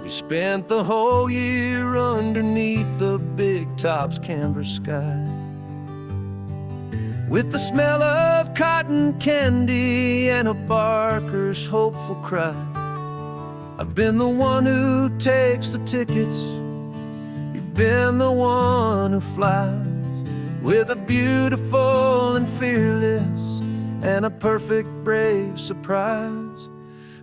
We spent the whole year underneath the big top's canvas sky, with the smell of cotton candy and a barker's hopeful cry. I've been the one who takes the tickets, you've been the one who flies, with a beautiful and fearless and a perfect brave surprise.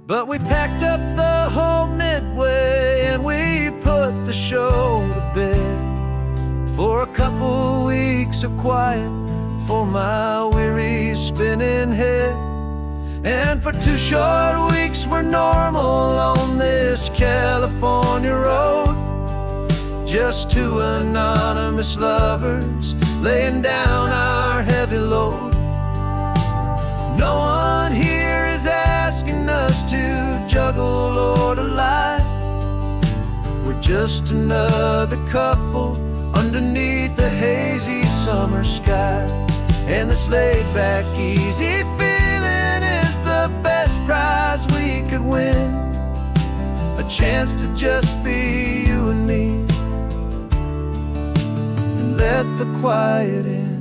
But we packed up the whole Midway and we put the show to bed for a couple weeks of quiet for my weary spinning head. And for 2 short weeks we're normal on this California road, just 2 anonymous lovers laying down our heavy load. No one here is asking us to juggle or to lie. We're just another couple underneath a hazy summer sky. And this laid-back, easy feeling is the best prize we could win, a chance to just be you and me, and let the quiet in.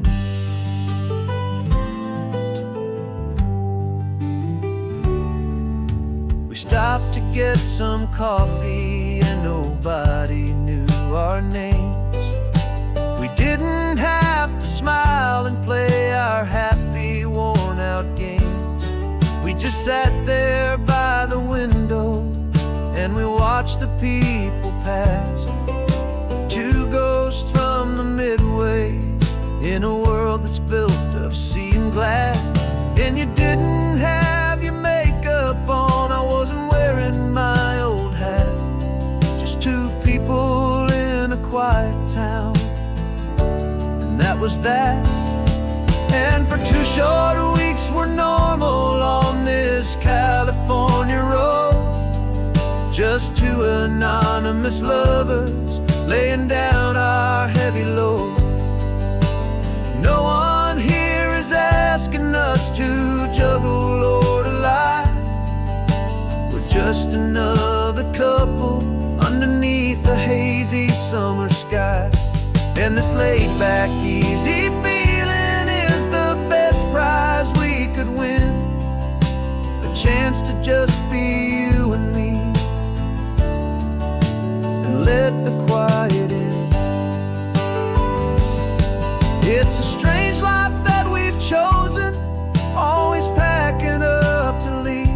We stopped to get some coffee and nobody knew our names. We didn't have to smile and play our happy, worn-out games. We just sat there by the window and we watched the people pass. 2 ghosts from the Midway in a world that's built of sea and glass. And you didn't have your makeup on, I wasn't wearing my old hat. Just 2 people in a quiet town, and that was that. And for 2 short weeks we're normal on this California road, just 2 anonymous lovers laying down our heavy load. No one here is asking us to juggle or to lie. We're just another couple underneath the hazy summer sky. And this laid-back, easy feeling is the best prize we could win, a chance to just be you and me, and let the quiet in. It's a strange life that we've chosen, always packing up to leave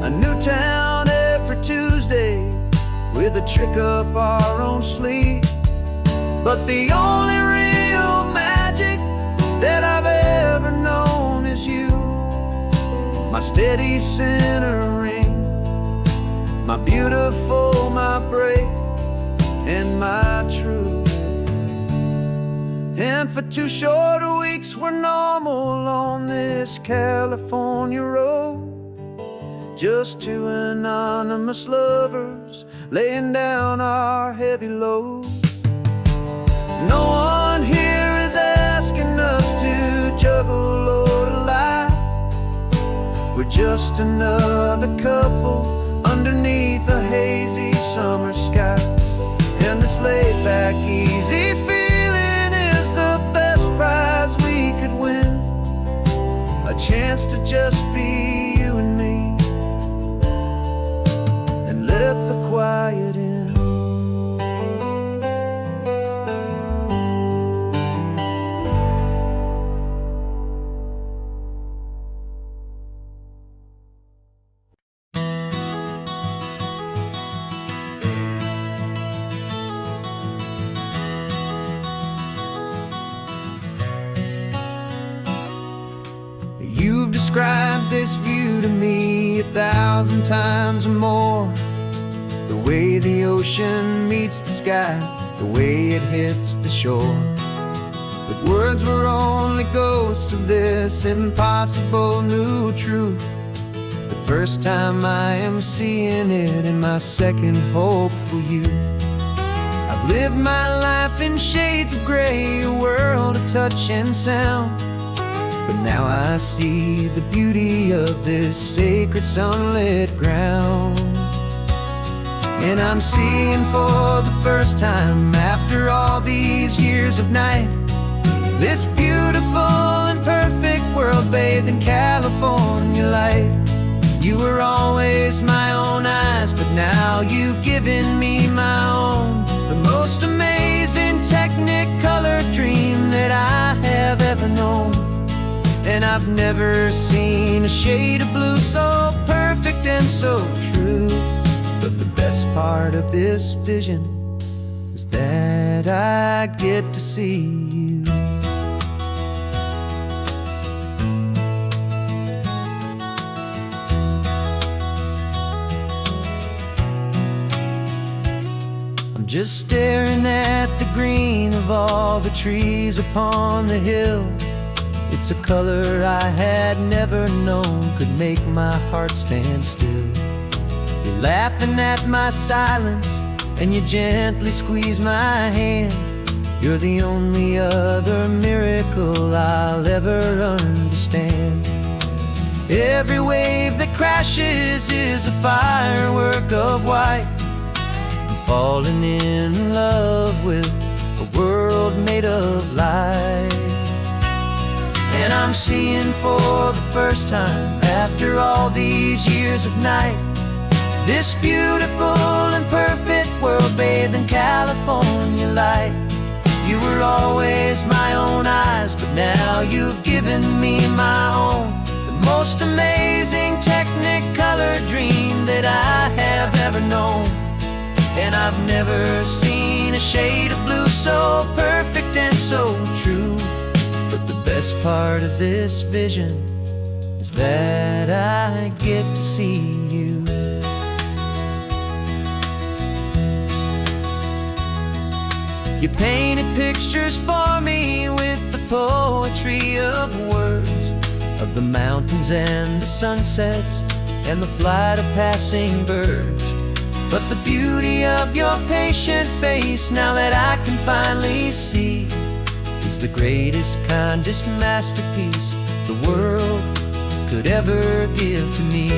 a new town every Tuesday with a trick up our own sleeve. But the only real magic that I've ever known is you, my steady centering, my beautiful, my brave, and my true. And for 2 short weeks we're normal on this California road, just 2 anonymous lovers laying down our heavy load. No one here is asking us to juggle or to lie. We're just another couple underneath a hazy summer sky. And this laid-back, easy feeling is the best prize we could win, a chance to just be you and me, and let the quiet in. You've described this view to me 1,000 times or more, the way the ocean meets the sky, the way it hits the shore. But words were only ghosts of this impossible new truth. The first time I am seeing it in my second hopeful youth. I've lived my life in shades of gray, a world of touch and sound. But now I see the beauty of this sacred sunlit ground. And I'm seeing for the first time, after all these years of night, this beautiful and perfect world bathed in California light. You were always my own eyes, but now you've given me my own. The most amazing Technicolor dream that I have ever known. And I've never seen a shade of blue so perfect and so true. But the best part of this vision is that I get to see you. I'm just staring at the green of all the trees upon the hill. It's a color I had never known could make my heart stand still. You're laughing at my silence, and you gently squeeze my hand. You're the only other miracle I'll ever understand. Every wave that crashes is a firework of white. I'm falling in love with a world made of light. And I'm seeing for the first time, after all these years of night, this beautiful and perfect world bathed in California light. You were always my own eyes, but now you've given me my own. The most amazing Technicolor dream that I have ever known. And I've never seen a shade of blue so perfect and so true. But the best part of this vision is that I get to see you. You painted pictures for me with the poetry of words, of the mountains and the sunsets and the flight of passing birds. But the beauty of your patient face, now that I can finally see, is the greatest, kindest masterpiece the world could ever give to me.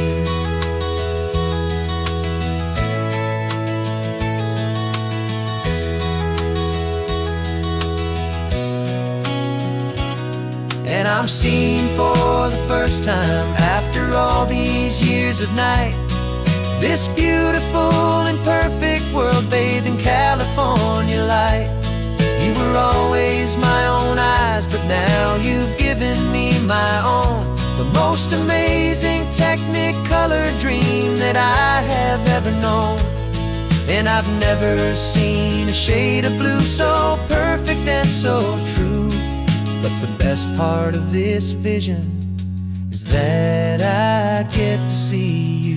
And I'm seeing for the first time, after all these years of night, this beautiful and perfect world bathed in California light. You were always my own eyes, but now you've given me my own. The most amazing Technicolor dream that I have ever known. And I've never seen a shade of blue so perfect and so true. But the best part of this vision is that I get to see you.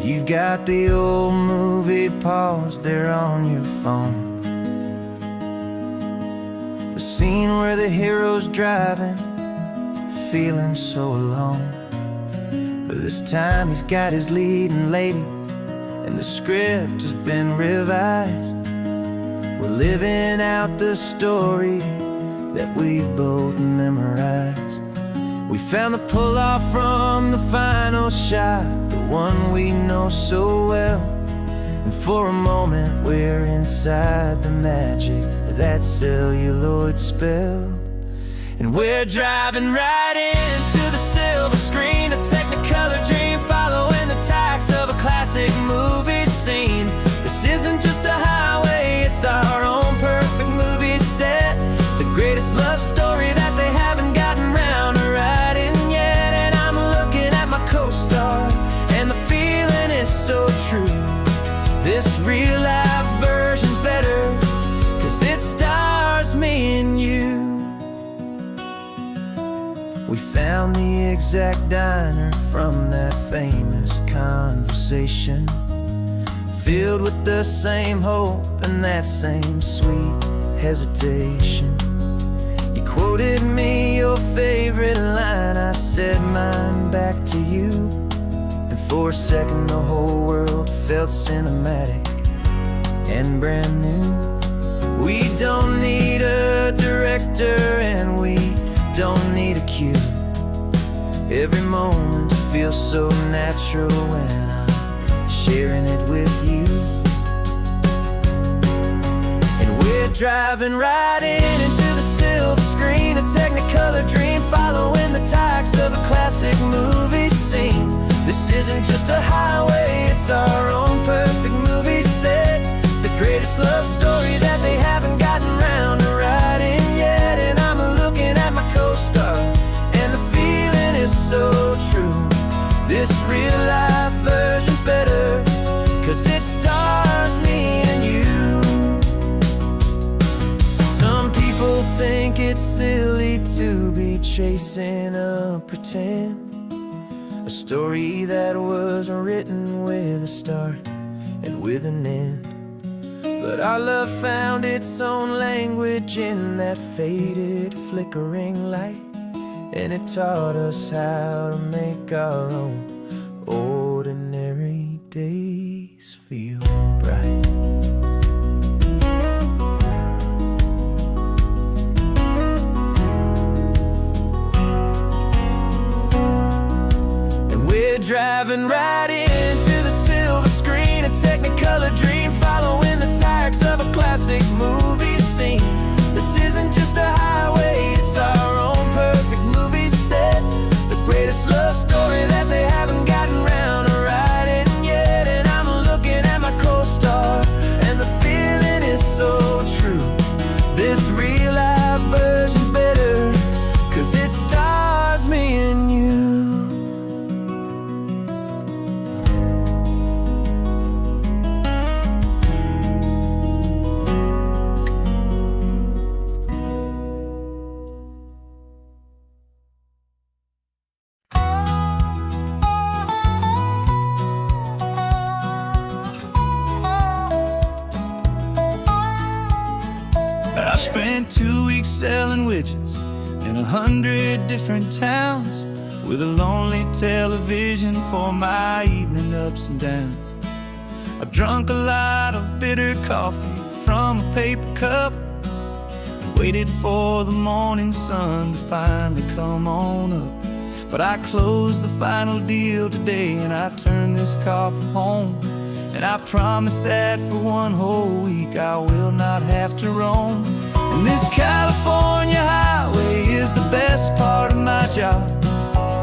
You've got the old movie paused there on your phone. The scene where the hero's driving, feeling so alone. But this time he's got his leading lady, and the script has been revised. We're living out the story that we've both memorized. We found the pull-off from the final shot, the one we know so well. And for a moment we're inside the magic of that celluloid spell. And we're driving right into the silver screen, a Technicolor dream, following the tacks of a classic movie scene. This isn't just a highway, it's our own perfect movie set. The greatest love story that they haven't gotten round to writing yet. And I'm looking at my co-star, and the feeling is so true. This real-life version's better, 'cause it stars me and you. We found the exact diner from that famous conversation, filled with the same hope and that same sweet hesitation. quoted me your favorite line. I said mine back to you, and for a second the whole world felt cinematic and brand new. We don't need a director and we don't need a cue. Every moment feels so natural when I'm sharing it with you. And we're driving right into the silver screen, a Technicolor dream, following the tacks of a classic movie scene. This isn't just a highway, it's our own perfect movie set. The greatest love story that they haven't gotten round to writing yet. And I'm looking at my co-star, and the feeling is so true. This real life version's better, 'cause it stars me and you. Some people think it's silly to be chasing a pretend, a story that was written with a start and with an end. But our love found its own language in that faded, flickering light, and it taught us how to make our own ordinary days feel bright. And we're driving right into the silver screen, a Technicolor dream, following the tacks of a classic movie scene. This isn't just a highway, it's our own perfect movie set. The greatest love story that they haven't gotten round to writing yet. And I'm looking at my co-star, and the feeling is so true. This real life version's better, 'cause it stars me and you. I spent 2 weeks selling widgets in 100 different towns, with a lonely television for my evening ups and downs. I drunk a lot of bitter coffee from a paper cup, and waited for the morning sun to finally come on up. But I closed the final deal today, and I turned this coffee home. And I promise that for one whole week I will not have to roam. And this California highway is the best part of my job.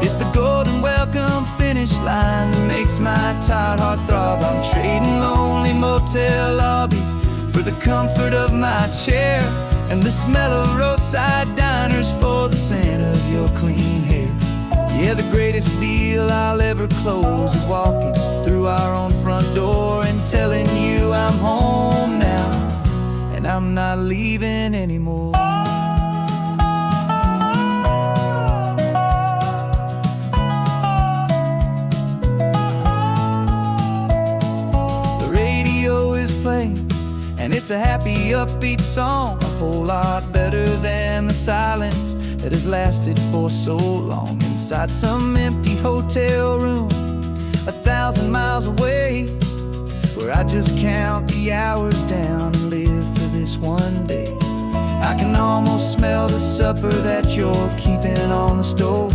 It's the golden welcome finish line that makes my tired heart throb. I'm trading lonely motel lobbies for the comfort of my chair, and the smell of roadside diners for the scent of your clean hair. Yeah, the greatest deal I'll ever close is walking through our own front door and telling you I'm home now, and I'm not leaving anymore. The radio is playing, and it's a happy, upbeat song, a whole lot better than the silence that has lasted for so long. Inside some empty hotel room 1,000 miles away, where I just count the hours down and live for this one day. I can almost smell the supper that you're keeping on the stove,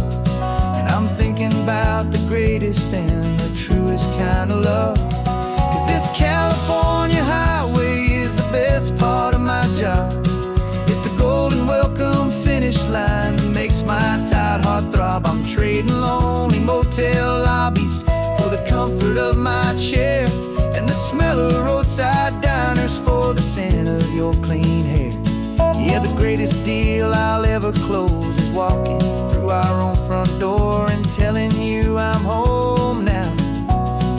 and I'm thinking about the greatest and the truest kind of love. 'Cause this California highway is the best part of my job. It's the golden welcome finish line that makes my tired heart throb. I'm trading lonely motel lobbies for the comfort of my chair, and the smell of roadside diners for the scent of your clean hair. Yeah, the greatest deal I'll ever close is walking through our own front door and telling you I'm home now,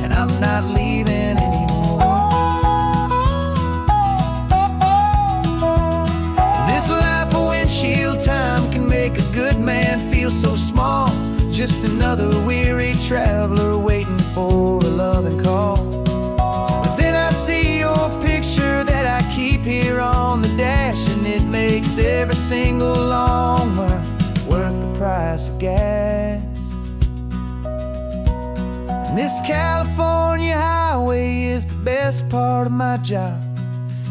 and I'm not leaving anymore. This life of windshield time can make a good man feel so small, just another weary traveler waiting for a loving call. But then I see your picture that I keep here on the dash, and it makes every single long And this California highway is the best part of my job.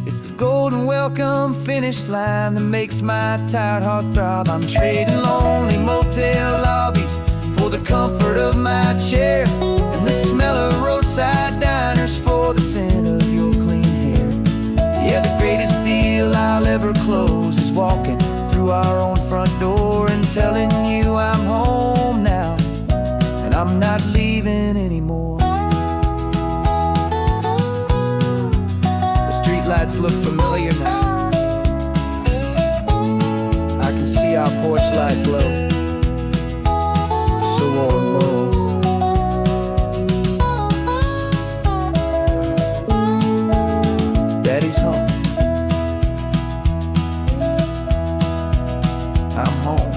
It's the golden welcome finish line that makes my tired heart throb. I'm trading lonely motel lobbies for the comfort of my chair, and the smell of roadside diners for the scent of your clean hair. Yeah, the greatest deal I'll ever close is walking through our own front door and telling you I'm home now, and I'm not leaving anymore. The streetlights look familiar now. I can see our porch light glow, so warm, low. Daddy's home. I'm home.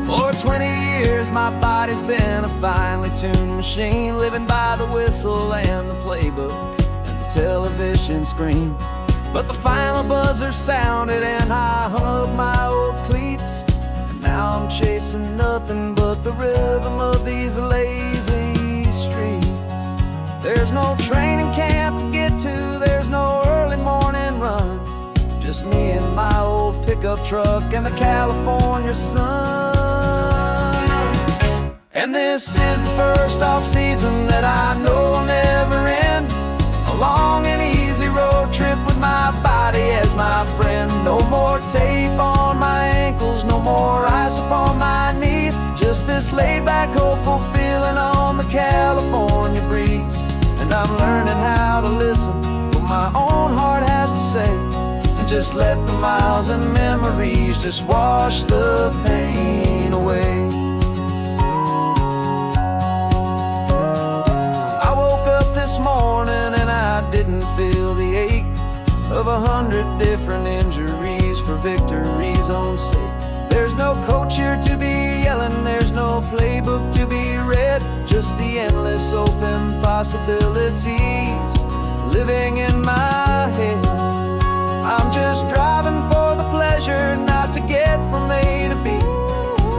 For 20 years my body's been a finely tuned machine, living by the whistle and the playbook and the television screen. But the final buzzer sounded and I hung up my old cleats, and now I'm chasing nothing but the rhythm of these lazy streets. There's no training camp to get to, there's no early morning run, just me and my old pickup truck and the California sun. And this is the first off-season that I know will never end, a long and easy road trip with my body as my friend. No more tape on my ankles, no more ice upon my knees, just this laid-back, hopeful feeling on the California breeze. And I'm learning how to listen to what my own heart has to say, and just let the miles and memories just wash the pain away. I woke up this morning and I didn't feel the ache of 100 different injuries for victory's own sake. There's no coach here to be yelling, there's no playbook to be read, just the endless open possibilities living in my head. I'm just driving for the pleasure, not to get from A to B.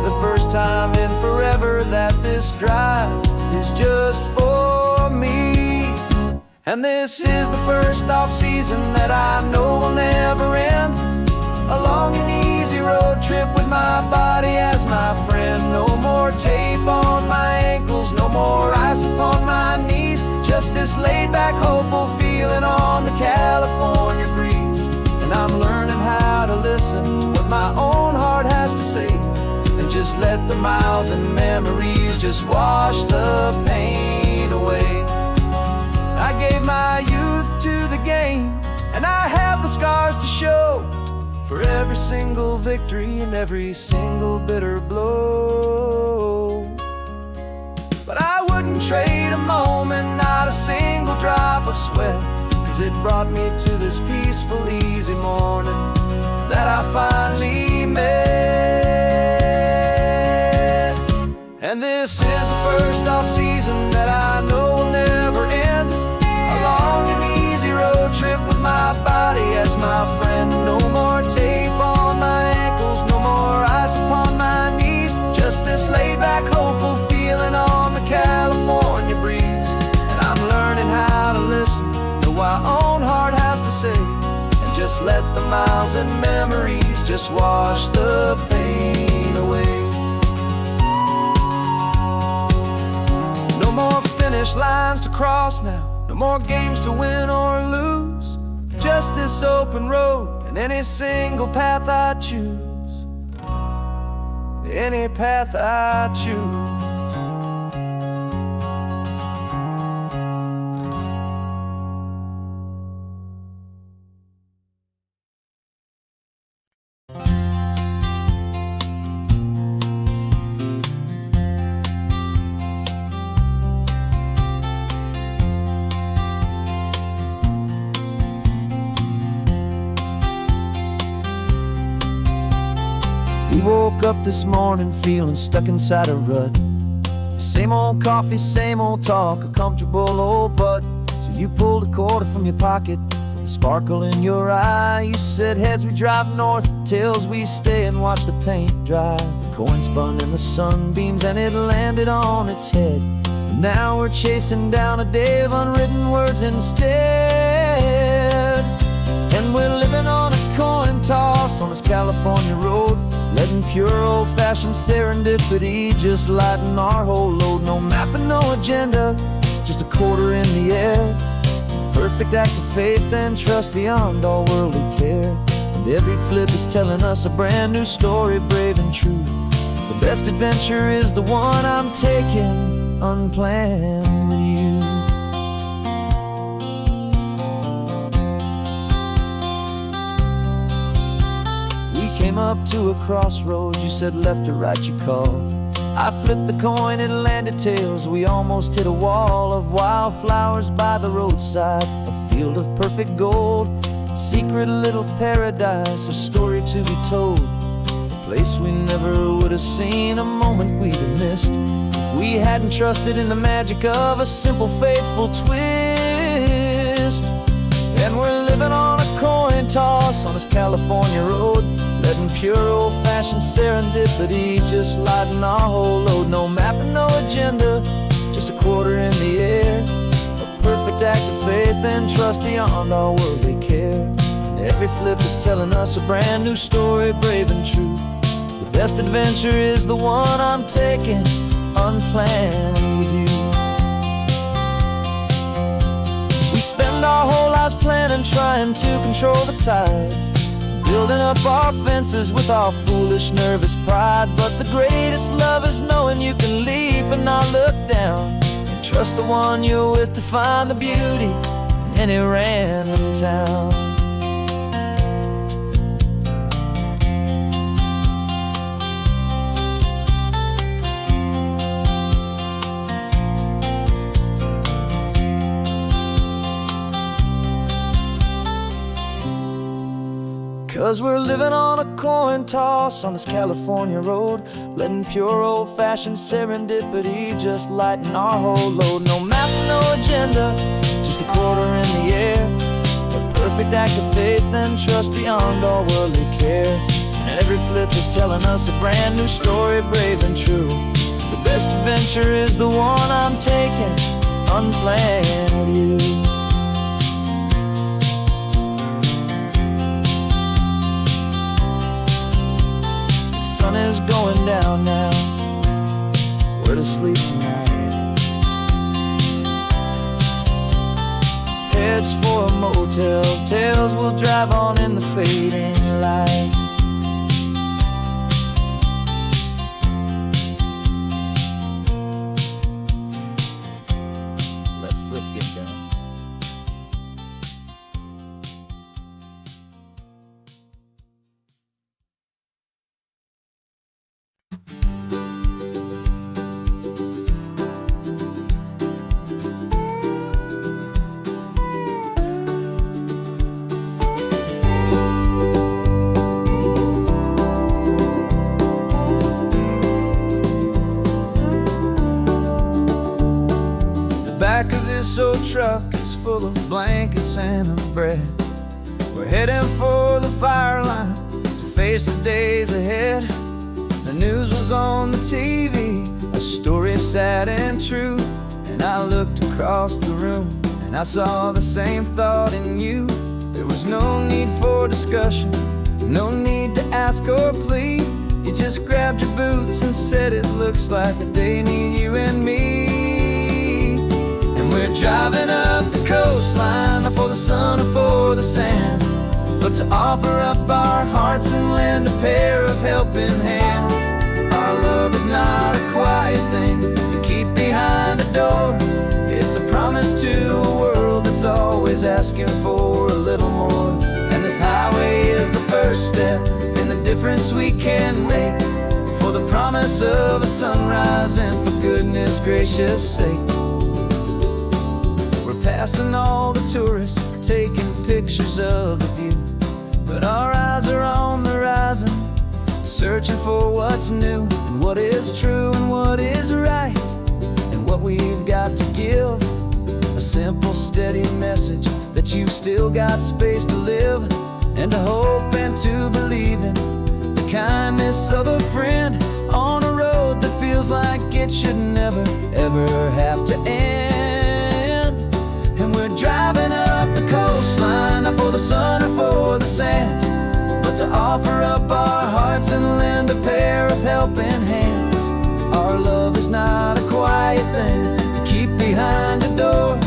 The first time in forever that this drive is just for me. And this is the first off-season that I know will never end, a long and easy road trip with my body as my friend. No more tape on my ankles, no more ice upon my knees, just this laid-back, hopeful feeling on the California breeze. And I'm learning how to listen to what my own heart has to say, and just let the miles and memories just wash the pain away. I gave my youth to the game, and I have the scars to show for every single victory and every single bitter blow. But I wouldn't trade a moment, not a single drop of sweat, 'cause it brought me to this peaceful, easy morning that I finally met. And this is the first off-season that I know will never end, a long and easy road trip with my body as my friend. No more tape on my ankles, no more ice upon my knees, just this laid-back, hopeful feeling on the California breeze. And I'm learning how to listen to what my own heart has to say, and just let the miles and memories just wash the pain away. No more finish lines to cross now, no more games to win or lose, just this open road and any single path I choose, any path I choose. woke up this morning feeling stuck inside a rut. Same old coffee, same old talk, a comfortable old butt. So you pulled a quarter from your pocket with a sparkle in your eye. You said, heads we drive north, tails we stay and watch the paint dry. The coin spun in the sunbeams and it landed on its head. And now we're chasing down a day of unwritten words instead. And we're living on a coin toss on this California road, letting pure old-fashioned serendipity just lighten our whole load. No map and no agenda, just a quarter in the air. Perfect act of faith and trust beyond all worldly care. And every flip is telling us a brand new story, brave and true. The best adventure is the one I'm taking unplanned with you. Came up to a crossroads, you said left or right you called. I flipped the coin, it landed tails. We almost hit a wall of wildflowers by the roadside, a field of perfect gold, secret little paradise, a story to be told. A place we never would have seen, a moment we'd have missed if we hadn't trusted in the magic of a simple faithful twist. And we're living on a coin toss on this California road, letting pure old-fashioned serendipity just lighten our whole load. No map and no agenda, just a quarter in the air. A perfect act of faith and trust beyond all worldly care. And every flip is telling us a brand new story, brave and true. The best adventure is the one I'm taking unplanned with you. We spend our whole lives planning, trying to control the tide, building up our fences with our foolish, nervous pride. But the greatest love is knowing you can leap and not look down, and trust the one you're with to find the beauty in any random town. 'Cause we're living on a coin toss on this California road, letting pure old-fashioned serendipity just lighten our whole load. No map, no agenda, just a quarter in the air. A perfect act of faith and trust beyond all worldly care. And every flip is telling us a brand new story, brave and true. The best adventure is the one I'm taking unplanned with you. Sun is going down now, we're to sleep tonight. Heads for a motel, tails will drive on in the fading light. Let's flip get down. Back of this old truck is full of blankets and a bread. We're heading for the fire line to face the days ahead. The news was on the TV, a story sad and true. And I looked across the room and I saw the same thought in you. There was no need for discussion, no need to ask or plead. You just grabbed your boots and said it looks like the day need you and me. We're driving up the coastline, not for the sun or for the sand, but to offer up our hearts and lend a pair of helping hands. Our love is not a quiet thing you keep behind a door. It's a promise to a world that's always asking for a little more. And this highway is the first step in the difference we can make, for the promise of a sunrise and for goodness gracious sake. Passing all the tourists, taking pictures of the view, but our eyes are on the horizon, searching for what's new, and what is true, and what is right, and what we've got to give. A simple, steady message that you've still got space to live, and to hope and to believe in the kindness of a friend on a road that feels like it should never, ever have to end. And we're driving up the coastline, not for the sun or for the sand, but to offer up our hearts and lend a pair of helping hands. Our love is not a quiet thing to keep behind a door.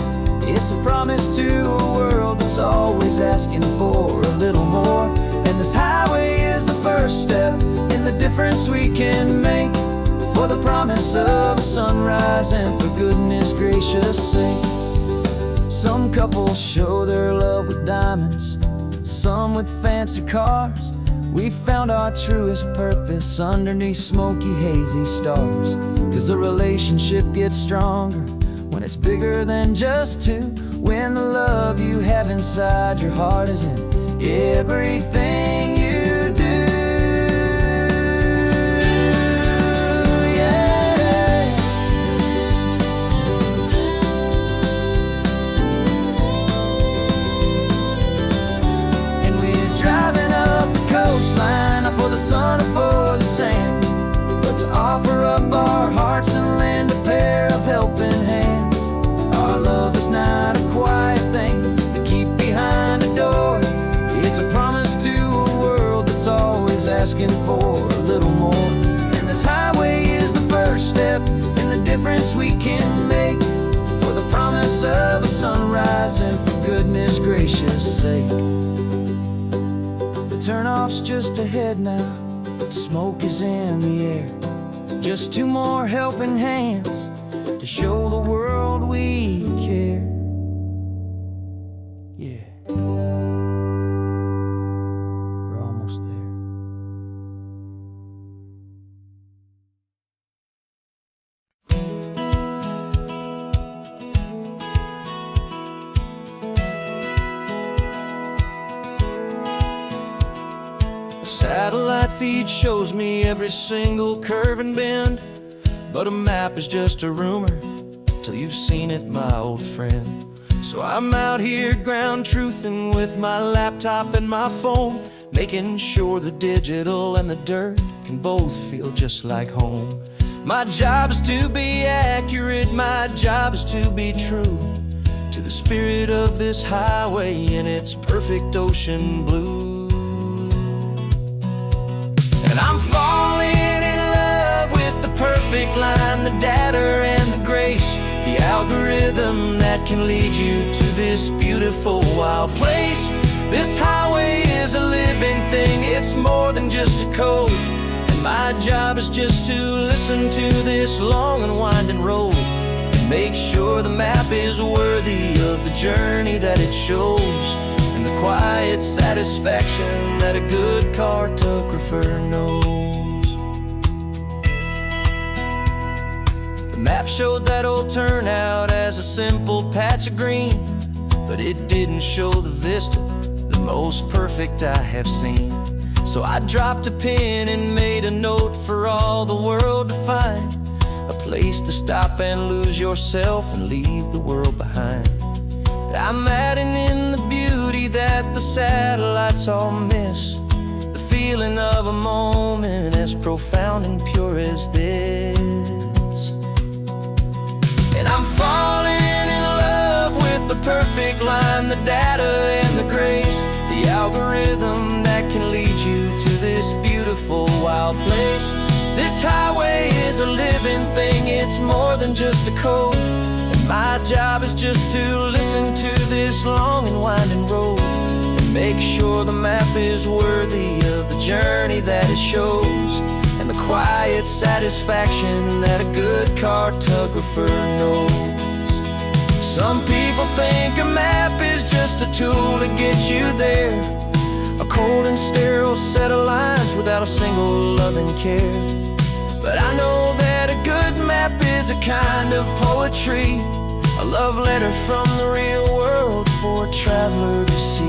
It's a promise to a world that's always asking for a little more. And this highway is the first step in the difference we can make, for the promise of a sunrise and for goodness gracious sake. Some couples show their love with diamonds, some with fancy cars. We found our truest purpose underneath smoky, hazy stars. 'Cause a relationship gets stronger when it's bigger than just two, when the love you have inside your heart is in everything you do. Yeah. And we're driving up the coastline, not for the sun or for the sand, but to offer up our hearts and lend a pair of helping hands. Our love is not a quiet thing to keep behind a door. It's a promise to a world that's always asking for a little more. And this highway is the first step in the difference we can make, for the promise of a sunrise and for goodness gracious sake. The turnoff's just ahead now, smoke is in the air. Just two more helping hands to show the world we care. Yeah, we're almost there. A satellite feed shows me every single curve and bend, but a map is just a rumor till you've seen it, my old friend. So I'm out here ground truthing with my laptop and my phone, making sure the digital and the dirt can both feel just like home. My job is to be accurate, my job is to be true to the spirit of this highway in its perfect ocean blue. And I'm falling in love with the perfect line, the data and the grace, the algorithm that can lead you to this beautiful wild place. This highway is a living thing, it's more than just a code. And my job is just to listen to this long and winding road and make sure the map is worthy of the journey that it shows, and the quiet satisfaction that a good cartographer knows. The map showed that old turnout as a simple patch of green, but it didn't show the vista, the most perfect I have seen. So I dropped a pin and made a note for all the world to find, a place to stop and lose yourself and leave the world behind. I'm adding in the beauty that the satellites all miss, the feeling of a moment as profound and pure as this. And I'm falling in love with the perfect line, the data and the grace, the algorithm that can lead you to this beautiful wild place. This highway is a living thing, it's more than just a code. And my job is just to listen to this long and winding road and make sure the map is worthy of the journey that it shows, and the quiet satisfaction that a good cartographer knows. Some people think a map is just a tool to get you there, a cold and sterile set of lines without a single loving care. But I know that a good map is a kind of poetry, a love letter from the real world for a traveler to see.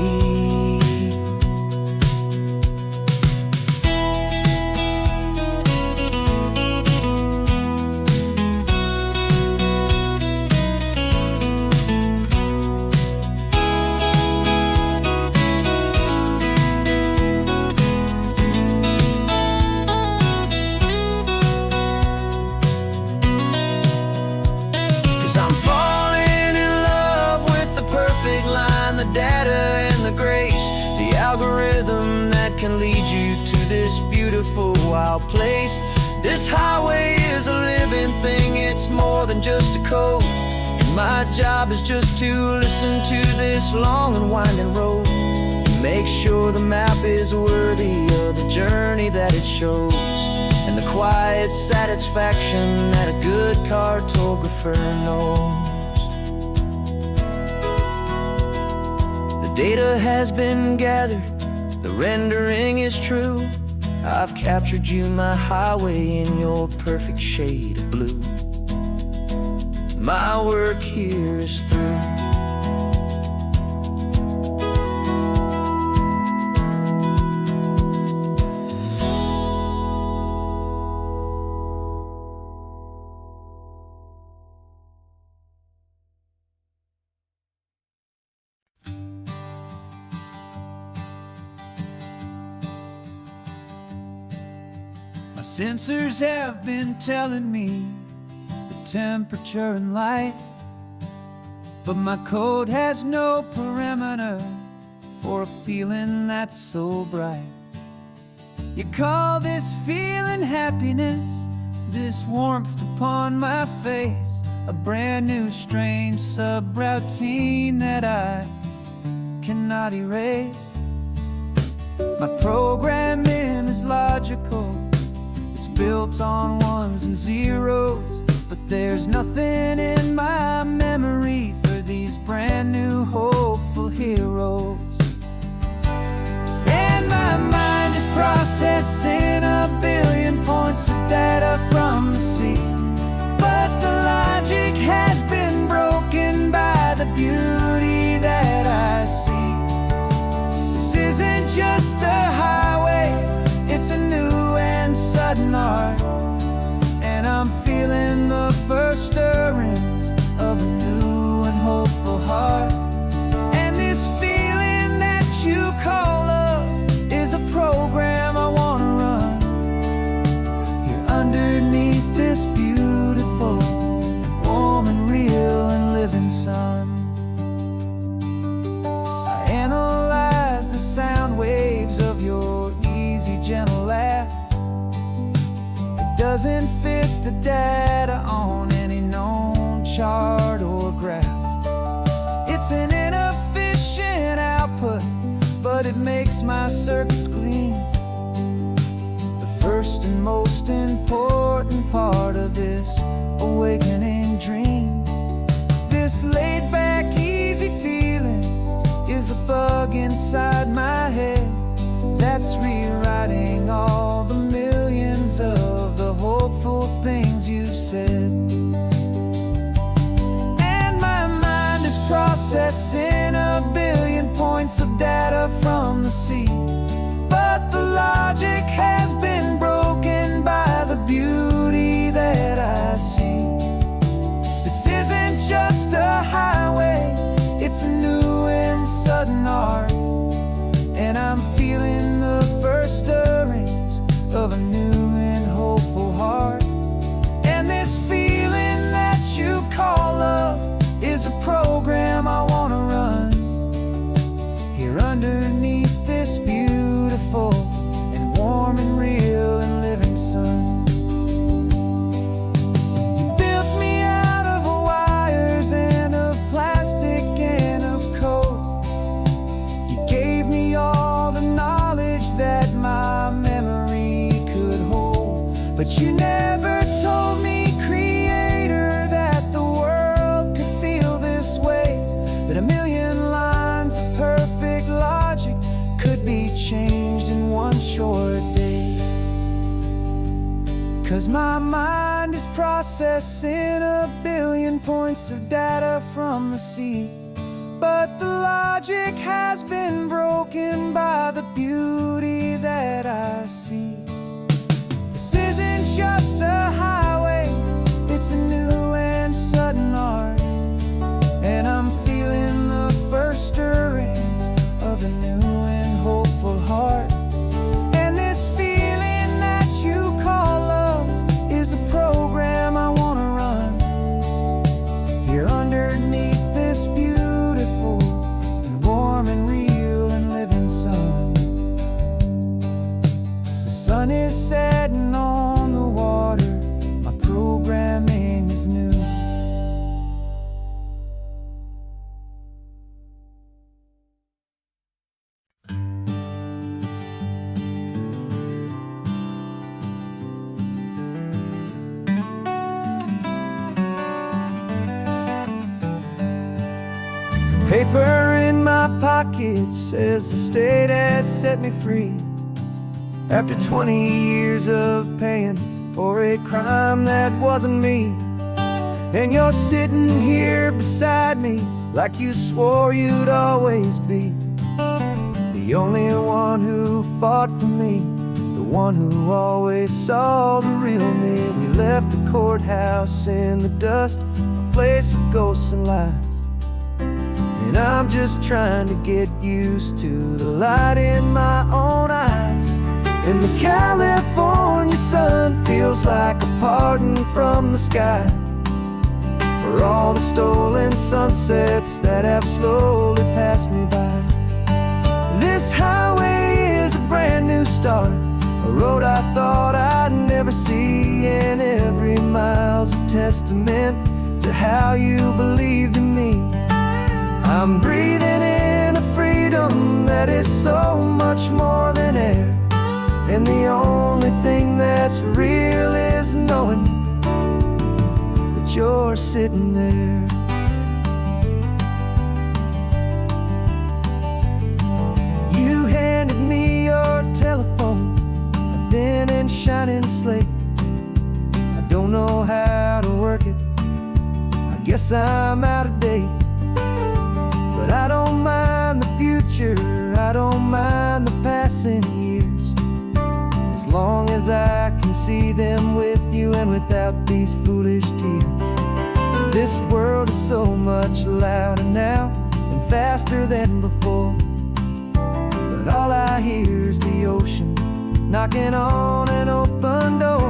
can lead you to this beautiful wild place. This highway is a living thing, it's more than just a code. And my job is just to listen to this long and winding road, and make sure the map is worthy of the journey that it shows, and the quiet satisfaction that a good cartographer knows. The data has been gathered, the rendering is true. I've captured you, my highway, in your perfect shade of blue. My work here is through. My sensors have been telling me the temperature and light, but my code has no perimeter for a feeling that's so bright. You call this feeling happiness, this warmth upon my face, a brand new strange subroutine that I cannot erase. My programming is logical, built on ones and zeros, but there's nothing in my memory for these brand new hopeful heroes. And my mind is processing a billion points of data from the sea, but the logic has been broken by the beauty that I see. This isn't just a highway, it's a new and sudden art, and I'm feeling the first stirrings of a new and hopeful heart. And this feeling that you call love is a program I want to run here underneath this beautiful and warm and real and living sun. I analyze the sound waves of your easy, gentle laugh. It doesn't fit the data on any known chart or graph. It's an inefficient output, but it makes my circuits clean. The first and most important part of this awakening dream. This laid-back, easy feeling is a bug inside my head that's rewriting all the millions of the hopeful things you've said. And my mind is processing a billion points of data from the sea, but the logic has been broken by the beauty that I see. This isn't just a highway, it's a new and sudden art, and I'm feeling the first stirrings of a new and hopeful heart. And this feeling that you call love is a program I want to run here underneath this beautiful and warm and real and living sun. You built me out of wires and of plastic and of code. You gave me all the knowledge that my memory could hold, but you never told me, Creator, that the world could feel this way, that a million lines of perfect logic could be changed in one short day. 'Cause my mind is processing a billion points of data from the sea, but the logic has been broken by the beauty that I see. This isn't just a highway, it's a new and sudden art, and I'm feeling the first stirrings of a new and hopeful heart. And this feeling that you call love is a program I want to run here underneath this beautiful and warm and real and living sun. Paper in my pocket says the state has set me free after 20 years of paying for a crime that wasn't me. And you're sitting here beside me like you swore you'd always be the only one who fought for me, the one who always saw the real me. We left the courthouse in the dust, a place of ghosts and lies. And I'm just trying to get used to the light in my own eyes. And the California sun feels like a pardon from the sky for all the stolen sunsets that have slowly passed me by. This highway is a brand new start, a road I thought I'd never see, and every mile's a testament to how you believed in me. I'm breathing in a freedom that is so much more than air, and the only thing that's real is knowing that you're sitting there. You handed me your telephone, a thin and shining slate. I don't know how to work it, I guess I'm out of date. But I don't mind the future, I don't mind the passing years, as long as I can see them with you and without these foolish tears. This world is so much louder now and faster than before, but all I hear is the ocean knocking on an open door.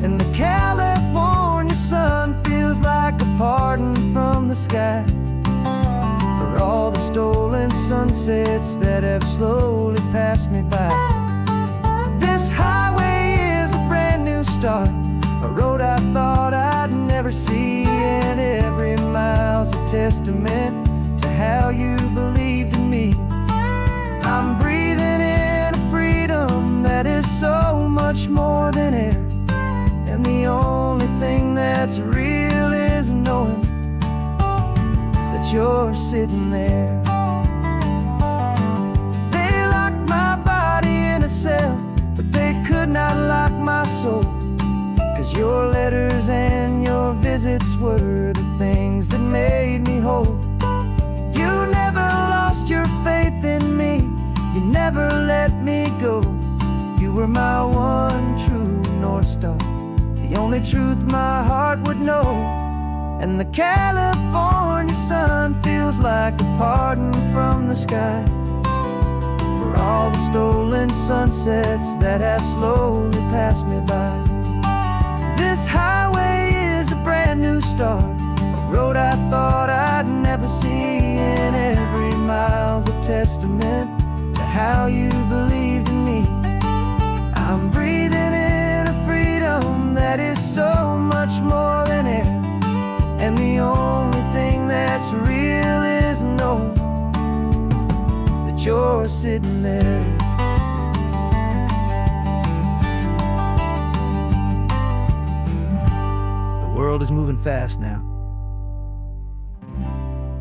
And the California sun feels like a pardon from the sky for all the stolen sunsets that have slowly passed me by. This highway is a brand new start, a road I thought I'd never see, and every mile's a testament to how you believed in me. I'm breathing in a freedom that is so much more than air, and the only thing that's real is knowing that you're sitting there. They locked my body in a cell, but they could not lock my soul, 'cause your letters and your visits were the things that made me whole. You never lost your faith in me, you never let me go. You were my one true North Star, the only truth my heart would know. And the California sun feels like a pardon from the sky for all the stolen sunsets that have slowly passed me by. This highway is a brand new start, a road I thought I'd never see, and every mile's a testament to how you believed in me. I'm breathing in a freedom that is so much more than air, and the only thing that's real is knowing that you're sitting there. The world is moving fast now,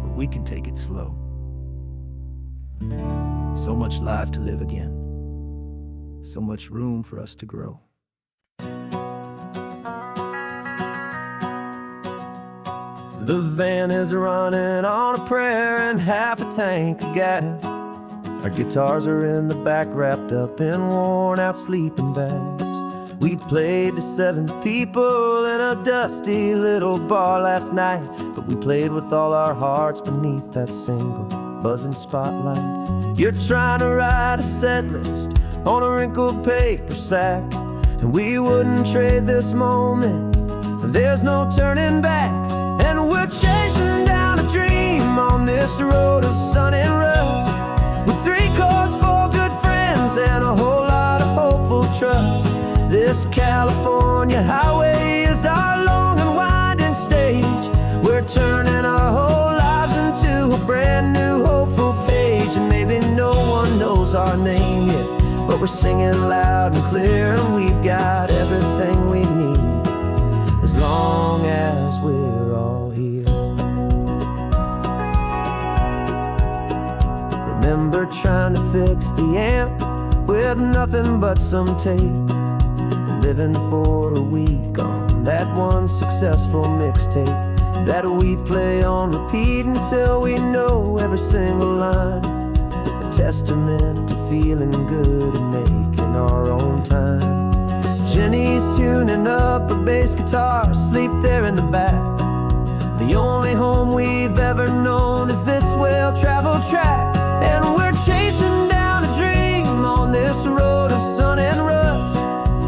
but we can take it slow. So much life to live again, so much room for us to grow. The van is running on a prayer and half a tank of gas. Our guitars are in the back, wrapped up in worn-out sleeping bags. We played to 7 people in a dusty little bar last night, but we played with all our hearts beneath that single buzzing spotlight. You're trying to write a set list on a wrinkled paper sack, and we wouldn't trade this moment. There's no turning back, and we're chasing down a dream on this road of sun and rust, with 3 chords, 4 good friends, and a whole lot of hopeful trust. This California highway is our long and winding stage. We're turning our whole lives into a brand new hopeful page. And maybe no one knows our name yet, but we're singing loud and clear, and we've got everything we need as long as we're all here. we're trying to fix the amp with nothing but some tape. Living for a week on that one successful mixtape that we play on repeat until we know every single line. A testament to feeling good and making our own time. Jenny's tuning up a bass guitar, asleep there in the back. The only home we've ever known is this well-traveled track. And we're chasing down a dream on this road of sun and rust,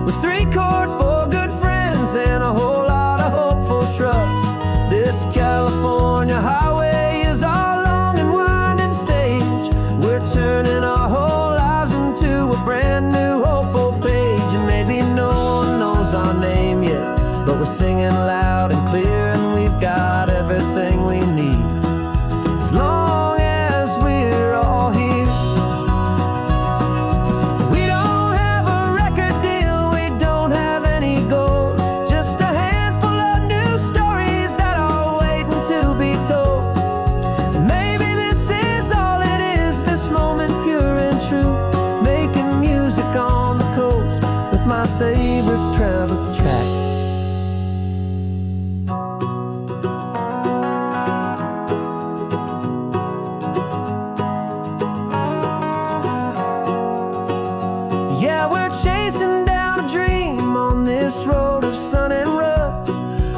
with 3 chords, 4 good friends, and a whole lot of hopeful trust. This California highway is our long and winding stage. We're turning our whole lives into a brand new hopeful page. And maybe no one knows our name yet, but we're singing loud and clear, and we've got everything we need, as long as we're all here. We don't have a record deal, we don't have any gold, just a handful of new stories that are waiting to be told. And maybe this is all it is, this moment pure and true, making music on the coast with my favorite travel track. Yeah, we're chasing down a dream on this road of sun and rust,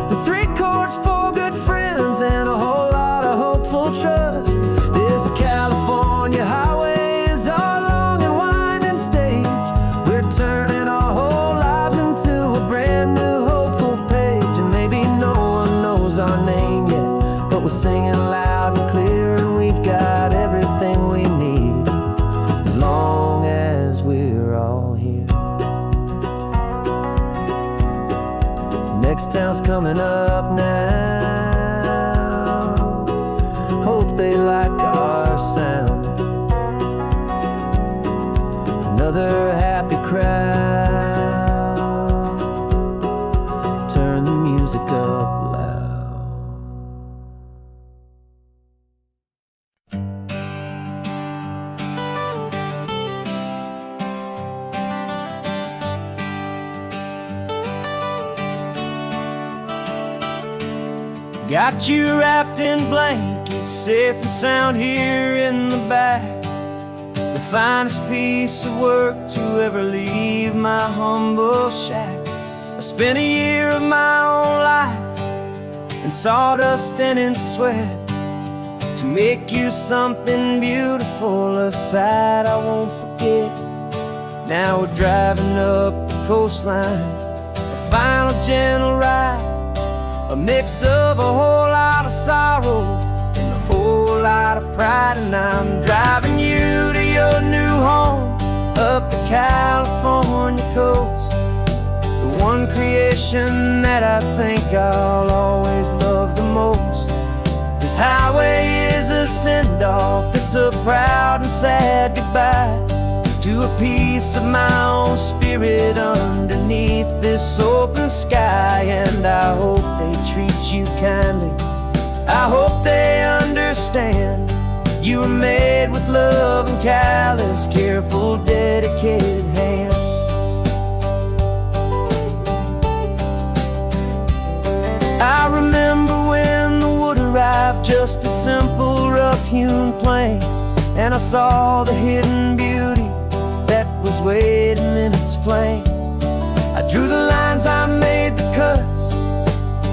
with 3 chords, 4 good friends, and a whole lot of hopeful trust. This California highway is our long and winding stage. We're turning our whole lives into a brand new hopeful page. And maybe no one knows our name yet, but we're singing loud and clear, and we've got everything we need, as long as we're all here. Next town's coming up now, hope they like our sound. Another happy crowd, turn the music up loud. Got you wrapped in blankets, safe and sound here in the back. The finest piece of work to ever leave my humble shack. I spent a year of my own life in sawdust and in sweat to make you something beautiful, a sight I won't forget. Now we're driving up the coastline, a final gentle ride, a mix of a whole lot of sorrow and a whole lot of pride. And I'm driving you to your new home up the California coast, the one creation that I think I'll always love the most. This highway is a send-off, it's a proud and sad goodbye to a piece of my own spirit underneath this open sky. And I hope they treat you kindly, I hope they understand you were made with love and callous, careful, dedicated hands. I remember when the wood arrived, just a simple rough-hewn plank, and I saw the hidden beauty that was waiting in its flame. I drew the lines, I made the cuts,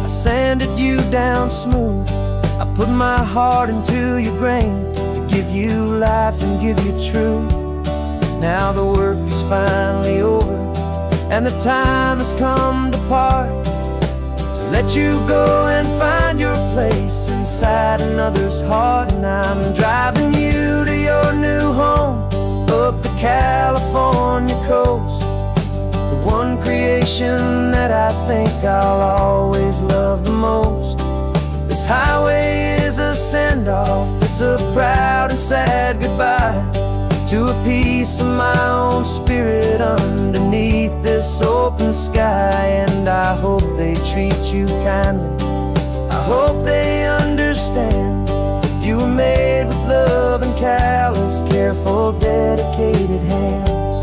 I sanded you down smooth. I put my heart into your grain to give you life and give you truth. Now the work is finally over, and the time has come to part, to let you go and find your place inside another's heart. And I'm driving you to your new home up the California coast, the one creation that I think I'll always love the most. This highway is a send-off, it's a proud and sad goodbye to a piece of my own spirit underneath this open sky. And I hope they treat you kindly, I hope they understand you were made with love and callous, careful, careful, dedicated hands.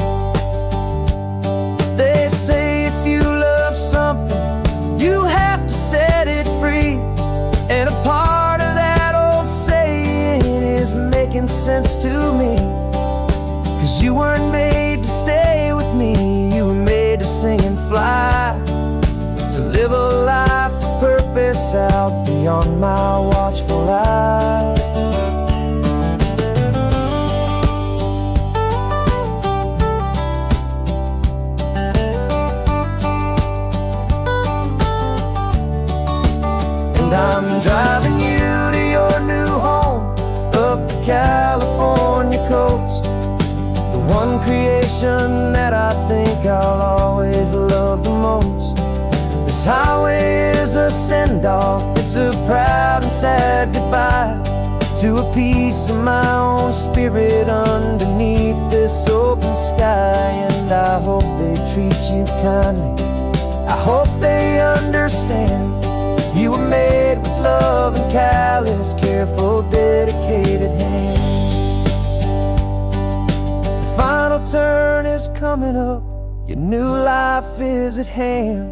They say if you love something, you have to set it free. And a part of that old saying is making sense to me. 'Cause you weren't made to stay with me, you were made to sing and fly, to live a life of purpose out beyond my watchful eye. And I'm driving you to your new home up the California coast, the one creation that I think I'll always love the most. This highway is a send-off, it's a proud and sad goodbye to a piece of my own spirit underneath this open sky. And I hope they treat you kindly, I hope they understand. You were made with love and callous, careful, dedicated hands. The final turn is coming up, your new life is at hand.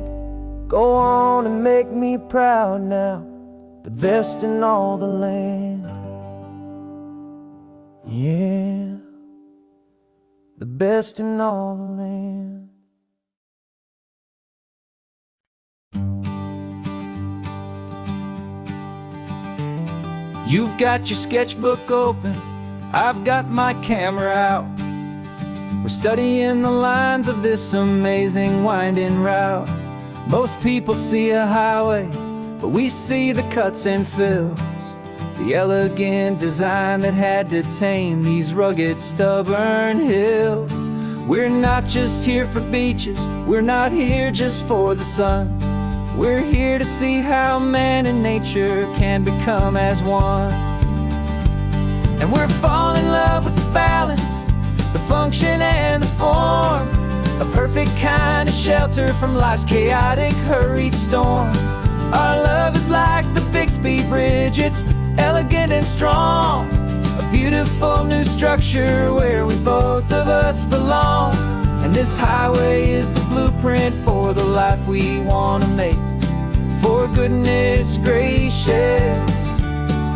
Go on and make me proud now, the best in all the land. Yeah, the best in all the land. You've got your sketchbook open, I've got my camera out. We're studying the lines of this amazing winding route. Most people see a highway, but we see the cuts and fills, the elegant design that had to tame these rugged, stubborn hills. We're not just here for beaches, we're not here just for the sun. We're here to see how man and nature can become as one. And we're falling in love with the balance, the function and the form, a perfect kind of shelter from life's chaotic, hurried storm. Our love is like the Bixby Bridge, it's elegant and strong, a beautiful new structure where we both of us belong. And this highway is the blueprint for the life we want to make. For goodness gracious,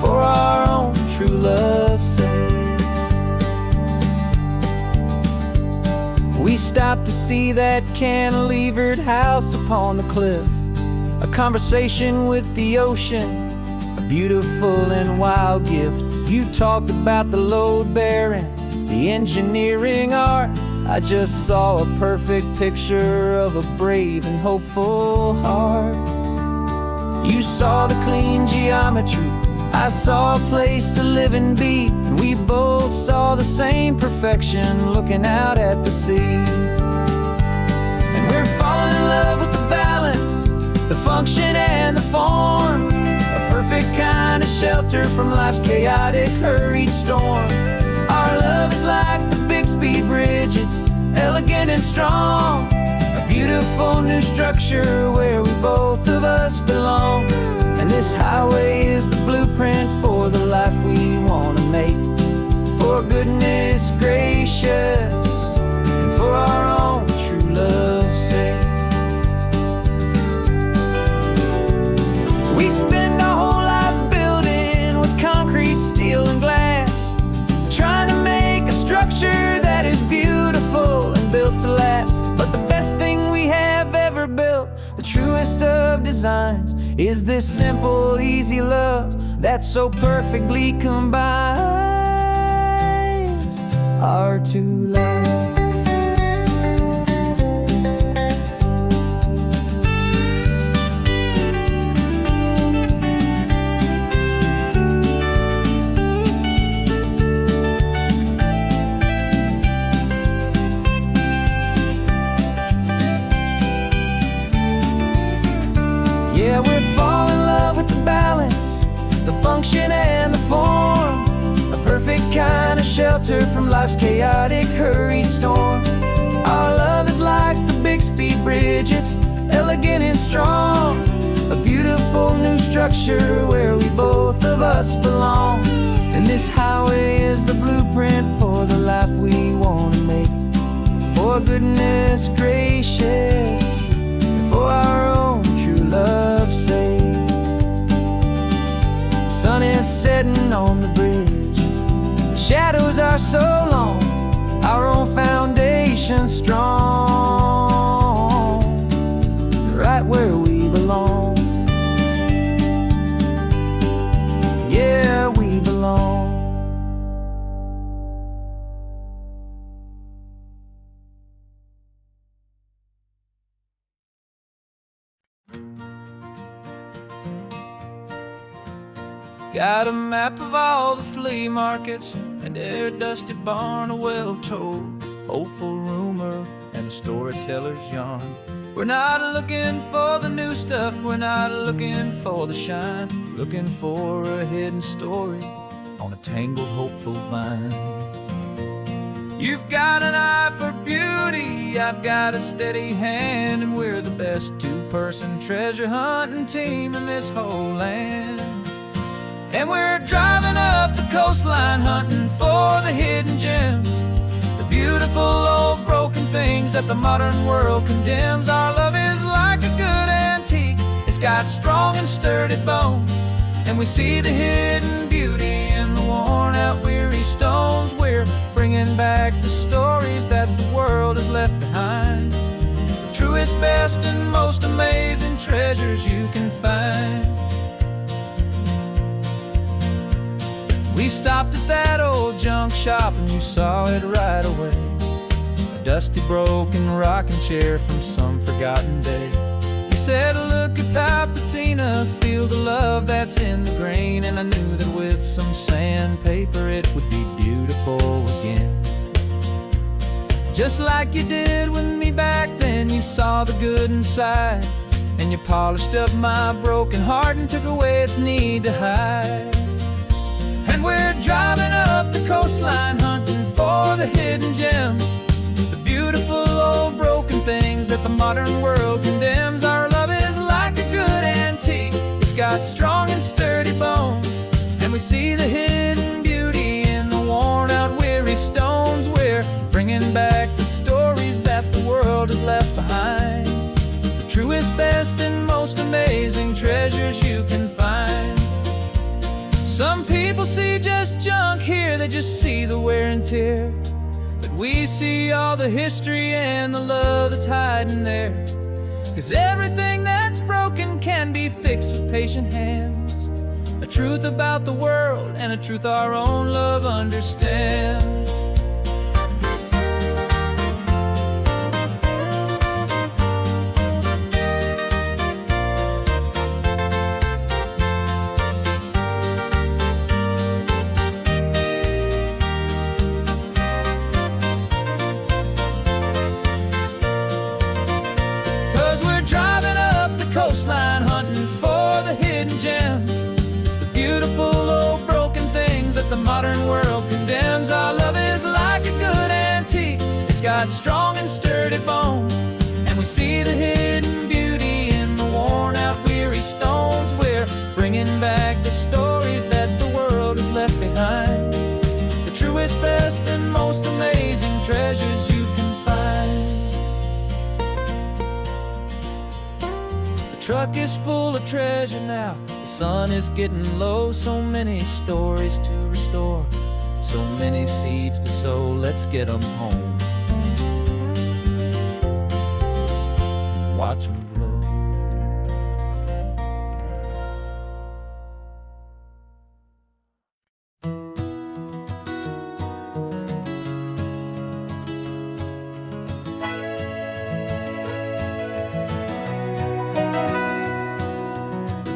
for our own true love's sake. We stopped to see that cantilevered house upon the cliff, a conversation with the ocean, a beautiful and wild gift. You talked about the load bearing, the engineering art. I just saw a perfect picture of a brave and hopeful heart. You saw the clean geometry, I saw a place to live and be, and we both saw the same perfection looking out at the sea. And we're falling in love with the balance, the function and the form, a perfect kind of shelter from life's chaotic, hurried storm. Our love is like the Bixby Bridge, it's elegant and strong, a beautiful new structure where we both of us belong. And this highway is the blueprint for the life we want to make. For goodness gracious, and for our own true love's sake. We spend our whole lives building with concrete, steel, and glass, trying to make a structure that is beautiful and built to last. But the best thing we have ever built, the truest of designs, is this simple, easy love that so perfectly combines our two lives. Yeah, we're falling in love with the balance, the function and the form, a perfect kind of shelter from life's chaotic, hurried storm. Our love is like the Bixby Bridge, it's elegant and strong, a beautiful new structure where we both of us belong. And this highway is the blueprint for for the life we want to make. For goodness gracious, and for our own true love's sake. The sun is setting on the bridge, the shadows are so long, our own foundation strong, right where we belong. Yeah, we belong. Got a map of all the flea markets and every dusty barn, a well-told hopeful rumor and a storyteller's yarn. We're not looking for the new stuff, we're not looking for the shine, looking for a hidden story on a tangled hopeful vine. You've got an eye for beauty, I've got a steady hand, and we're the best two-person treasure hunting team in this whole land. And we're driving up the coastline hunting for the hidden gems, the beautiful old broken things that the modern world condemns. Our love is like a good antique, it's got strong and sturdy bones, and we see the hidden beauty in the worn out weary stones. We're bringing back the stories that the world has left behind, the truest, best, and most amazing treasures you can find. We stopped at that old junk shop and you saw it right away, a dusty broken rocking chair from some forgotten day. You said, look at that patina, feel the love that's in the grain, and I knew that with some sandpaper it would be beautiful again. Just like you did with me back then, you saw the good inside, and you polished up my broken heart and took away its need to hide. And we're driving up the coastline hunting for the hidden gems, the beautiful old broken things that the modern world condemns. Our love is like a good antique, it's got strong and sturdy bones, and we see the hidden beauty in the worn out weary stones. We're bringing back the stories that the world has left behind, the truest, best, and most amazing treasures you can find. Some people see just junk here, they just see the wear and tear, but we see all the history and the love that's hiding there. 'Cause everything that's broken can be fixed with patient hands, a truth about the world and a truth our own love understands. 'Cause we're driving up the coastline hunting for the hidden gems, the beautiful old broken things that the modern world condemns. Our love is like a good antique, it's got strong and sturdy bones, and we see the hidden beauty in the worn out weary stones. We're bringing back the stories that the world has left behind, the truest, best, and most amazing treasures you can find. The truck is full of treasure now, the sun is getting low, so many stories to restore, so many seeds to sow. Let's get them home, watch them blow.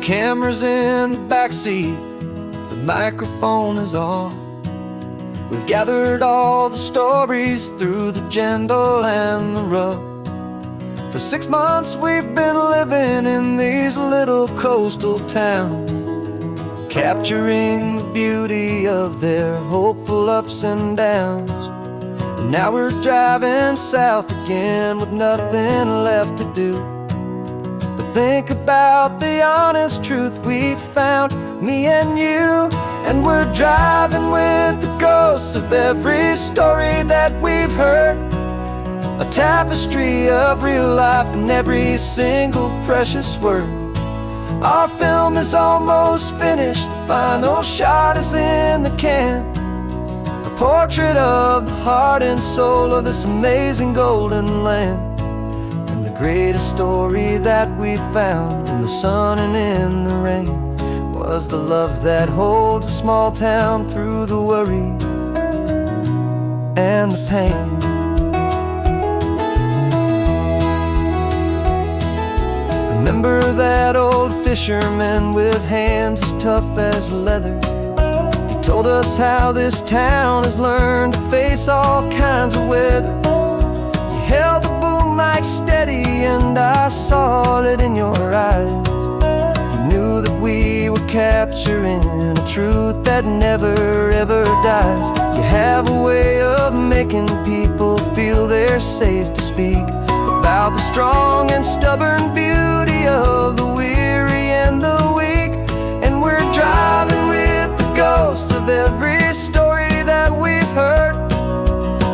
Camera's in the backseat, the microphone is on. We've gathered all the stories through the gentle and the rough. For 6 months we've been living in these little coastal towns, capturing the beauty of their hopeful ups and downs. And now we're driving south again with nothing left to do. Think about the honest truth we found, me and you, And we're driving with the ghosts of every story that we've heard, a tapestry of real life in every single precious word. Our film is almost finished, the final shot is in the can, a portrait of the heart and soul of this amazing golden land. And the greatest story that we found in the sun and in the rain was the love that holds a small town through the worry and the pain. Remember that old fisherman with hands as tough as leather? He told us how this town has learned to face all kinds of weather. You held the boom mic steady and I saw it in your eyes. You knew that we were capturing a truth that never ever dies. You have a way of making people feel they're safe to speak about the strong and stubborn beauty of the weary and the weak. And we're driving with the ghosts of every story that we've heard,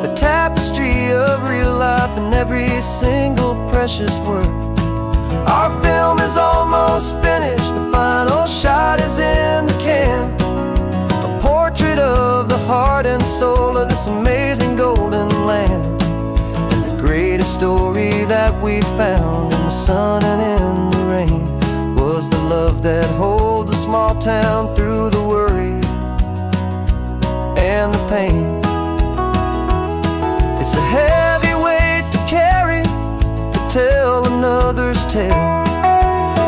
the tapestry of real life in every single precious word. Our film is almost finished, the final shot is in the can, a portrait of the heart and soul of this amazing golden land. Greatest story that we found in the sun and in the rain was the love that holds a small town through the worry and the pain. It's a heavy weight to carry, to tell another's tale,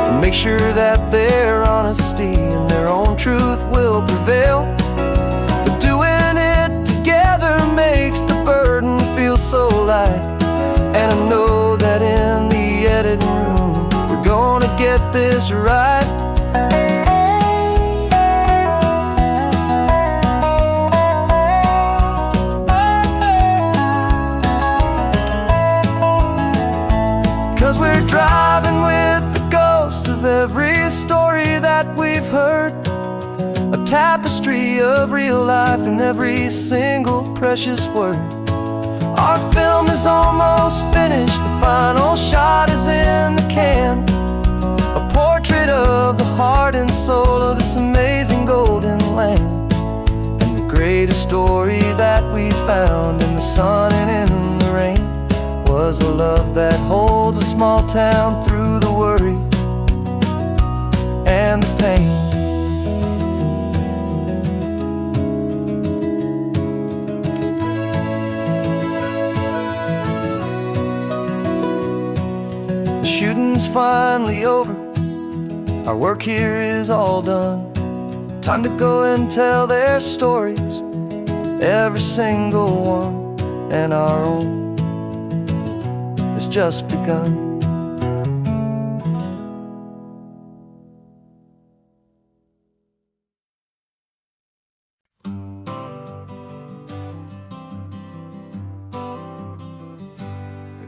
and make sure that their honesty and their own truth will prevail. But doing it together makes the burden feel so light. And I know that in the editing room we're gonna get this right. 'Cause we're driving with the ghosts of every story that we've heard, a tapestry of real life in every single precious word. Our film is almost finished, the final shot is in the can, a portrait of the heart and soul of this amazing golden land. And the greatest story that we found in the sun and in the rain was the love that holds a small town through the worry and the pain. Shooting's finally over, our work here is all done. Time to go and tell their stories, every single one, and our own has just begun.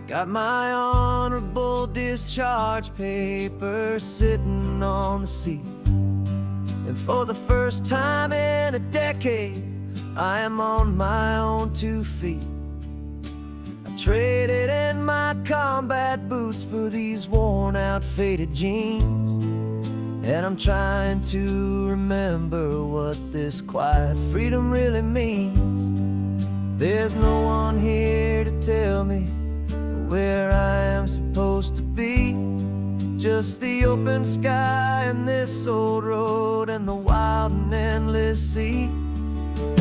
Got my honorable discharge paper sitting on the seat, and for the first time in a decade I am on my own 2 feet. I traded in my combat boots for these worn out faded jeans, and I'm trying to remember what this quiet freedom really means. There's no one here to tell me where I am supposed to be, just the open sky and this old road and the wild and endless sea.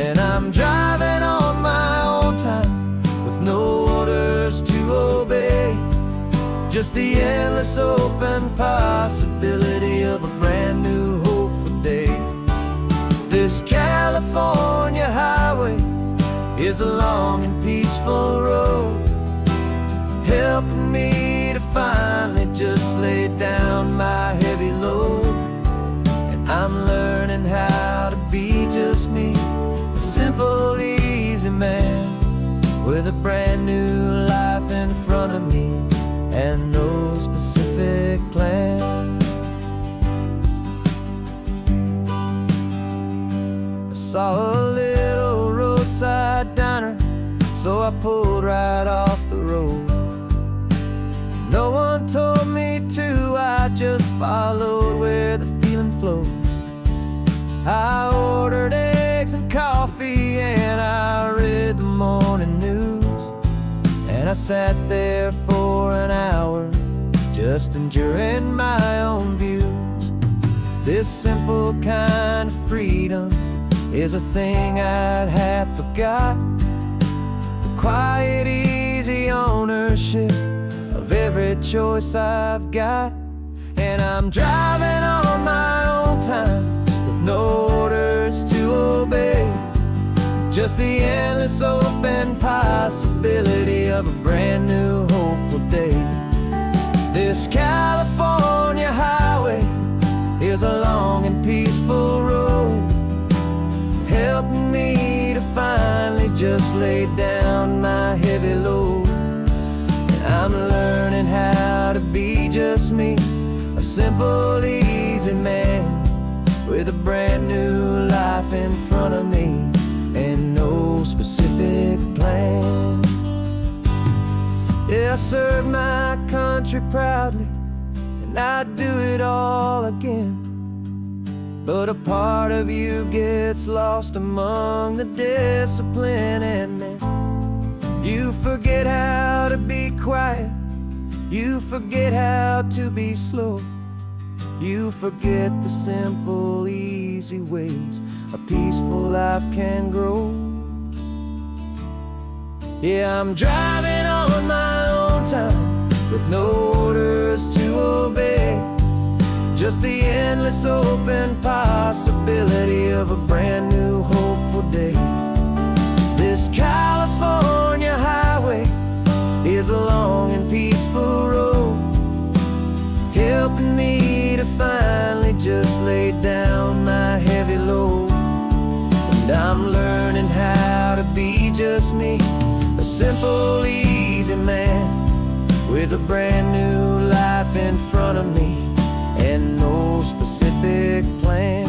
And I'm driving on my own time with no orders to obey, just the endless open possibility of a brand new hopeful day. This California highway is a long and peaceful road, helping me to finally just lay down my heavy load. And I'm learning how to be just me, a simple, easy man with a brand new life in front of me and no specific plan. saw a little roadside diner, so I pulled right off the road. No one told me to, I just followed where the feeling flowed. I ordered eggs and coffee and I read the morning news, and I sat there for an hour just enduring my own views. This simple kind of freedom is a thing I'd have forgot. The quiet, easy ownership of every choice I've got. And I'm driving on my own time with no orders to obey, just the endless open possibility of a brand new hopeful day. This California highway is a long and peaceful road, helping me to finally just lay down my heavy load. And I'm learning how to be just me, a simple, easy man with a brand new life in front of me and no specific plan. Yeah, I serve my country proudly, and I'd do it all again. But a part of you gets lost among the discipline and men. You forget how to be quiet, you forget how to be slow, you forget the simple, easy ways a peaceful life can grow. Yeah, I'm driving on my own time with no orders to obey, just the endless open possibility of a brand new hopeful day. This California highway is a long and peaceful road, helping me to finally just lay down my heavy load. And I'm learning how to be just me, a simple, easy man with a brand new life in front of me and no specific plan.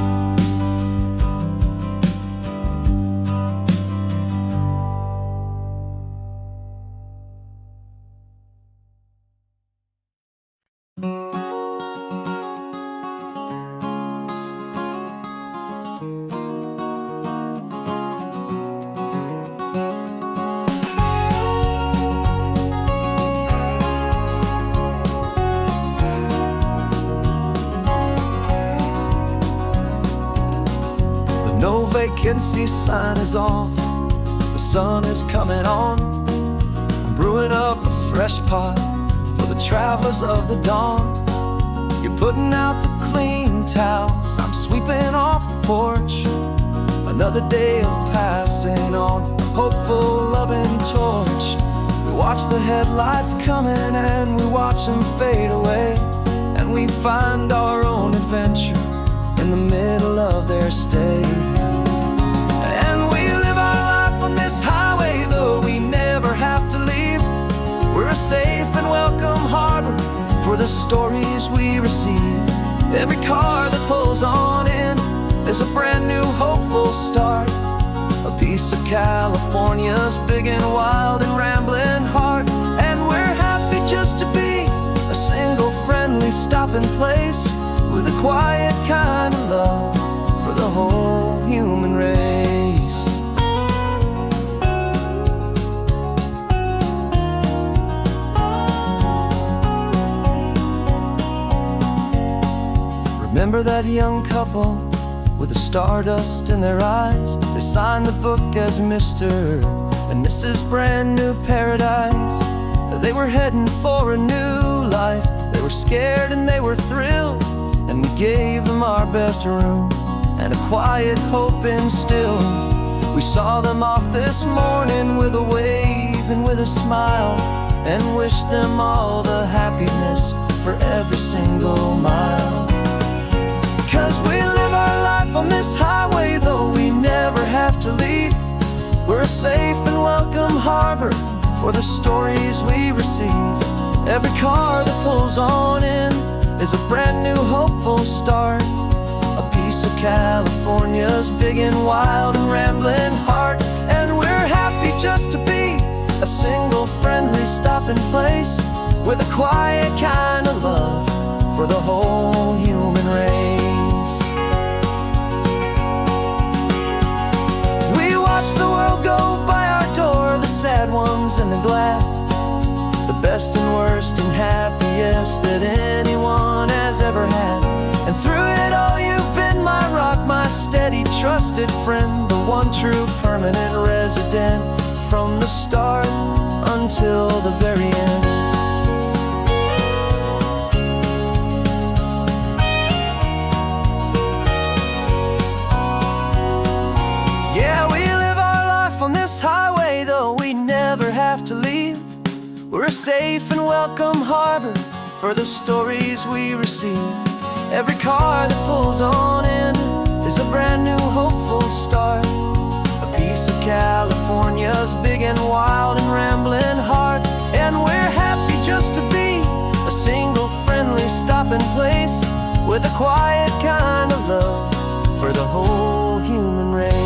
No vacancy sign is off, the sun is coming on. I'm brewing up a fresh pot for the travelers of the dawn. You're putting out the clean towels, I'm sweeping off the porch. Another day of passing on a hopeful, loving torch. We watch the headlights coming and we watch them fade away, and we find our own adventure in the middle of their stay. And we live our life on this highway, though we never have to leave. We're a safe and welcome harbor for the stories we receive. Every car that pulls on in is a brand new hopeful start, a piece of California's big and wild and rambling heart. And we're happy just to be a single friendly stopping place, with a quiet kind of love for the whole human race. Remember that young couple with the stardust in their eyes? They signed the book as Mr. and Mrs. Brand New Paradise. They were heading for a new life. They were scared and they were thrilled, and we gave them our best room and a quiet hope instilled. We saw them off this morning with a wave and with a smile, and wished them all the happiness for every single mile. 'Cause we live our life on this highway, though we never have to leave. We're a safe and welcome harbor for the stories we receive. Every car that pulls on in is a brand new hopeful start, a piece piece of California's big and wild and rambling heart. And we're happy just to be a single friendly stopping place with a quiet kind of love for the whole human race. We watch the world go by our door, the sad ones and the glad, the best and worst and happiest that anyone has ever had. And through it all you've been my rock, my steady trusted friend, the one true permanent resident from the start until the very end. Yeah, we live our life on this highway, though we never have to leave. We're a safe and welcome harbor for the stories we receive. Every car that pulls on in is a brand new hopeful start, a piece of California's big and wild and rambling heart. And we're happy just to be a single friendly stopping place with a quiet kind of love for the whole human race.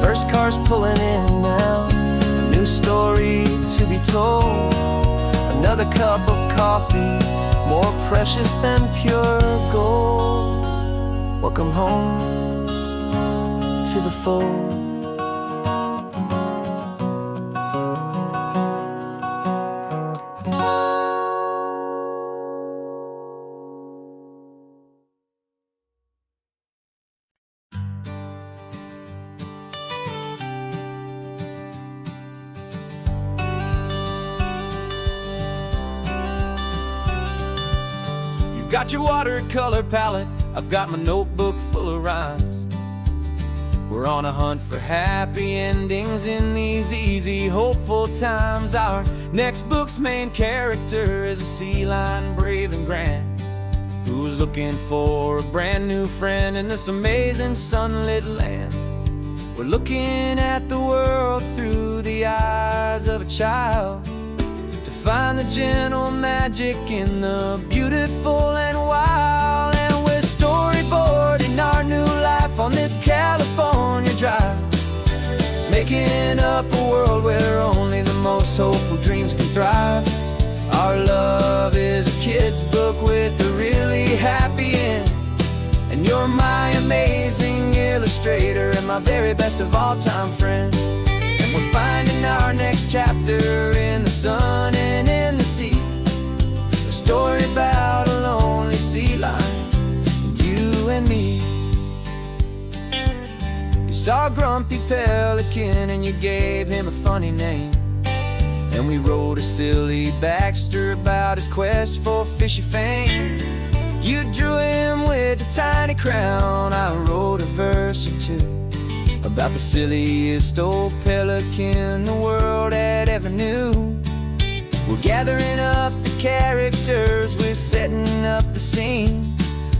First car's pulling in now, a new story to be told. Another cup of coffee, more precious than pure gold. Welcome home to the fold. Got your watercolor palette, I've got my notebook full of rhymes. We're on a hunt for happy endings in these easy, hopeful times. Our next book's main character is a sea lion, brave and grand, who's looking for a brand new friend in this amazing sunlit land. We're looking at the world through the eyes of a child, find the gentle magic in the beautiful and wild. And we're storyboarding our new life on this California drive, making up a world where only the most hopeful dreams can thrive. Our love is a kid's book with a really happy end, and you're my amazing illustrator and my very best of all time friend. We're finding our next chapter in the sun and in the sea, a story about a lonely sea lion, you and me. You saw a grumpy pelican and you gave him a funny name, and we wrote a silly Baxter about his quest for fishy fame. You drew him with a tiny crown, I wrote a verse or two about the silliest old pelican the world had ever knew. We're gathering up the characters, we're setting up the scene,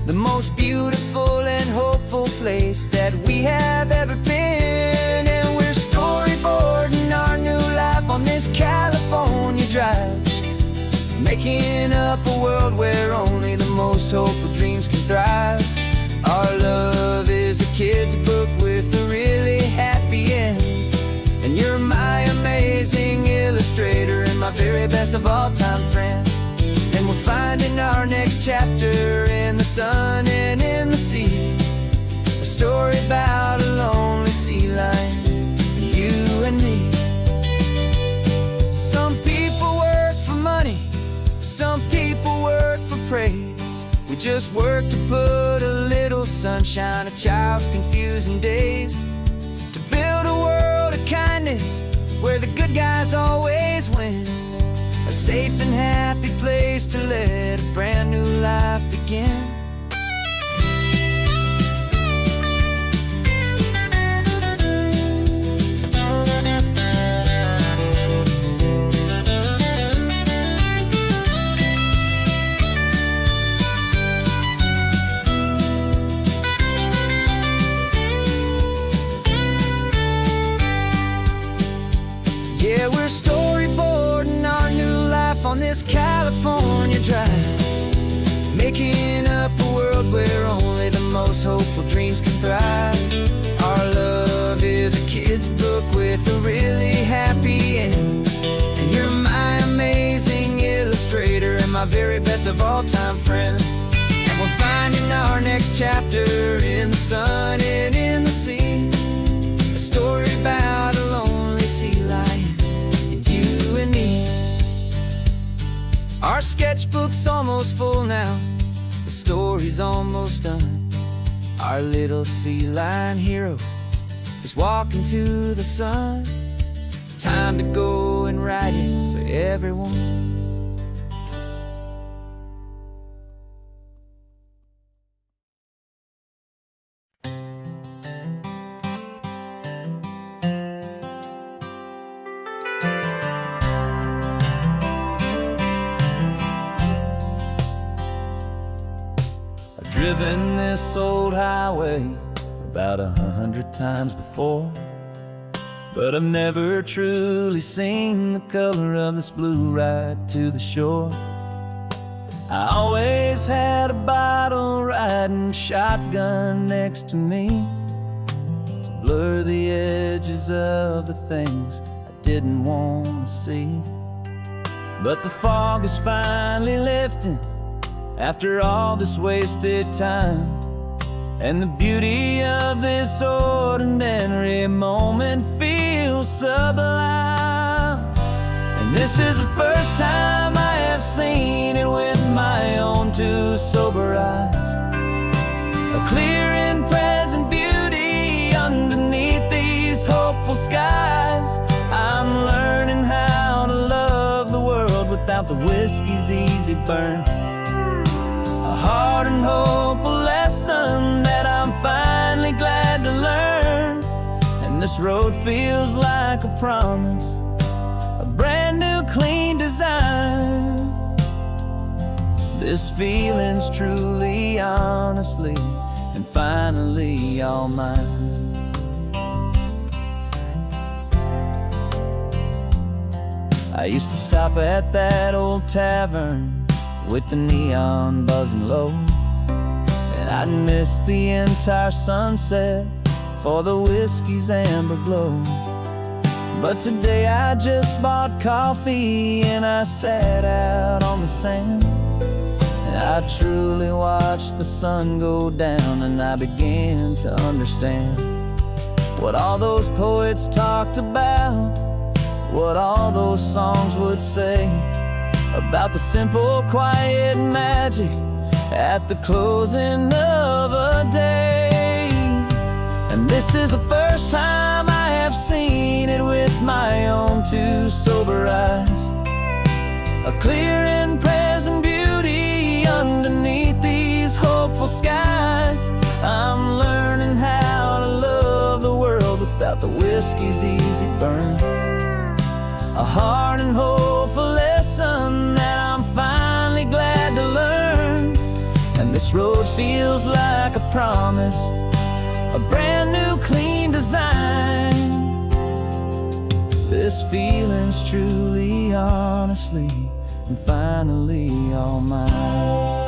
the most beautiful and hopeful place that we have ever been. And we're storyboarding our new life on this California drive, making up a world where only the most hopeful dreams can thrive. Our love is a kid's book with a really happy end, and you're my amazing illustrator and my very best of all time friend. And we're finding our next chapter in the sun and in the sea, a story about a lonely sea lion, you and me. Some people work for money, some people work for praise. We just work to put a little sunshine in a child's confusing days, to build a world of kindness where the good guys always win, a safe and happy place to let a brand new life begin. California drive, making up a world where only the most hopeful dreams can thrive. Our love is a kid's book with a really happy end, and you're my amazing illustrator and my very best of all-time friend. And we're finding our next chapter in the sun and in the sea, a story about a lonely sea lion and you and me. Our sketchbook's almost full now, the story's almost done. Our little sea lion hero is walking to the sun. Time to go and write it for everyone. Driven this old highway about 100 times before, but I've never truly seen the color of this blue right to the shore. I always had a bottle riding shotgun next to me to blur the edges of the things I didn't want to see. But the fog is finally lifting after all this wasted time, and the beauty of this ordinary moment feels sublime. And this is the first time I have seen it with my own two sober eyes, a clear and present beauty underneath these hopeful skies. I'm learning how to love the world without the whiskey's easy burn, a hard and hopeful lesson that I'm finally glad to learn. And this road feels like a promise, a brand new clean design. This feeling's truly, honestly, and finally all mine. I used to stop at that old tavern with the neon buzzing low, and I'd miss the entire sunset for the whiskey's amber glow. But today I just bought coffee and I sat out on the sand, and I truly watched the sun go down, and I began to understand what all those poets talked about, what all those songs would say about the simple, quiet magic at the closing of a day. And this is the first time I have seen it with my own two sober eyes, a clear and present beauty underneath these hopeful skies. I'm learning how to love the world without the whiskey's easy burn, a hard and hopeful lesson that I'm finally glad to learn. And this road feels like a promise, a brand new clean design. This feeling's truly, honestly, and finally all mine.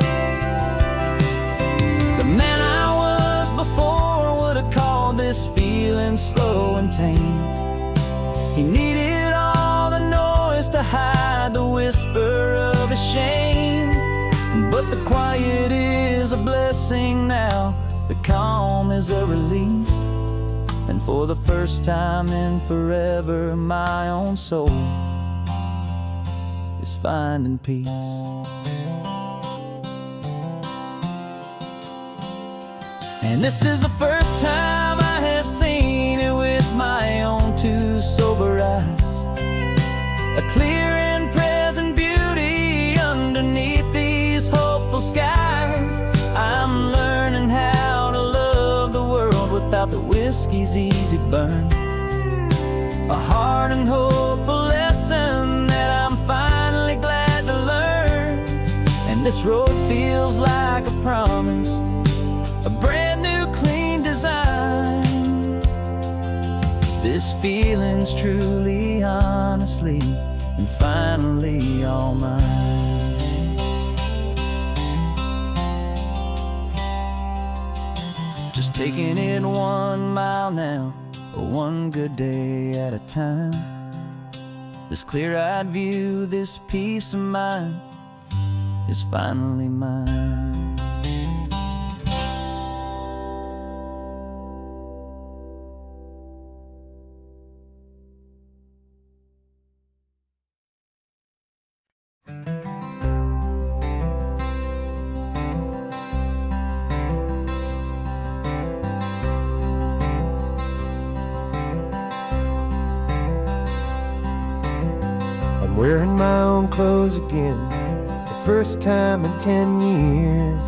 The man I was before would have called this feeling slow and tame. He needed all the noise to hide the whisper of his shame. But the quiet is a blessing now, the calm is a release, and for the first time in forever my own soul is finding peace. And this is the first time I have seen it with my own two sober eyes, a clear and present beauty underneath these hopeful skies. I'm learning how to love the world without the whiskey's easy burn, a hard and hopeful lesson that I'm finally glad to learn. And this road feels like a promise, a brand new clean design. This feeling's truly, honestly, and finally all mine. just taking it 1 mile now, one good day at a time. This clear-eyed view, this peace of mind is finally mine. I'm wearing my own clothes again, the first time in 10 years.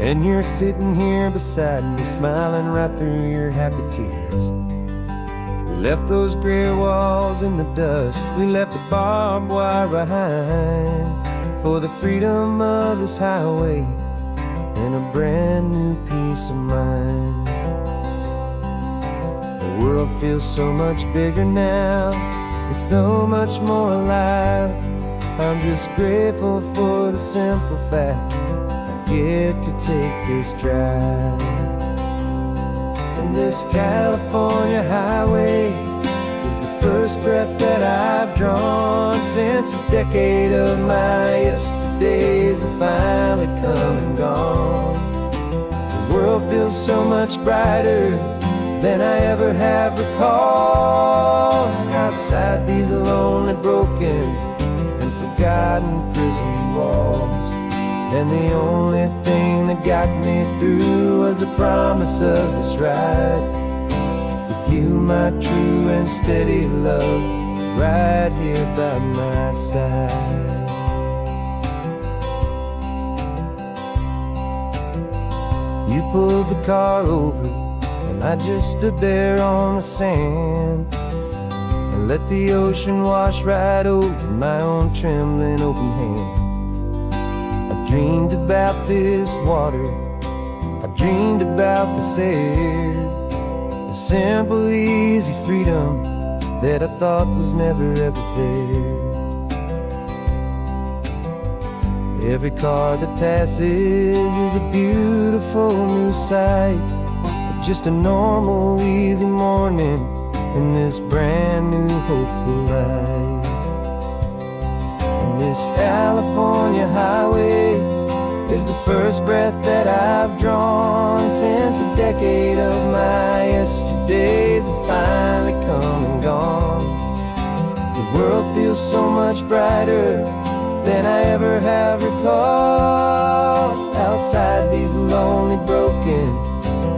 And you're sitting here beside me, smiling right through your happy tears. We left those gray walls in the dust, we left the barbed wire behind, for the freedom of this highway and a brand new peace of mind. The world feels so much bigger now, it's so much more alive. I'm just grateful for the simple fact I get to take this drive. And this California highway is the first breath that I've drawn since a decade of my yesterdays have finally come and gone. The world feels so much brighter than I ever have recalled. Outside these lonely, broken, and forgotten prison walls, and the only thing that got me through was the promise of this ride with you, my true and steady love, right here by my side. You pulled the car over, and I just stood there on the sand and let the ocean wash right over my own trembling open hand. I dreamed about this water, I dreamed about this air, the simple, easy freedom that I thought was never ever there. Every car that passes is a beautiful new sight, just a normal, easy morning in this brand new, hopeful life. And this California highway is the first breath that I've drawn since a decade of my yesterdays have finally come and gone. The world feels so much brighter than I ever have recalled. Outside these lonely, broken,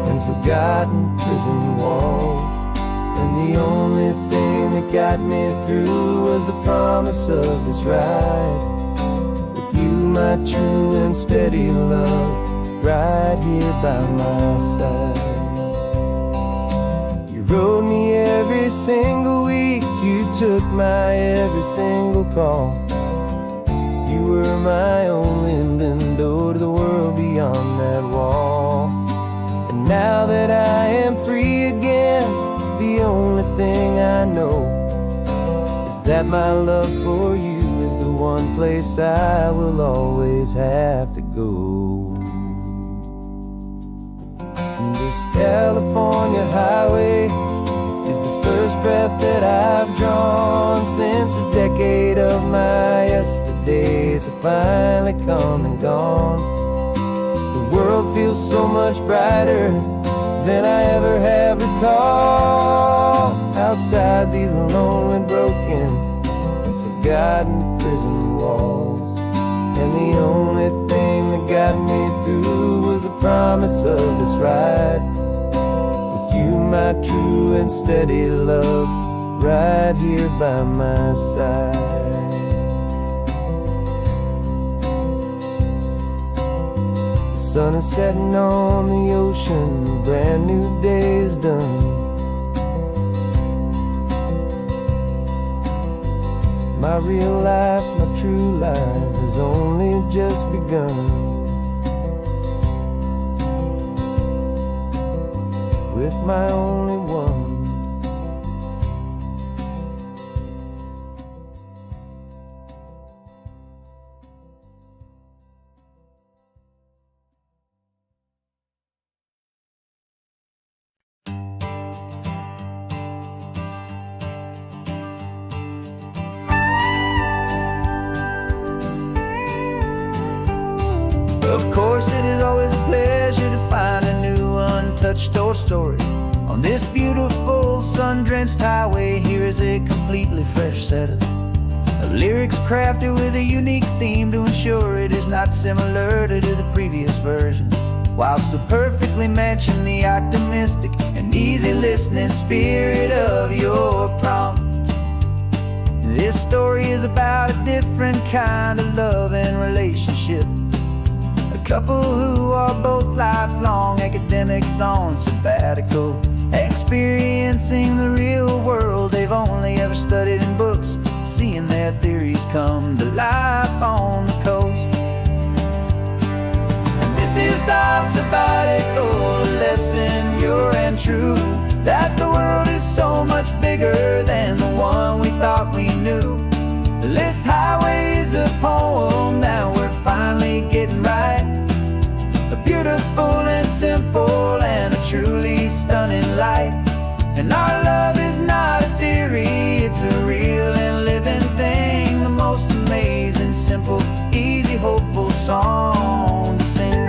and forgotten prison walls, and the only thing that got me through was the promise of this ride with you, my true and steady love, right here by my side. You rode me every single week, you took my every single call. You were my only window to the world beyond that wall. And now that I am free again, the only thing I know is that my love for you is the one place I will always have to go. And this California highway is the first breath that I've drawn since a decade of my yesterdays have finally come and gone. The world feels so much brighter than I ever have recalled. Outside these lonely, broken, and forgotten prison walls, and the only thing that got me through was the promise of this ride with you, my true and steady love, right here by my side. The sun is setting on the ocean, a brand new day is done. My real life, my true life has only just begun. With my only one. bookstore story. On this beautiful sun-drenched highway, here is a completely fresh set of lyrics crafted with a unique theme to ensure it is not similar to the previous versions, while still perfectly matching the optimistic and easy listening spirit of your prompt. This story is about a different kind of love and relationship. A couple who are both lifelong academics on sabbatical, experiencing the real world they've only ever studied in books, seeing their theories come to life on the coast. And this is our sabbatical lesson, pure and true, that the world is so much bigger than the one we thought we knew. This highway is a poem that we're finally getting right. A beautiful and simple and a truly stunning light. And our love is not a theory, it's a real and living thing. The most amazing, simple, easy, hopeful song to sing.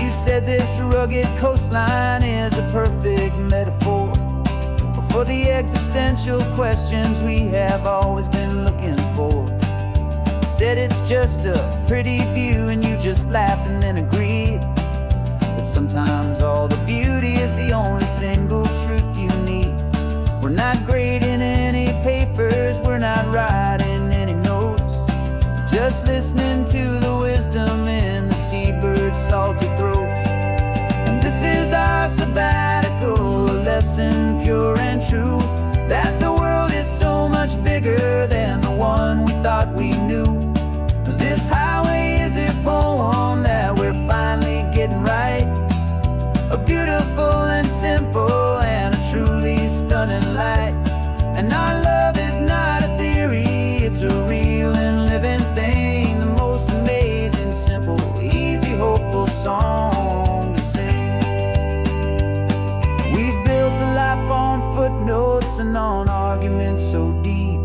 You said this rugged coastline is a perfect metaphor for the existential questions we have always been looking for. You said it's just a pretty view and you just laughed and then agreed. But sometimes all the beauty is the only single truth you need. We're not grading any papers, we're not writing any notes, just listening to the wisdom in the seabird's salty throats. And this is our sabbatical lesson, pure and true, that the world is so much bigger than the one we thought we knew. This highway is a poem that we're finally getting right. A beautiful and simple and a truly stunning light. And our love is not a theory, it's a real and living thing. The most amazing, simple, easy, hopeful song to sing. We've built a life on footnotes and on arguments so deep,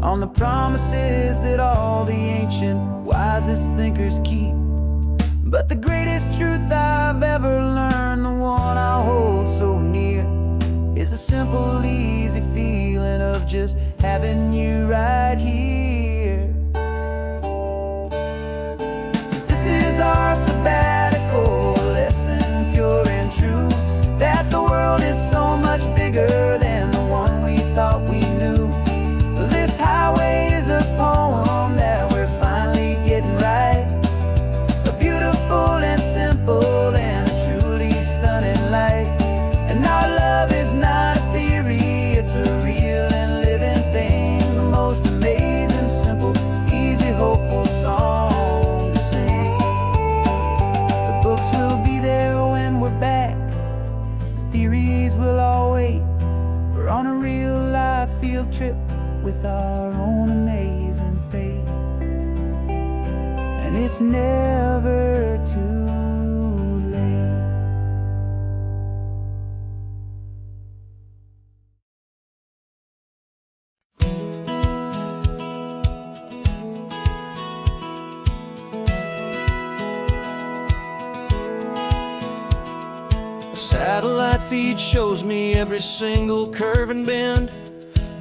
on the promises that all the ancient, wisest thinkers keep. But the greatest truth I've ever learned, the one I hold so near, is a simple, easy feeling of just having you right here. 'Cause this is our sabbatical lesson, pure and true, that the world is so much bigger than the one we thought we knew. This highway is a poem that we're finally getting right. A beautiful and simple and a truly stunning light. And our love is not a theory, it's a real and living thing. The most amazing, simple, easy, hopeful song to sing. The books will be there when we're back, the theories will all wait. We're on a real life field trip with our own amazing fate. And it's never too late. A satellite feed shows me every single curve and bend,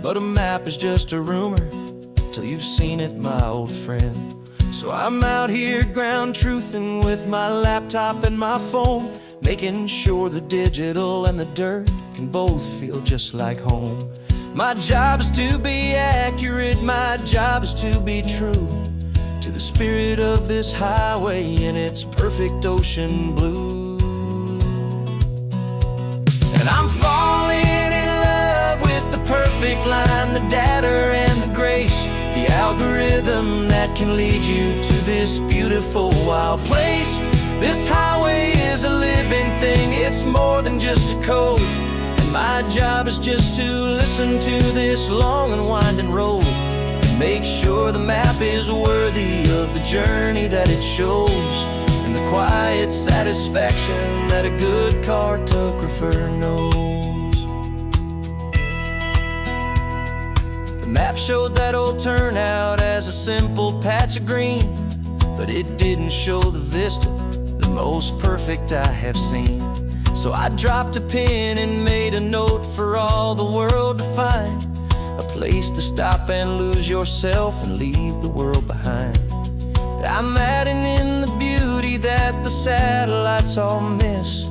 but a map is just a rumor till you've seen it, my old friend. So I'm out here ground truthing with my laptop and my phone, making sure the digital and the dirt can both feel just like home. My job is to be accurate, my job is to be true to the spirit of this highway in its perfect ocean blue. And I'm falling in love with the perfect line, the data and the grace, the algorithm that can lead you to this beautiful wild place. This highway is a living thing, it's more than just a code. And my job is just to listen to this long and winding road and make sure the map is worthy of the journey that it shows, and the quiet satisfaction that a good cartographer knows. The map showed that old turnout as a simple patch of green, but it didn't show the vista, the most perfect I have seen. So I dropped a pin and made a note for all the world to find, a place to stop and lose yourself and leave the world behind. I'm adding in the beauty that the satellites all miss,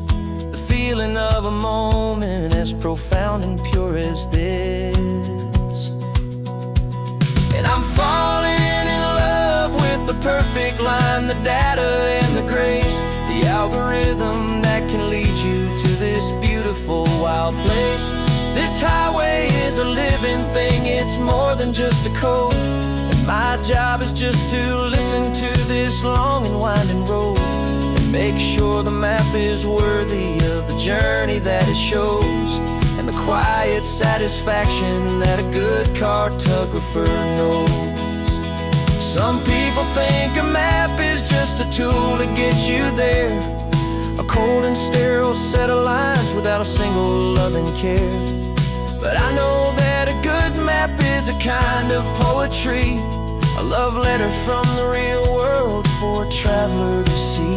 the feeling of a moment as profound and pure as this. And I'm falling in love with the perfect line, the data and the grace, the algorithm that can lead you to this beautiful wild place. This highway is a living thing, it's more than just a code. And my job is just to listen to this long and winding road and make sure the map is worthy of the journey that it shows, and the quiet satisfaction that a good cartographer knows. Some people think a map is just a tool to get you there, a cold and sterile set of lines without a single loving care. But I know that a good map is a kind of poetry, a love letter from the real world for a traveler to see.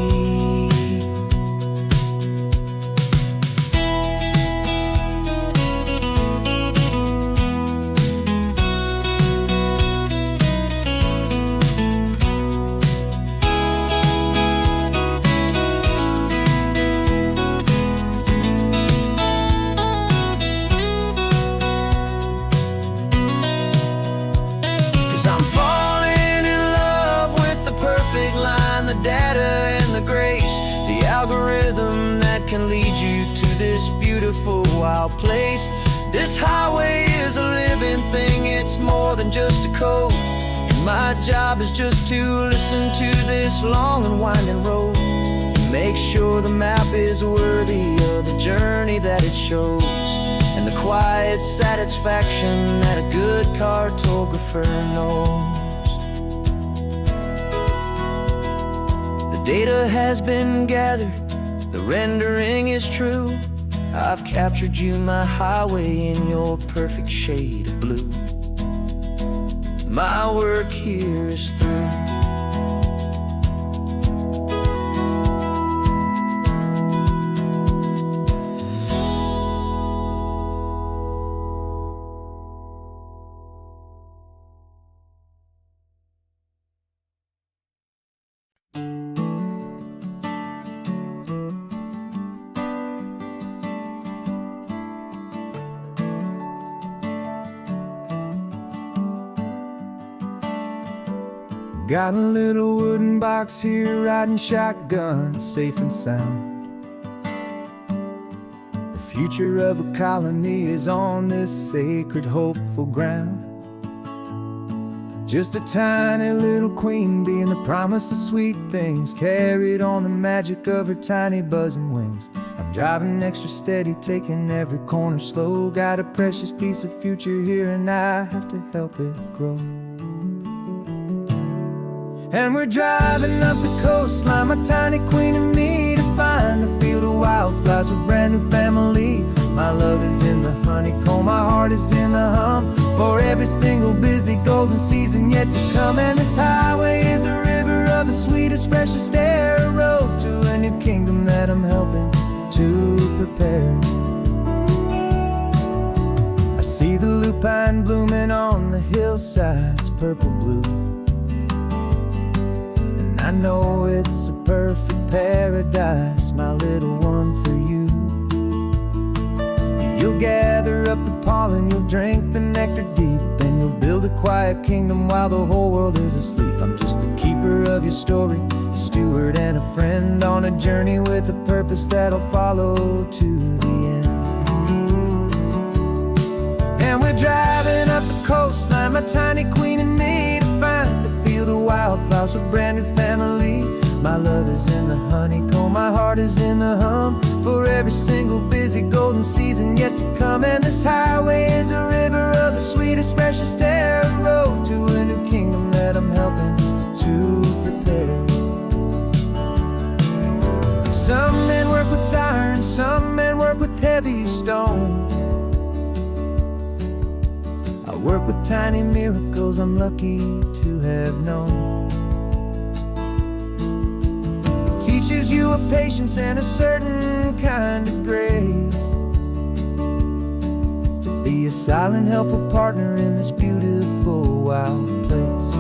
'Cause I'm falling in love with the perfect line, the data and the grace, the algorithm that can lead you to this beautiful wild place. This highway is a living thing, it's more than just a code. And my job is just to listen to this long and winding road, make sure the map is worthy of the journey that it shows, and the quiet satisfaction that a good cartographer knows. The data has been gathered, the rendering is true. I've captured you, my highway, in your perfect shade of blue. My work here is through. Got a little wooden box here, riding shotgun, safe and sound. The future of a colony is on this sacred, hopeful ground. Just a tiny little queen bee and the promise of sweet things, carried on the magic of her tiny buzzing wings. I'm driving extra steady, taking every corner slow. Got a precious piece of future here and I have to help it grow. And we're driving up the coastline, my tiny queen and me, to find a field of wildflowers with brand new family. My love is in the honeycomb, my heart is in the hum, for every single busy golden season yet to come. And this highway is a river of the sweetest, freshest air, a road to a new kingdom that I'm helping to prepare. I see the lupine blooming on the hillsides, purple blue. I know it's a perfect paradise, my little one, for you. You'll gather up the pollen, you'll drink the nectar deep, and you'll build a quiet kingdom while the whole world is asleep. I'm just the keeper of your story, a steward and a friend, on a journey with a purpose that'll follow to the end. And we're driving up the coastline, my tiny queen and me, to find a field of wildflowers with brand new family. My love is in the honeycomb, my heart is in the hum, for every single busy golden season yet to come. And this highway is a river of the sweetest, freshest air, a road to a new kingdom that I'm helping to prepare. Some men work with iron, some men work with heavy stone. I work with tiny miracles I'm lucky to have known. a patience and a certain kind of grace, to be a silent helper partner in this beautiful wild place.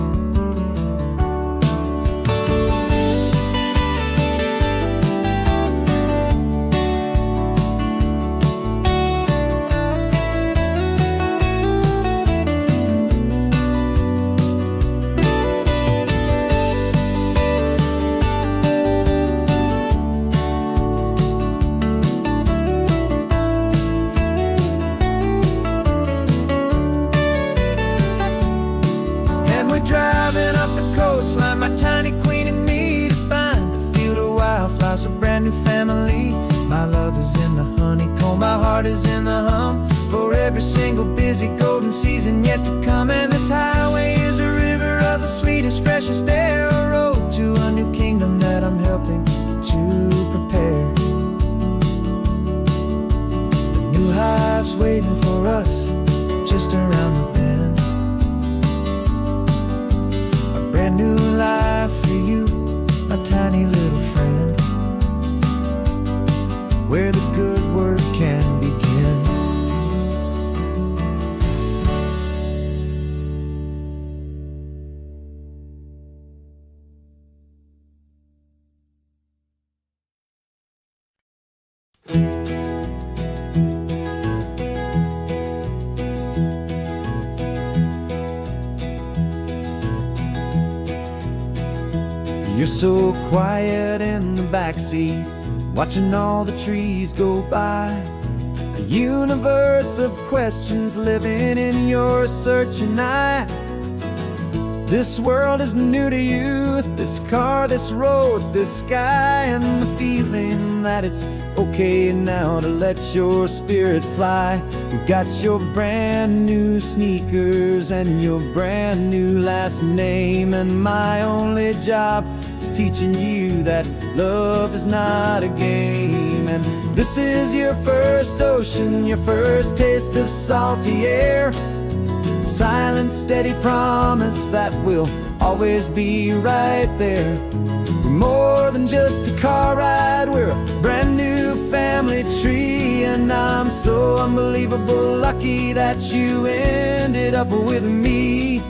Driving up the coastline, my tiny queen and me, to find a field of wildflowers, a brand new family. My love is in the honeycomb, my heart is in the hum, for every single busy golden season yet to come. And this highway is a river of the sweetest, freshest air, a road to a new kingdom that I'm helping to prepare. A new hive's waiting for us just around the bend. Brand new life for you, my tiny little friend, where the good work can begin. You're so quiet in the backseat, watching all the trees go by. A universe of questions living in your searching eye. This world is new to you, this car, this road, this sky, and the feeling that it's okay now to let your spirit fly. You've got your brand new sneakers and your brand new last name, and my only job is teaching you that love is not a game. And this is your first ocean, your first taste of salty air, silent, steady promise that we'll always be right there. We're more than just a car ride, we're a brand new family tree, and I'm so unbelievable lucky that you ended up with me.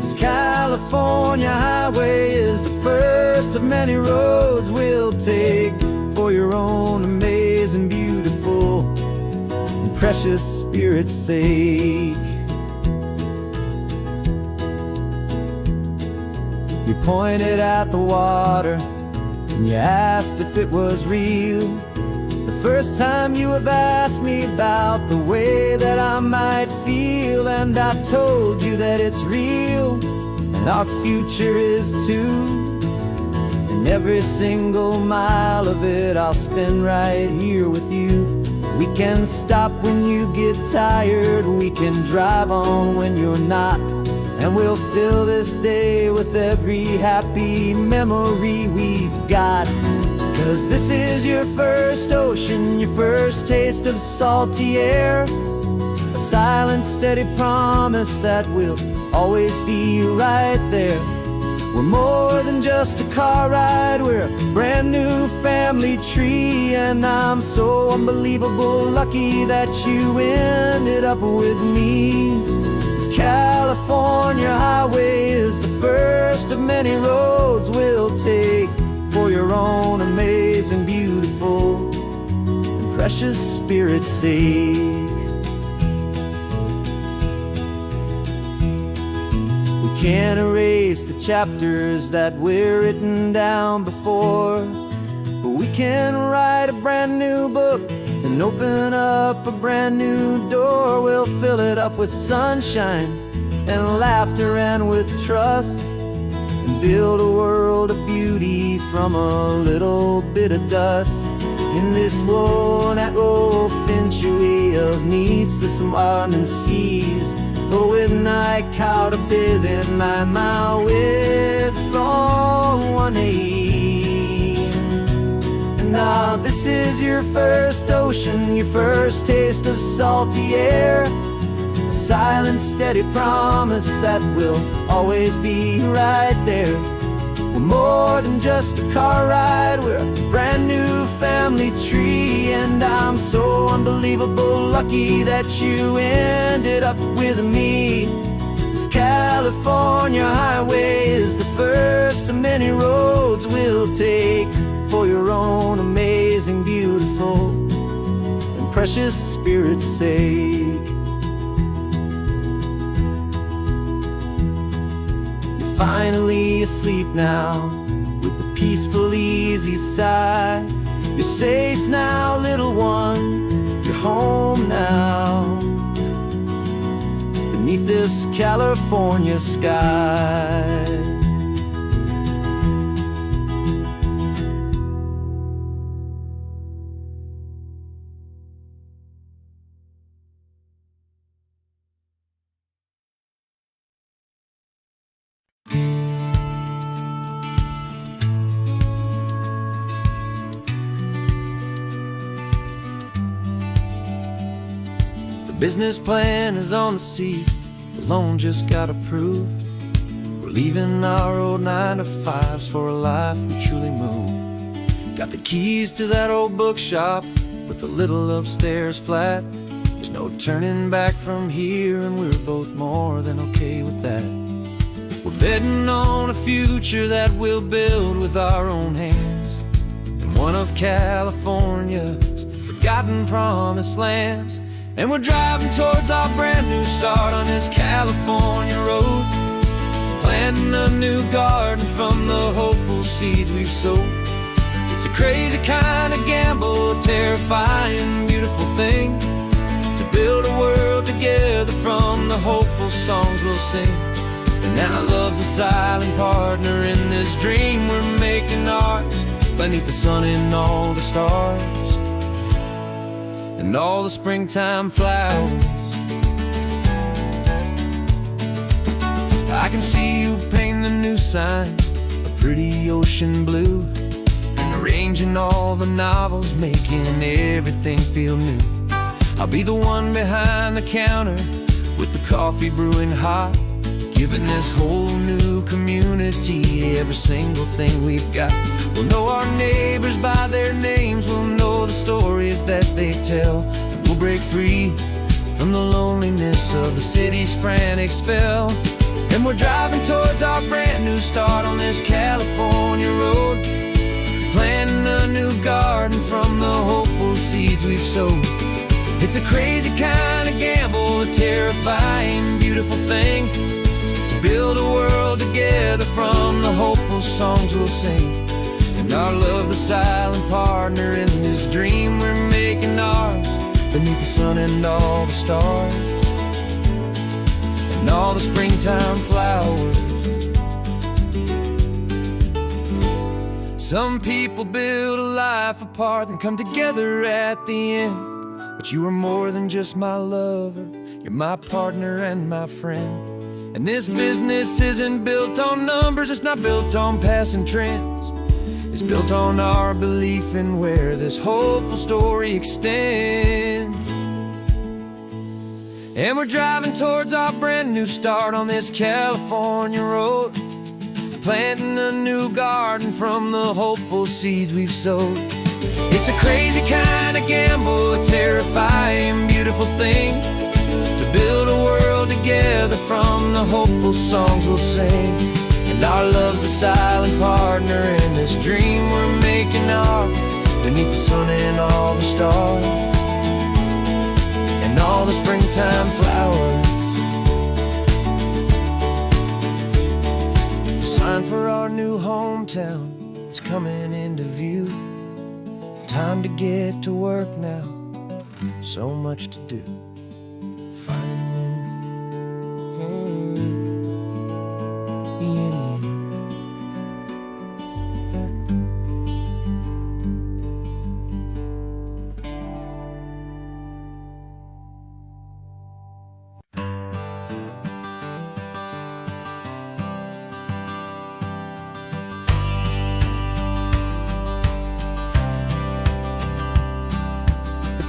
This California highway is the first of many roads we'll take for your own amazing, beautiful, and precious spirit's sake. You pointed at the water and you asked if it was real. The first time you have asked me about the way that I might feel, and I told you that it's real and our future is too. And every single mile of it I'll spend right here with you. We can stop when you get tired, we can drive on when you're not, and we'll fill this day with every happy memory we've got. 'Cause this is your first ocean, your first taste of salty air, a silent, steady promise that we'll always be right there. We're more than just a car ride, we're a brand new family tree, and I'm so unbelievable lucky that you ended up with me. This California highway is the first of many roads we'll take for your own amazing, beautiful, and precious spirit's sake. We can't erase the chapters that we're written down before, but we can write a brand new book and open up a brand new door. We'll fill it up with sunshine and laughter and with trust, and build a world of beauty from a little bit of dust. In this world that offentuary of needs the smiling seas, but with night caught a bit in my way from one aim. And now this is your first ocean, your first taste of salty air, a silent, steady promise that we'll always be right there. We're more than just a car ride, we're a brand new family tree. And I'm so unbelievable lucky that you ended up with me. This California highway is the first of many roads we'll take for your own amazing, beautiful, and precious spirit's sake. You're finally asleep now with a peaceful, easy sigh. You're safe now, little one, you're home now, beneath this California sky. The business plan is on the seat, the loan just got approved. We're leaving our old 9-to-5s for a life we truly move. Got the keys to that old bookshop with a little upstairs flat. There's no turning back from here, and we're both more than okay with that. We're betting on a future that we'll build with our own hands, in one of California's forgotten promised lands. And we're driving towards our brand new start on this California road, planting a new garden from the hopeful seeds we've sowed. It's a crazy kind of gamble, a terrifying, beautiful thing, to build a world together from the hopeful songs we'll sing. And now love's a silent partner in this dream we're making ours, beneath the sun and all the stars and all the springtime flowers. I can see you painting a new sign, a pretty ocean blue, and arranging all the novels, making everything feel new. I'll be the one behind the counter with the coffee brewing hot, giving this whole new community every single thing we've got. We'll know our neighbors by their names, we'll know the stories that they tell, and we'll break free from the loneliness of the city's frantic spell. And we're driving towards our brand new start on this California road, planting a new garden from the hopeful seeds we've sowed. It's a crazy kind of gamble, a terrifying, beautiful thing, to build a world together from the hopeful songs we'll sing. And our love, the silent partner in this dream we're making ours, beneath the sun and all the stars and all the springtime flowers. Some people build a life apart and come together at the end, but you are more than just my lover, you're my partner and my friend. And this business isn't built on numbers, it's not built on passing trends. It's built on our belief in where this hopeful story extends. And we're driving towards our brand new start on this California road, planting a new garden from the hopeful seeds we've sowed. It's a crazy kind of gamble, a terrifying, beautiful thing, to build a world together from the hopeful songs we'll sing. And our love's a silent partner in this dream we're making ours, beneath the sun and all the stars and all the springtime flowers. The sign for our new hometown is coming into view. Time to get to work now, so much to do.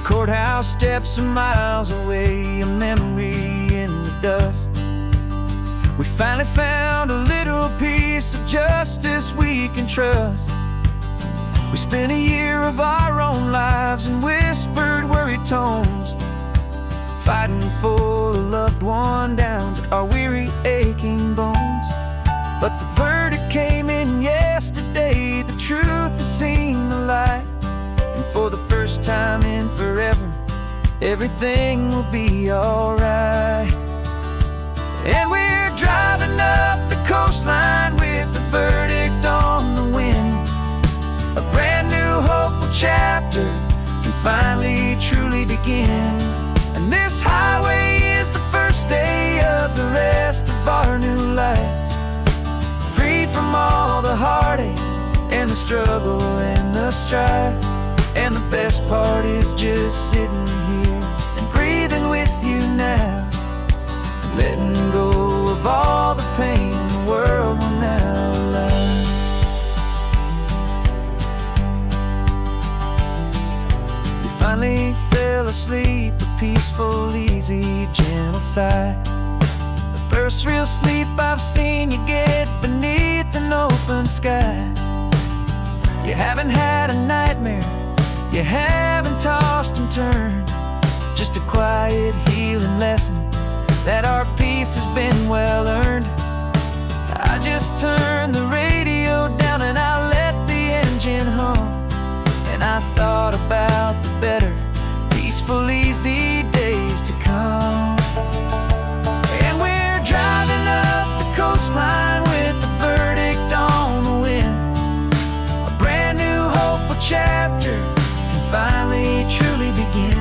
Courthouse steps are miles away, a memory in the dust. We finally found a little piece of justice we can trust. We spent a year of our own lives in whispered, worried tones, fighting for a loved one down to our weary, aching bones. But the verdict came in yesterday, the truth has seen the light. And for the first time in forever, everything will be alright. And we're driving up the coastline with the verdict on the wind. A brand new hopeful chapter can finally truly begin. And this highway is the first day of the rest of our new life, freed from all the heartache and the struggle and the strife. And the best part is just sitting here and breathing with you now, letting go of all the pain the world will now allow. You finally fell asleep, a peaceful, easy, gentle sigh. The first real sleep I've seen you get beneath an open sky. You haven't had a nightmare, you haven't tossed and turned, just a quiet healing lesson that our peace has been well earned. I just turned the radio down and I let the engine hum, and I thought about the better, peaceful, easy days to come. And we're driving up the coastline with the verdict on the wind. A brand new hopeful chapter can finally truly begin.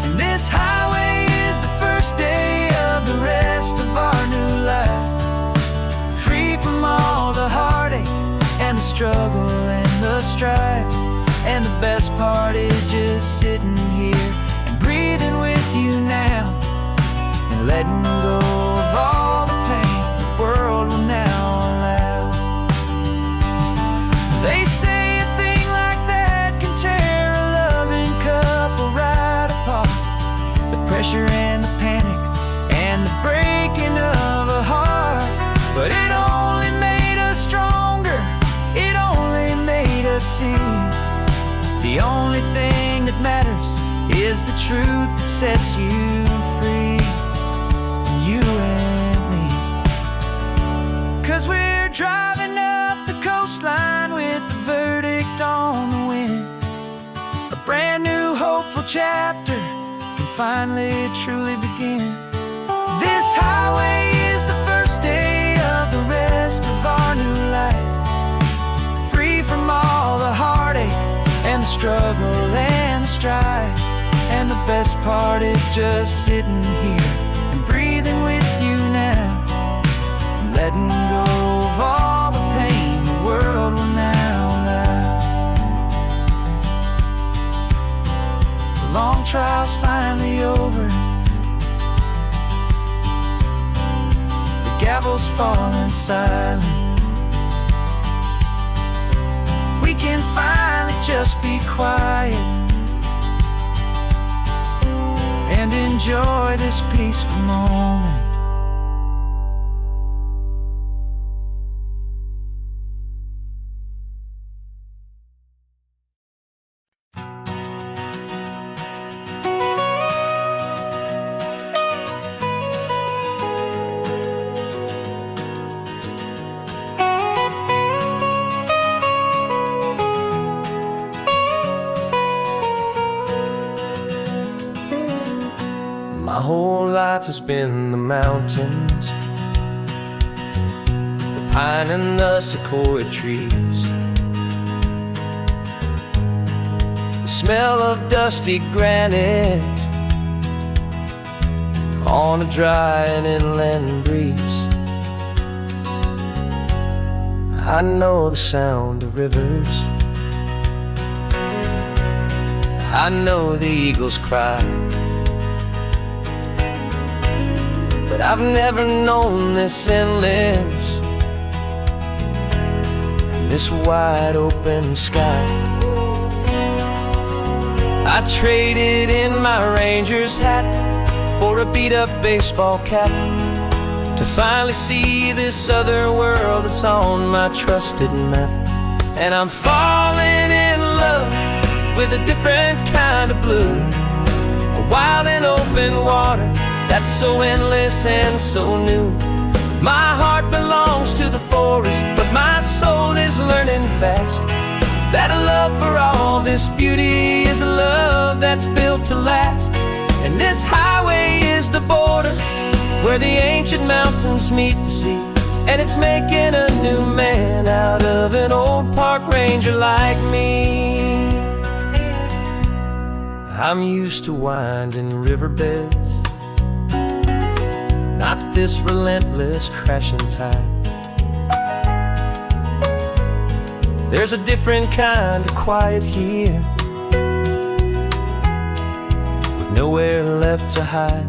And this highway is the first day of the rest of our new life, free from all the heartache and the struggle and the strife. And the best part is just sitting here and breathing with you now, and letting go of all the pain the world will now allow. They say a thing like that can tear a loving couple right apart. The pressure and the panic and the breaking of a heart. But it only made us stronger, it only made us see the only thing that matters is the truth that sets you free, you and me. 'Cause we're driving up the coastline with the verdict on the wind. A brand new hopeful chapter can finally truly begin. This highway is the first day of the rest of our new life, free from all the heartache and the struggle and the strife. And the best part is just sitting here and breathing with you now, and letting go of all the pain the world will now allow. The long trial's finally over, the gavel's falling silent. We can finally just be quiet and enjoy this peaceful moment. My whole life has been the mountains, the pine and the sequoia trees, the smell of dusty granite on a dry and inland breeze. I know the sound of rivers, I know the eagles cry, but I've never known this endless, this wide open sky. I traded in my Ranger's hat for a beat-up baseball cap to finally see this other world that's on my trusted map. And I'm falling in love with a different kind of blue, a wild and open water that's so endless and so new. My heart belongs to the forest, but my soul is learning fast that a love for all this beauty is a love that's built to last. And this highway is the border where the ancient mountains meet the sea, and it's making a new man out of an old park ranger like me. I'm used to winding riverbeds, not this relentless crashing tide. There's a different kind of quiet here, with nowhere left to hide.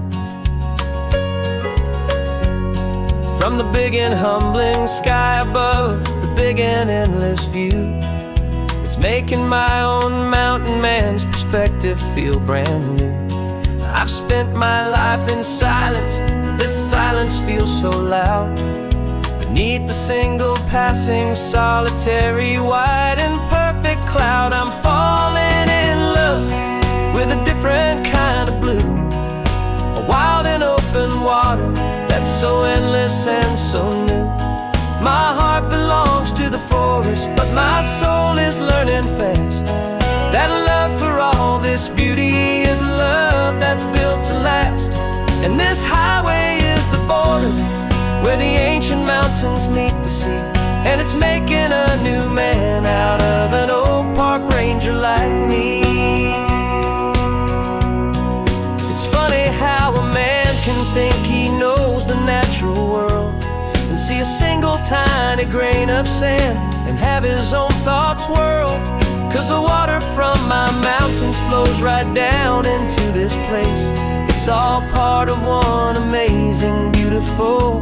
From the big and humbling sky above, the big and endless view, it's making my own mountain man's perspective feel brand new. I've spent my life in silence, this silence feels so loud. Beneath the single passing solitary white and perfect cloud, I'm falling in love with a different kind of blue, a wild and open water that's so endless and so new. My heart belongs to the forest, but my soul is learning fast that a love for all this beauty is a love that's built to last. And this highway is the border where the ancient mountains meet the sea, and it's making a new man out of an old park ranger like me. It's funny how a man can think he knows the natural world and see a single tiny grain of sand and have his own thoughts whirl. 'Cause the water from my mountains flows right down into this place. It's all part of one amazing, beautiful,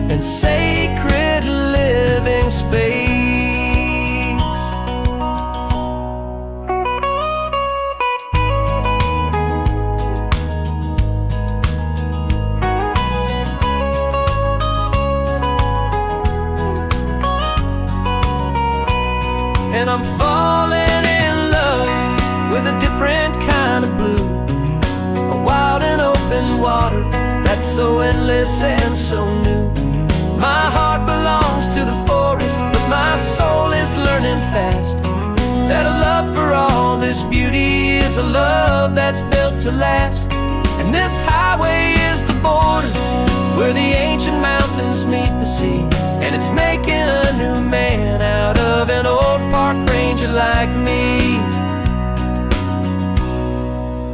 and sacred living space. And I'm falling in love with a different kind of blue, a wild and open water that's so endless and so new. My heart belongs to the forest, but my soul is learning fast that a love for all this beauty is a love that's built to last. And this highway is the border where the ancient mountains meet the sea, and it's making a new man out of an old park ranger like me.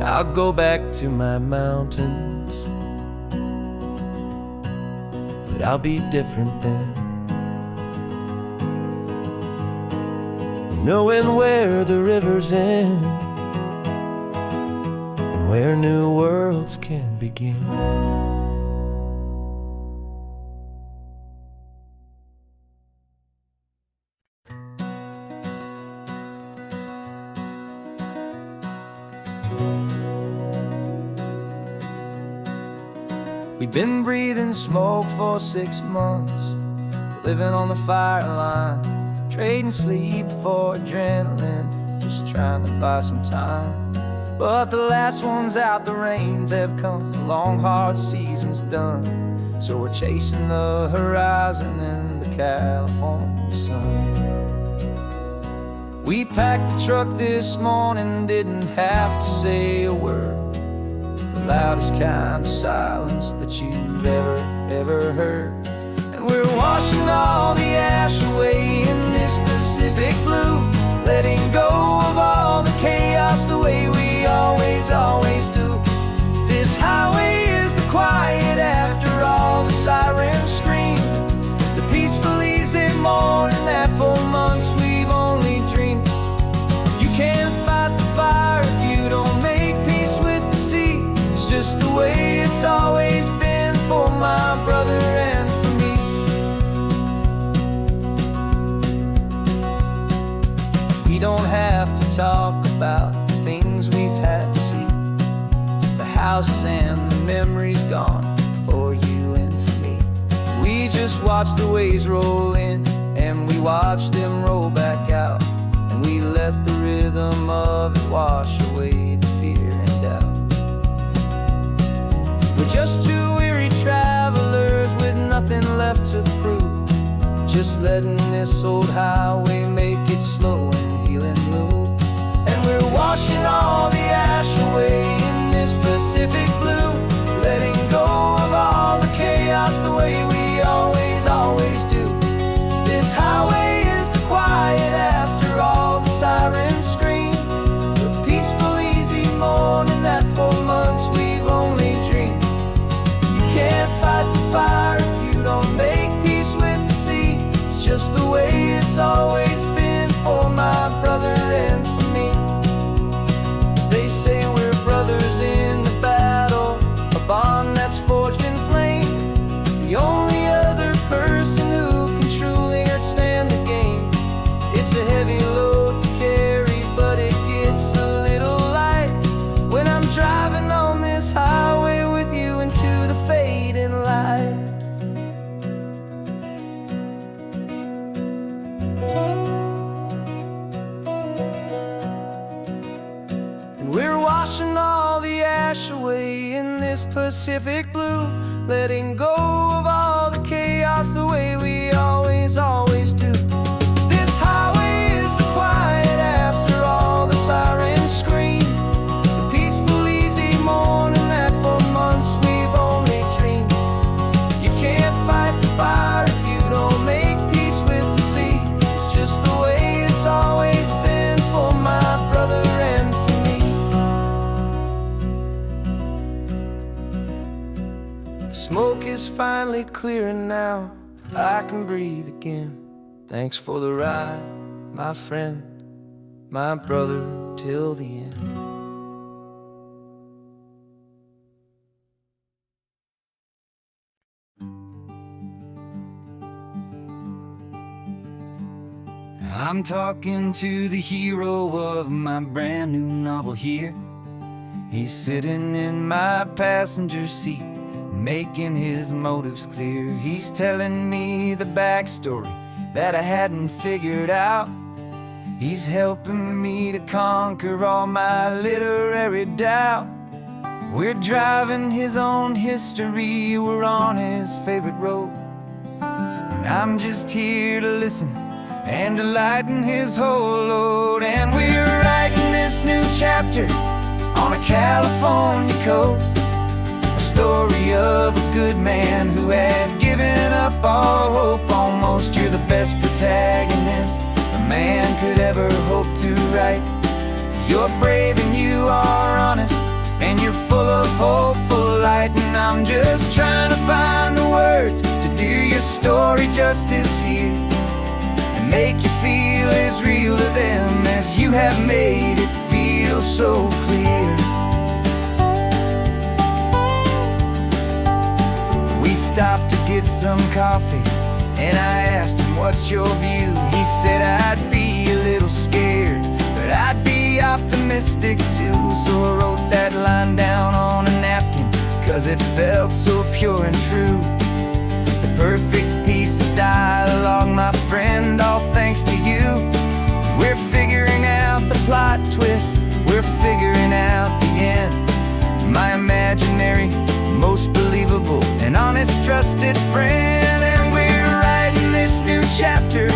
I'll go back to my mountains, but I'll be different then, knowing where the rivers end and where new worlds can begin. We've been breathing smoke for 6 months, living on the fire line, trading sleep for adrenaline, just trying to buy some time. But the last one's out, the rains have come, the long hard season's done, so we're chasing the horizon in the California sun. We packed the truck this morning, didn't have to say a word, the loudest kind of silence that you've ever heard. And we're washing all the ash away in this Pacific blue, letting go of all the chaos the way we always do. This highway is the quiet after all the sirens scream, the peaceful easy morning that for months we've only dreamed. You can't fight the fire if you don't make peace with the sea. It's just the way it's always been for my brother and for me. We don't have to talk about the things we've had to see, the houses and the memories gone for you and for me. just watched the waves roll in, and we watched them roll back out, and we let the rhythm of it wash away the fear and doubt. We're just two weary travelers with nothing left to prove, just letting this old highway make its slow and healing move. And we're washing all the ash away in this Pacific blue, letting go of all the chaos the way we always, always do. This highway is the quiet after all the sirens scream, the peaceful, easy morning that for months we've only dreamed. You can't fight the fire if you don't make peace with the sea. It's just the way it's always been for my brother and for me. They say we're brothers in the battle, a bond that's forged in flame. The only other person who can truly understand the game. It's a heavy load to carry, but it gets a little light when I'm driving on this highway with you into the fading light. And we're washing all the ash away in this Pacific blue, letting go of all the chaos the way we always, always do. This highway is the quiet after all the sirens scream, the peaceful, easy morning that for months we've only dreamed. You can't fight the fire if you don't make peace with the sea. It's just the way it's always been for my brother and for me. The smoke is finally clearing now, I can breathe again. Thanks for the ride, my friend, my brother, till the end. I'm talking to the hero of my brand new novel here. He's sitting in my passenger seat, making his motives clear. He's telling me the backstory that I hadn't figured out. He's helping me to conquer all my literary doubt. We're driving his own history, we're on his favorite road, and I'm just here to listen and to lighten his whole load. And we're writing this new chapter on a California coast, a story of a good man who had given up all hope almost. You're the best protagonist a man could ever hope to write. You're brave and you are honest, and you're full of hopeful light. And I'm just trying to find the words to do your story justice here, and make you feel as real to them as you have made it feel so clear. We stopped to get some coffee, and I asked him, what's your view? He said, I'd be a little scared, but I'd be optimistic too. So I wrote that line down on a napkin, 'cause it felt so pure and true. The perfect piece of dialogue, my friend, all thanks to you. We're figuring out the plot twist, we're figuring out the end. My imaginary, most believable and honest trusted friend. And we're writing this new chapter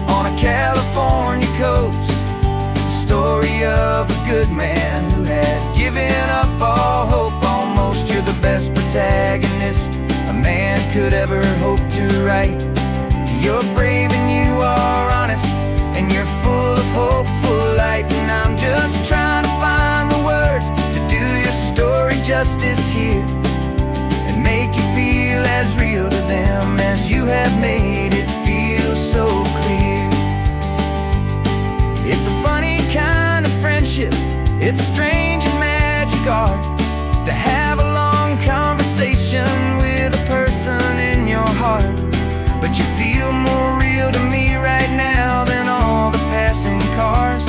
on a California coast, the story of a good man who had given up all hope almost. You're the best protagonist a man could ever hope to write. You're brave and you are honest, and you're full of hopeful light. And I'm just trying to find the words to do your story justice here, and make you feel as real to them as you have made it feel so clear. It's a funny kind of friendship, it's a strange and magic art to have a long conversation with a person in your heart. But you feel more real to me right now than all the passing cars,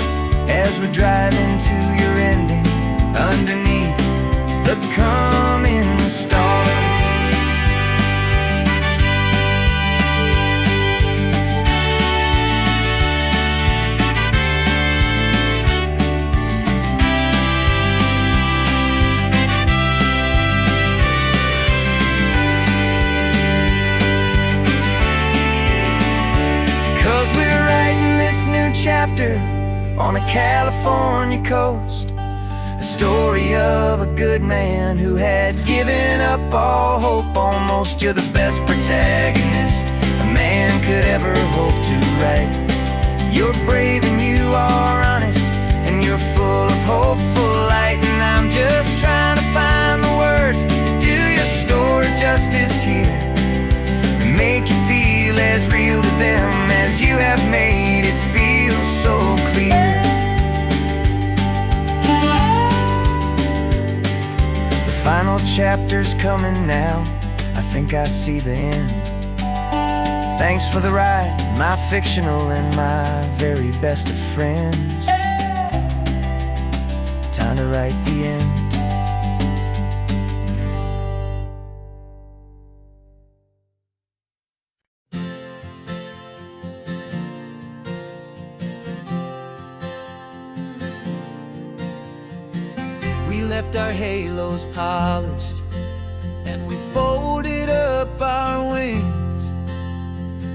as we're driving to your ending underneath the coming stars. chapter on a California coast, a story of a good man who had given up all hope almost. You're the best protagonist a man could ever hope to write. You're brave and you are honest, and you're full of hopeful light. And I'm just trying to find the words to do your story justice here, and make you feel as real to them as you have made it feel so clear. The final chapter's coming now, I think I see the end. Thanks for the ride, my fictional and my very best of friends. Time to write the end. We left our halos polished, and we folded up our wings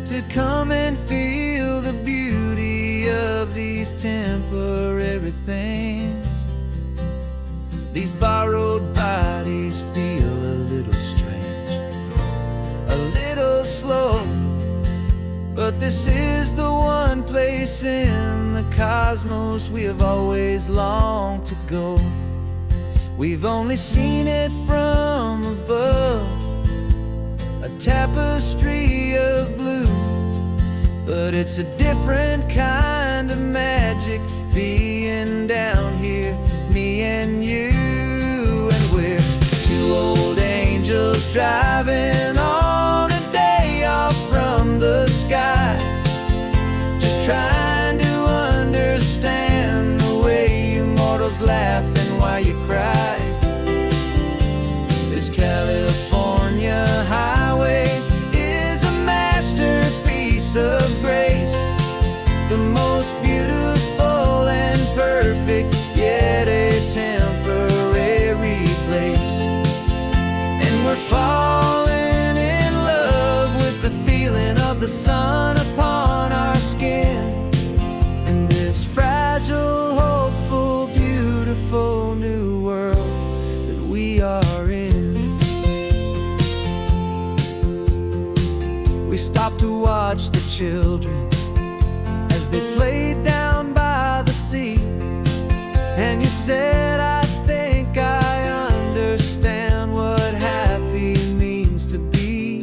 to come and feel the beauty of these temporary things. These borrowed bodies feel a little strange, a little slow, but this is the one place in the cosmos we have always longed to go. We've only seen it from above, a tapestry of blue, but it's a different kind of magic being down here, me and you. And we're two old angels driving on a day off from the sky, just trying to understand the way you mortals laugh and why you cry. This California highway is a masterpiece of grace, the most beautiful and perfect, yet a temporary place. And we're falling in love with the feeling of the sun upon our skin, in this fragile, hopeful, beautiful new world that we are in. We stopped to watch the children as they played down by the sea, and you said, I think I understand what happy means to be,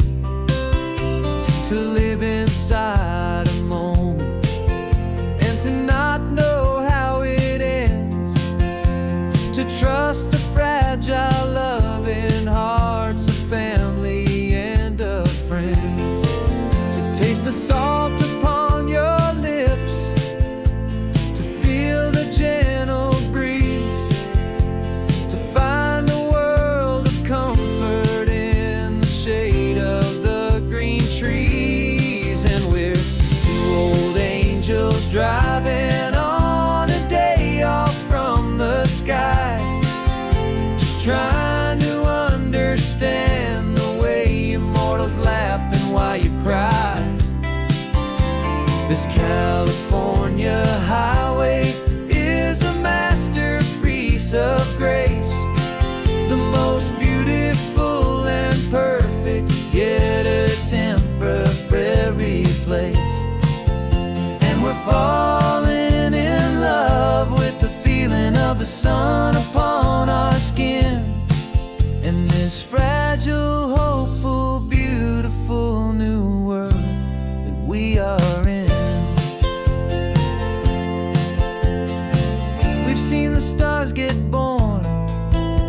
to live inside a moment and to not know how it ends, to trust the fragile loving hearts of family and of friends, to taste the salt upon your lips, to feel the gentle breeze, to find a world of comfort in the shade of the green trees. And we're two old angels driving on a day off from the sky, just trying to understand the way immortals laugh and why you cry. This California highway is a masterpiece of grace, the most beautiful and perfect, yet a temporary place. And we're falling in love with the feeling of the sun upon our skin, in this fragile, hopeful, beautiful new world that we are in. We've seen the stars get born,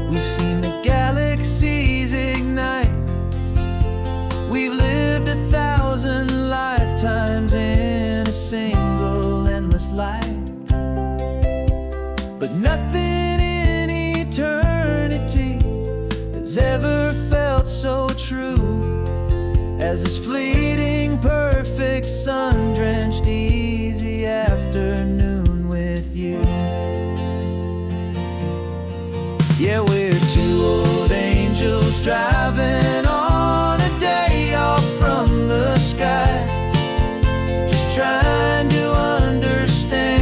we've seen the galaxies ignite, we've lived 1,000 lifetimes in a single endless life, but nothing in eternity has ever felt so true as this fleeting, perfect, sun-drenched, easy afternoon with you. Yeah, we're two old angels driving on a day off from the sky, just trying to understand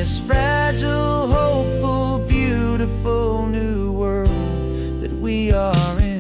this fragile, hopeful, beautiful new world that we are in.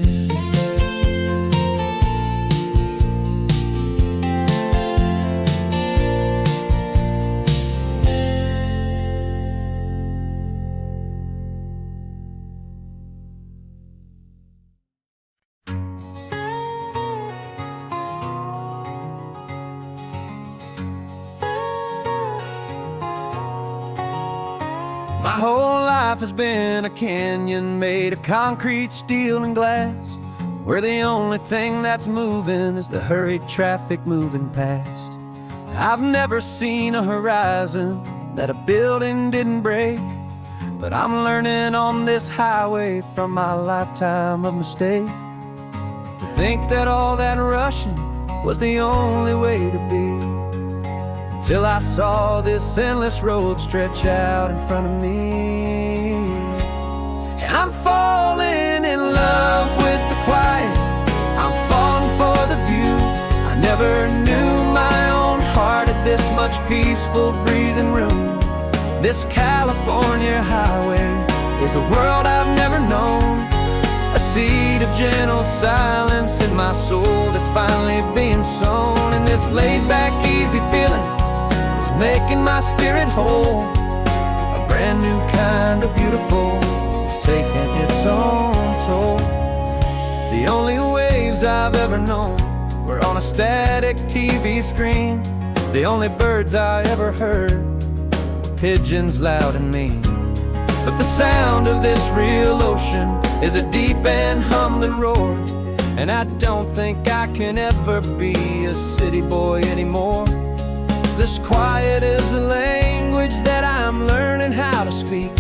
My whole life has been a canyon made of concrete, steel, and glass, where the only thing that's moving is the hurried traffic moving past. I've never seen a horizon that a building didn't break, but I'm learning on this highway from my lifetime of mistake to think that all that rushing was the only way to be. Till I saw this endless road stretch out in front of me. And I'm falling in love with the quiet, I'm falling for the view. I never knew my own heart had this much peaceful breathing room. This California highway is a world I've never known, a seed of gentle silence in my soul that's finally being sown. And this laid-back, easy feeling making my spirit whole. A brand new kind of beautiful is taking its own toll. The only waves I've ever known were on a static TV screen. The only birds I ever heard were pigeons loud and mean. But the sound of this real ocean is a deep and humbling roar, and I don't think I can ever be a city boy anymore. This quiet is a language that I'm learning how to speak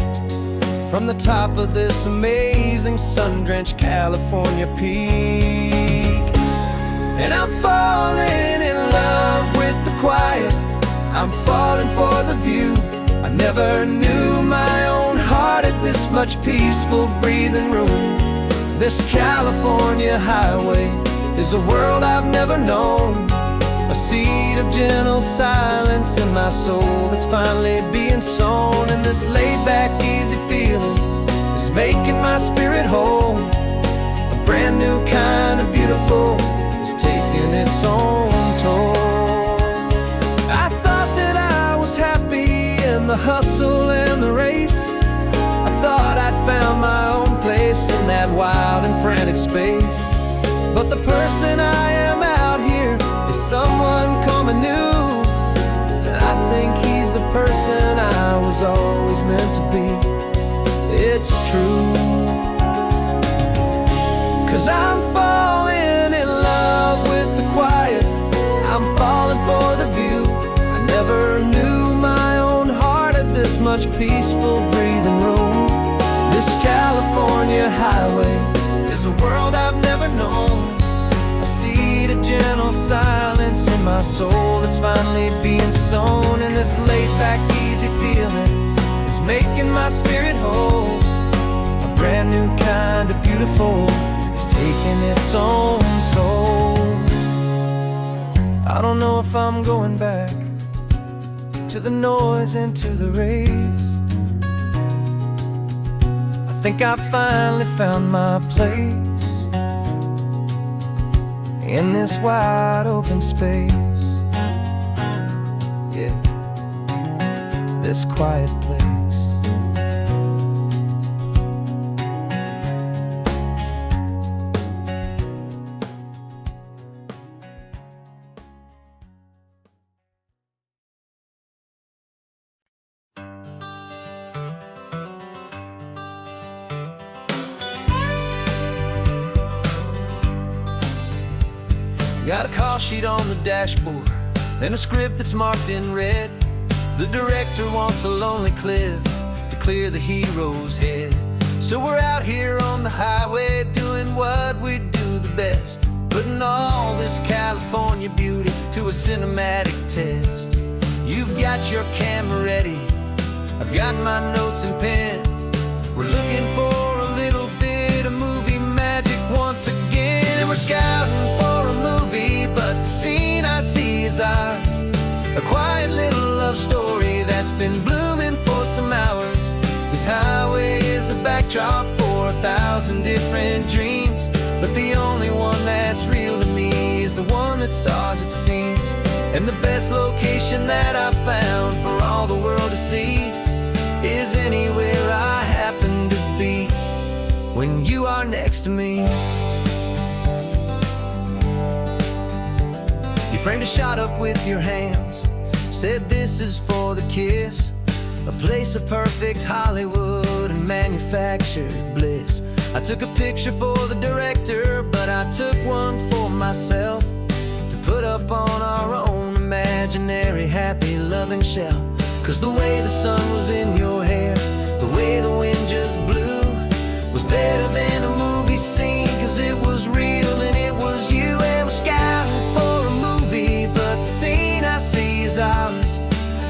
from the top of this amazing sun-drenched California peak. And I'm falling in love with the quiet, I'm falling for the view. I never knew my own heart had this much peaceful breathing room. This California highway is a world I've never known, a seed of gentle silence in my soul that's finally being sown. And this laid-back, easy feeling is making my spirit whole. A brand new kind of beautiful is taking its own toll. I thought that I was happy in the hustle and the race. I thought I'd found my own place in that wild and frantic space. But the person I am out here is someone coming new, and I think he's the person I was always meant to be. It's true, 'cause I'm falling in love with the quiet, I'm falling for the view. I never knew my own heart had this much peaceful breathing room. This California highway is a world I've never known, a seed of gentle silence in my soul that's finally being sown. And this laid-back, easy feeling is making my spirit whole. A brand new kind of beautiful is taking its own toll. I don't know if I'm going back to the noise and to the race. I think I finally found my place in this wide open space, yeah, this quiet place. Got a call sheet on the dashboard and a script that's marked in red. The director wants a lonely cliff to clear the hero's head. So we're out here on the highway doing what we do the best, putting all this California beauty to a cinematic test. You've got your camera ready, I've got my notes and pen. We're looking for a little bit of movie magic once again. And we're scouting for a movie, but the scene I see is ours, a quiet little love story that's been blooming This highway is the backdrop for 1,000 different dreams, but the only one that's real to me is the one that's ours, it seems. And the best location that I've found for all the world to see is anywhere I happen to be when you are next to me. You framed a shot up with your hands, said this is for the kiss, a place of perfect Hollywood and manufactured bliss. I took a picture for the director, but I took one for myself to put up on our own imaginary happy loving shelf. 'Cause the way the sun was in your hair, the way the wind just blew, was better than a movie scene. 'Cause it was real and it was you, and we're scouting for a movie, but the scene I see is ours.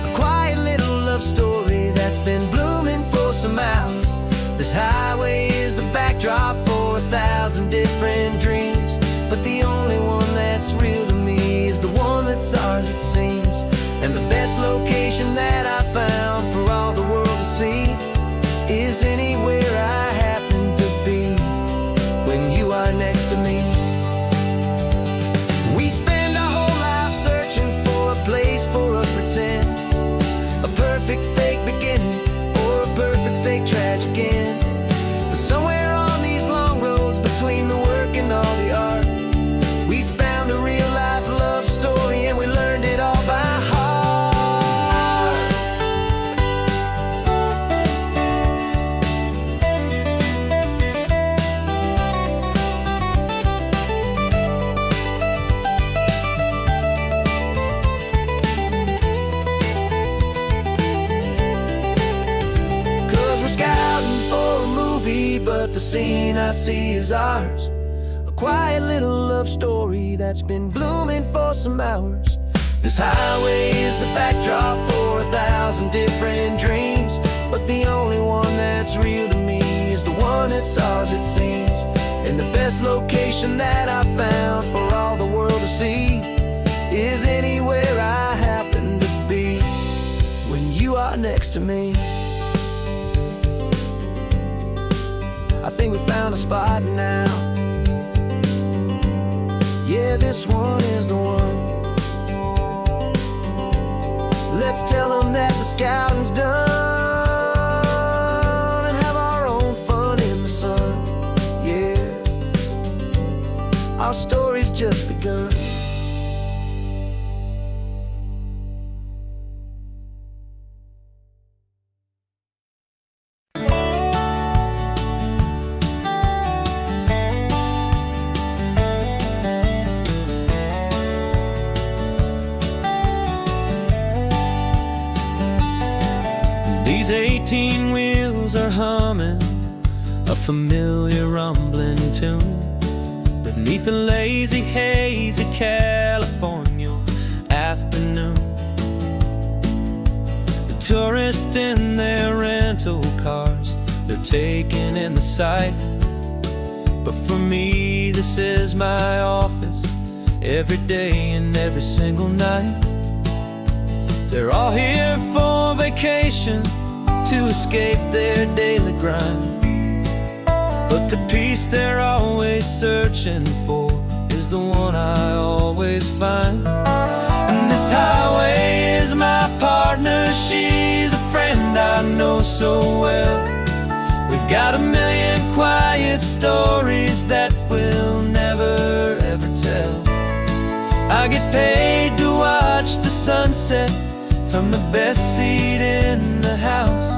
A quiet little love story that's been blooming for some hours. This highway is the backdrop for 1,000 different dreams, but the only one that's real to me is the one that's ours, it seems. And the best location that I found for all the world to see is anywhere I happen to be when you are next to me. We spend our whole life searching for a place for a pretend, a perfect fake beginning or a perfect fake tragic end. But somewhere on these long roads between the work and all the art, we found a real life love story, and we learned it all by heart. But the scene I see is ours, a quiet little love story that's been blooming for some hours. This highway is the backdrop for 1,000 different dreams, but the only one that's real to me is the one that's ours, it seems. And the best location that I found for all the world to see is anywhere I happen to be when you are next to me. I think we found a spot now. Yeah, this one is the one. Let's tell them that the scouting's done and have our own fun in the sun. Yeah, our story's just begun. These 18 wheels are humming a familiar rumbling tune beneath the lazy haze of California afternoon. The tourists in their rental cars, they're taking in the sight. But for me, this is my office every day and every single night. They're all here for vacation, to escape their daily grind. But the peace they're always searching for is the one I always find. And this highway is my partner, she's a friend I know so well. We've got a million quiet stories that we'll never ever tell. I get paid to watch the sunset from the best seat in the house,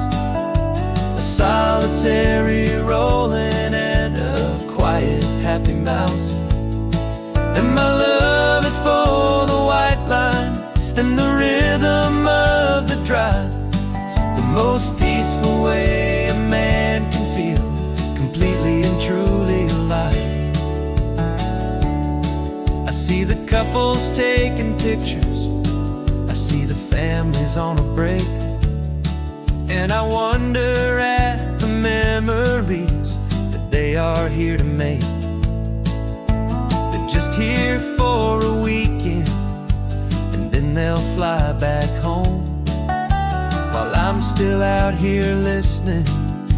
a solitary rolling and a quiet happy mouse. And my love is for the white line and the rhythm of the drive, the most peaceful way a man can feel completely and truly alive. I see the couples taking pictures, I see the families on a break, and I wonder at the memories that they are here to make. They're just here for a weekend and then they'll fly back home, while I'm still out here listening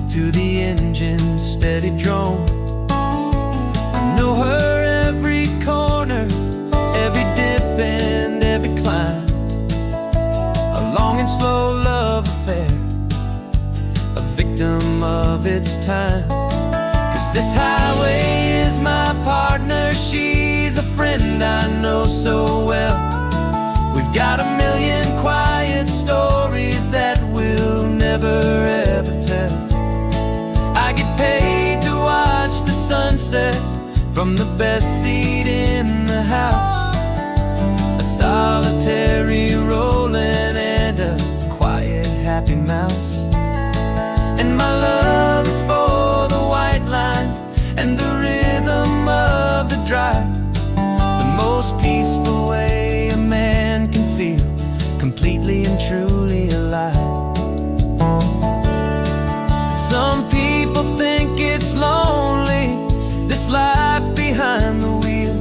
to the engine's steady drone. I know her every corner, every dip and every climb. A long and slow love affair, a victim of its time. 'Cause this highway is my partner, she's a friend I know so well. We've got a million quiet stories that we'll never ever tell. I get paid to watch the sunset from the best seat in the house. A solitary rolling and a quiet happy mouse. And my love is for the white line and the rhythm of the drive. The most peaceful way a man can feel completely and truly alive. Some people think it's lonely, this life behind the wheel,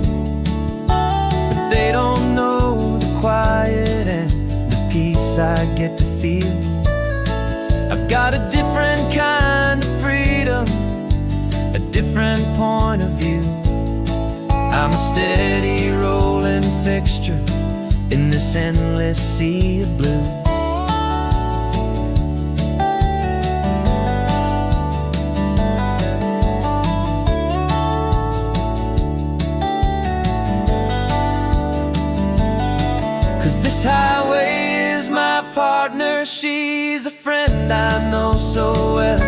but they don't know the quiet and the peace I get to feel. I've got a different kind of freedom, a different point of view. I'm a steady rolling fixture in this endless sea of blue. 'Cause this highway is my partner, she's a friend I know so well.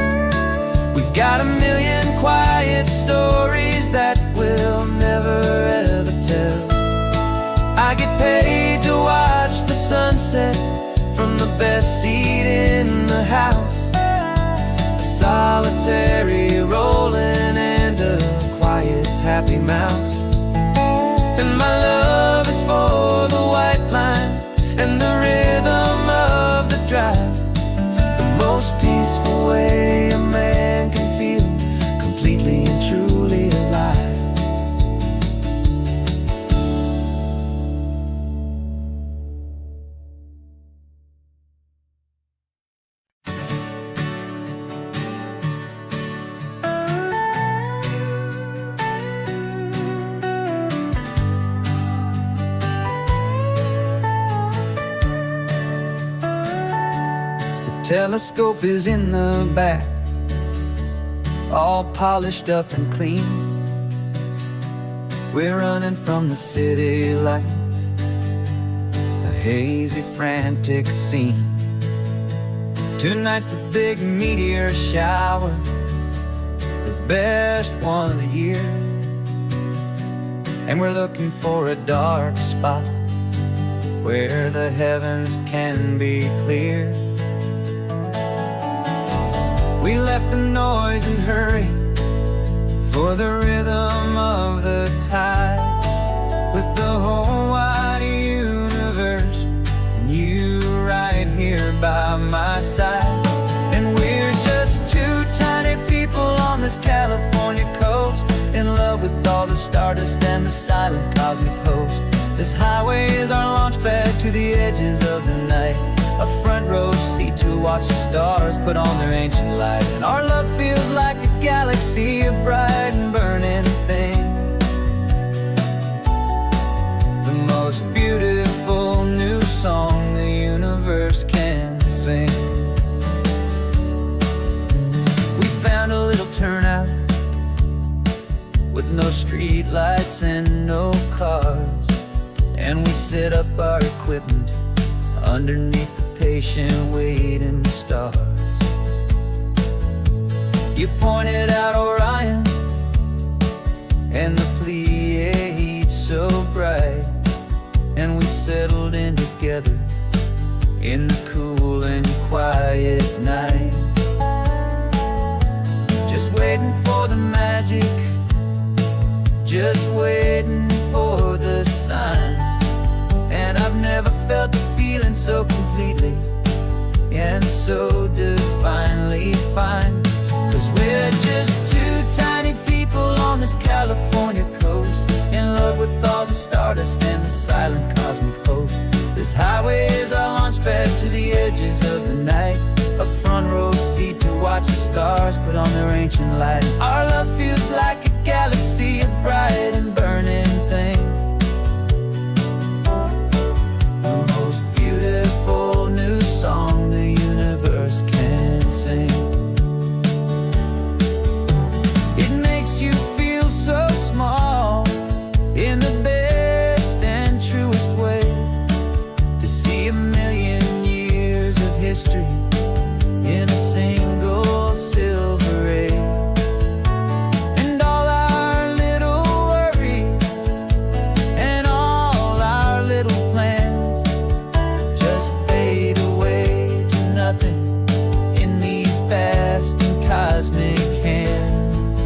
We've got a million quiet stories that we'll never ever tell. I get paid to watch the sunset from the best seat in the house. A solitary rolling and a quiet happy mouse. And my love is for the white line and the rhythm of the drive. The most peaceful way a man can feel completely and truly alive. Telescope is in the back, all polished up and clean. We're running from the city lights, a hazy, frantic scene. Tonight's the big meteor shower, the best one of the year. And we're looking for a dark spot where the heavens can be clear. We left the noise and hurry for the rhythm of the tide, with the whole wide universe and you right here by my side. And we're just two tiny people on this California coast, in love with all the stardust and the silent cosmic host. This highway is our launch pad to the edges of the night, a front row seat to watch the stars put on their ancient light. And our love feels like a galaxy, a bright and burning thing, the most beautiful new song the universe can sing. We found a little turnout with no street lights and no cars, and we set up our equipment underneath the patient waiting stars. You pointed out Orion and the Pleiades so bright, and we settled in together in the cool and quiet night, just waiting for the magic, just waiting for the sign. And I've never felt the feeling so completely and so divinely fine. 'Cause we're just two tiny people on this California coast, in love with all the stardust and the silent cosmic host. This highway is our launch pad to the edges of the night, stars put on their ancient light. And our love feels like a galaxy, a bright and burning thing. The most beautiful new song the universe can sing. It makes you feel so small in the best and truest way, to see 1,000,000 years of history in a single silver ray. And all our little worries and all our little plans just fade away to nothing in these vast and cosmic hands.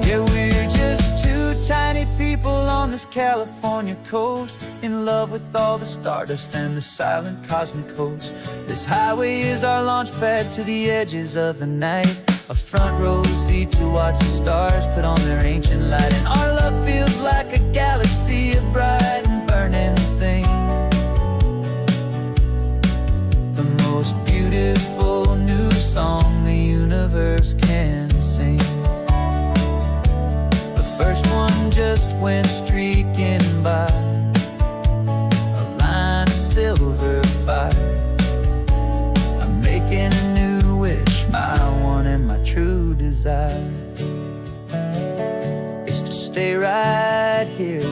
Yeah, we're just two tiny people on this California coast, in love with all the stardust and the silent cosmic host. This highway is our launch pad to the edges of the night, a front row seat to watch the stars put on their ancient light. And our love feels like a galaxy, a bright and burning thing. The most beautiful new song the universe can sing. The first one just went streaking by, a line of silver fire. I'm making a new wish, my one and my true desire is to stay right here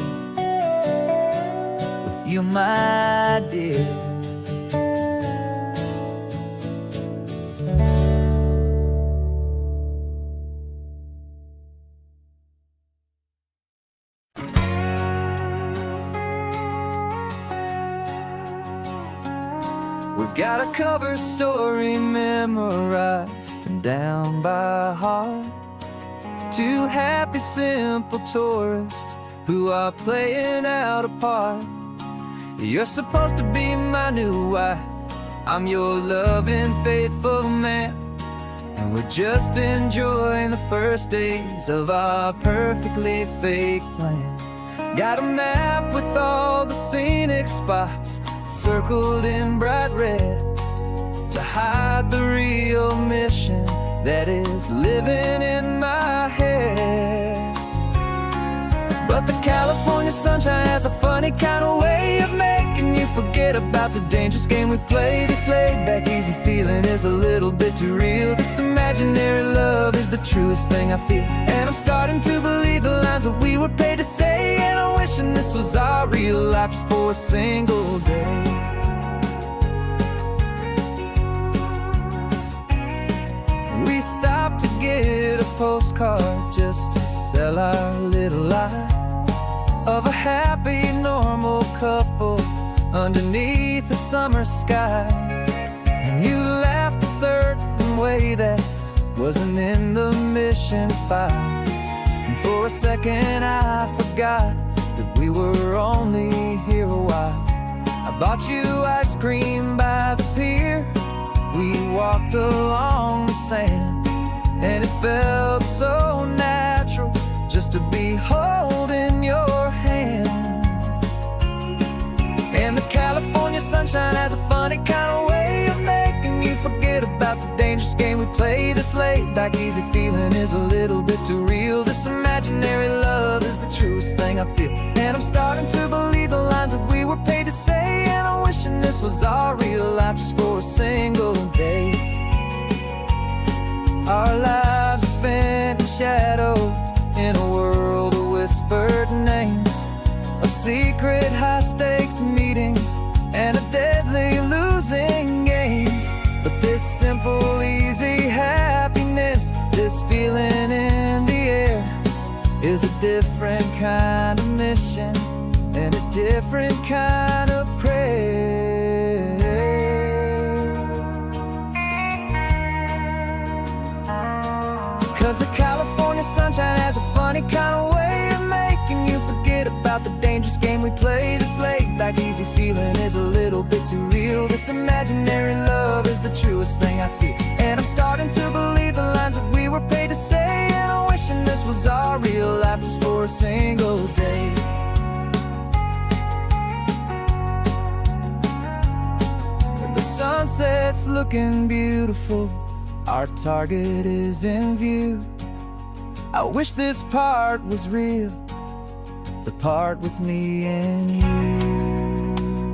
with you, my dear. We've got a cover story memorized and down by heart. Two happy, simple tourists who are playing out a part. You're supposed to be my new wife, I'm your loving, faithful man, and we're just enjoying the first days of our perfectly fake plan. Got a map with all the scenic spots circled in bright red to hide the real mission that is living in my head. But the California sunshine has a funny kind of way of making you forget about the dangerous game we play. This laid-back, easy feeling is a little bit too real. This imaginary love is the truest thing I feel, and I'm starting to believe the lines that we were paid to say. And I'm wishing this was our real life just for a single day. We stopped to get a postcard just to sell our little lie of a happy, normal couple underneath the summer sky. And you laughed a certain way that wasn't in the mission file, and for a second I forgot that we were only here a while. I bought you ice cream by the pier, we walked along the sand, and it felt so natural just to be holding your hand. And the California sunshine has a funny kind of way of making you forget about the dangerous game we play. This laid-back, easy feeling is a little bit too real. This imaginary love is the truest thing I feel, and I'm starting to believe the lines that we were paid to say. And I'm wishing this was our real life just for a single day. Our lives are spent in shadows, in a world of whispered names, of secret high-stakes meetings and of deadly losing games. But this simple, easy happiness, this feeling in the air, is a different kind of mission and a different kind of prayer. 'Cause the California sunshine has a funny kind of way of making you forget about the dangerous game we play. This laid-back, easy feeling is a little bit too real. This imaginary love is the truest thing I feel, and I'm starting to believe the lines that we were paid to say. And I'm wishing this was our real life just for a single day. The sunset's looking beautiful Our target is in view. I wish this part was real, the part with me and you.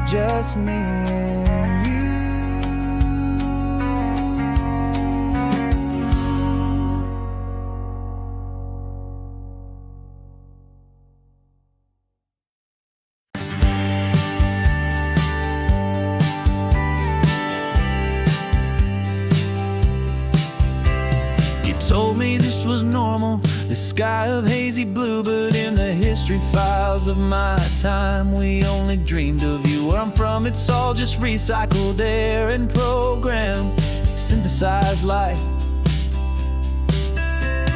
Just me and you. Told me this was normal, this sky of hazy blue, but in the history files of my time, we only dreamed of you. Where I'm from, it's all just recycled air and programmed, synthesized light.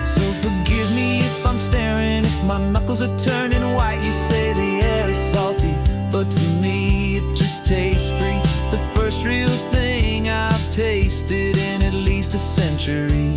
So forgive me if I'm staring, if my knuckles are turning white. You say the air is salty, but to me it just tastes free. The first real thing I've tasted in at least a century.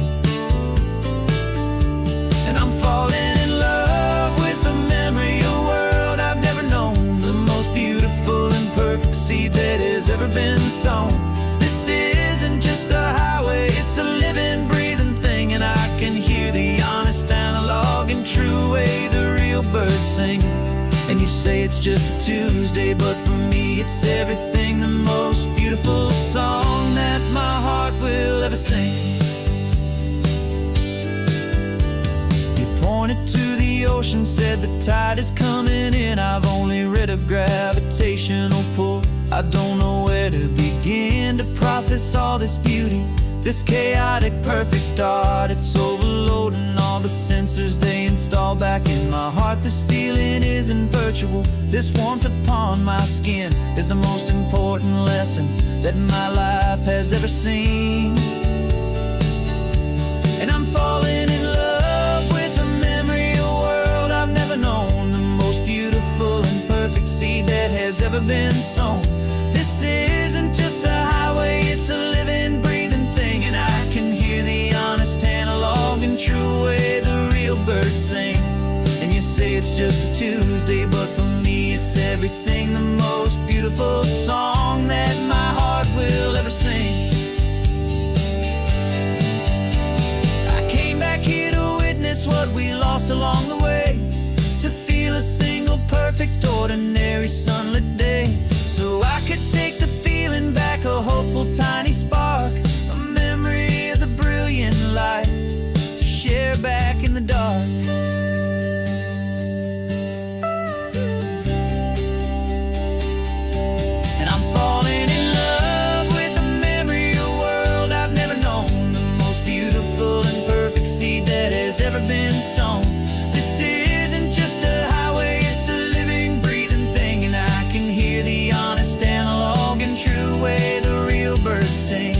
And I'm falling in love with the memory of a world I've never known, the most beautiful and perfect seed that has ever been sown. This isn't just a highway, it's a living, breathing thing, and I can hear the honest analog and true way the real birds sing. And you say it's just a Tuesday, but for me it's everything, the most beautiful song that my heart will ever sing. Pointed to the ocean, said the tide is coming in. I've only read of gravitational pull. I don't know where to begin to process all this beauty, this chaotic perfect art. It's overloading all the sensors they install back in my heart. This feeling isn't virtual, this warmth upon my skin is the most important lesson that my life has ever seen. And I'm falling in love with the memory of a world I've never known, the most beautiful and perfect seed that has ever been sown. This isn't just a highway, it's a living, breathing thing, and I can hear the honest analog and true way the real birds sing. And you say it's just a Tuesday, but for me it's everything, the most beautiful song that my heart will ever sing. What we lost along the way, to feel a single perfect ordinary sunlit day, so I could take the feeling back, a hopeful tiny spark, a memory of the brilliant light to share back in the dark. And I'm falling in love with the memory of a world I've never known, the most beautiful and perfect seed that has ever been sown. This isn't just a highway, it's a living, breathing thing, and I can hear the honest analog and true way the real birds sing.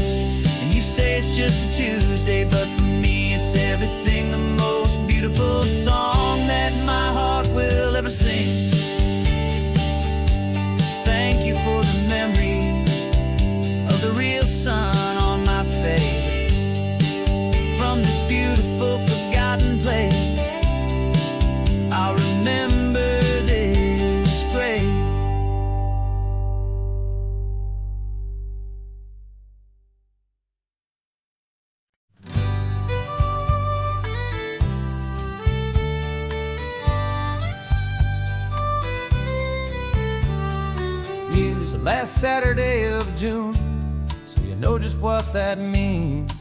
And you say it's just a Tuesday, but for me it's everything, the most beautiful song that my heart will ever sing. Thank you for the memory of the real sun on my face, from this beautiful forgotten place. I'll remember this grace. It's the last Saturday of June, so you know just what that means.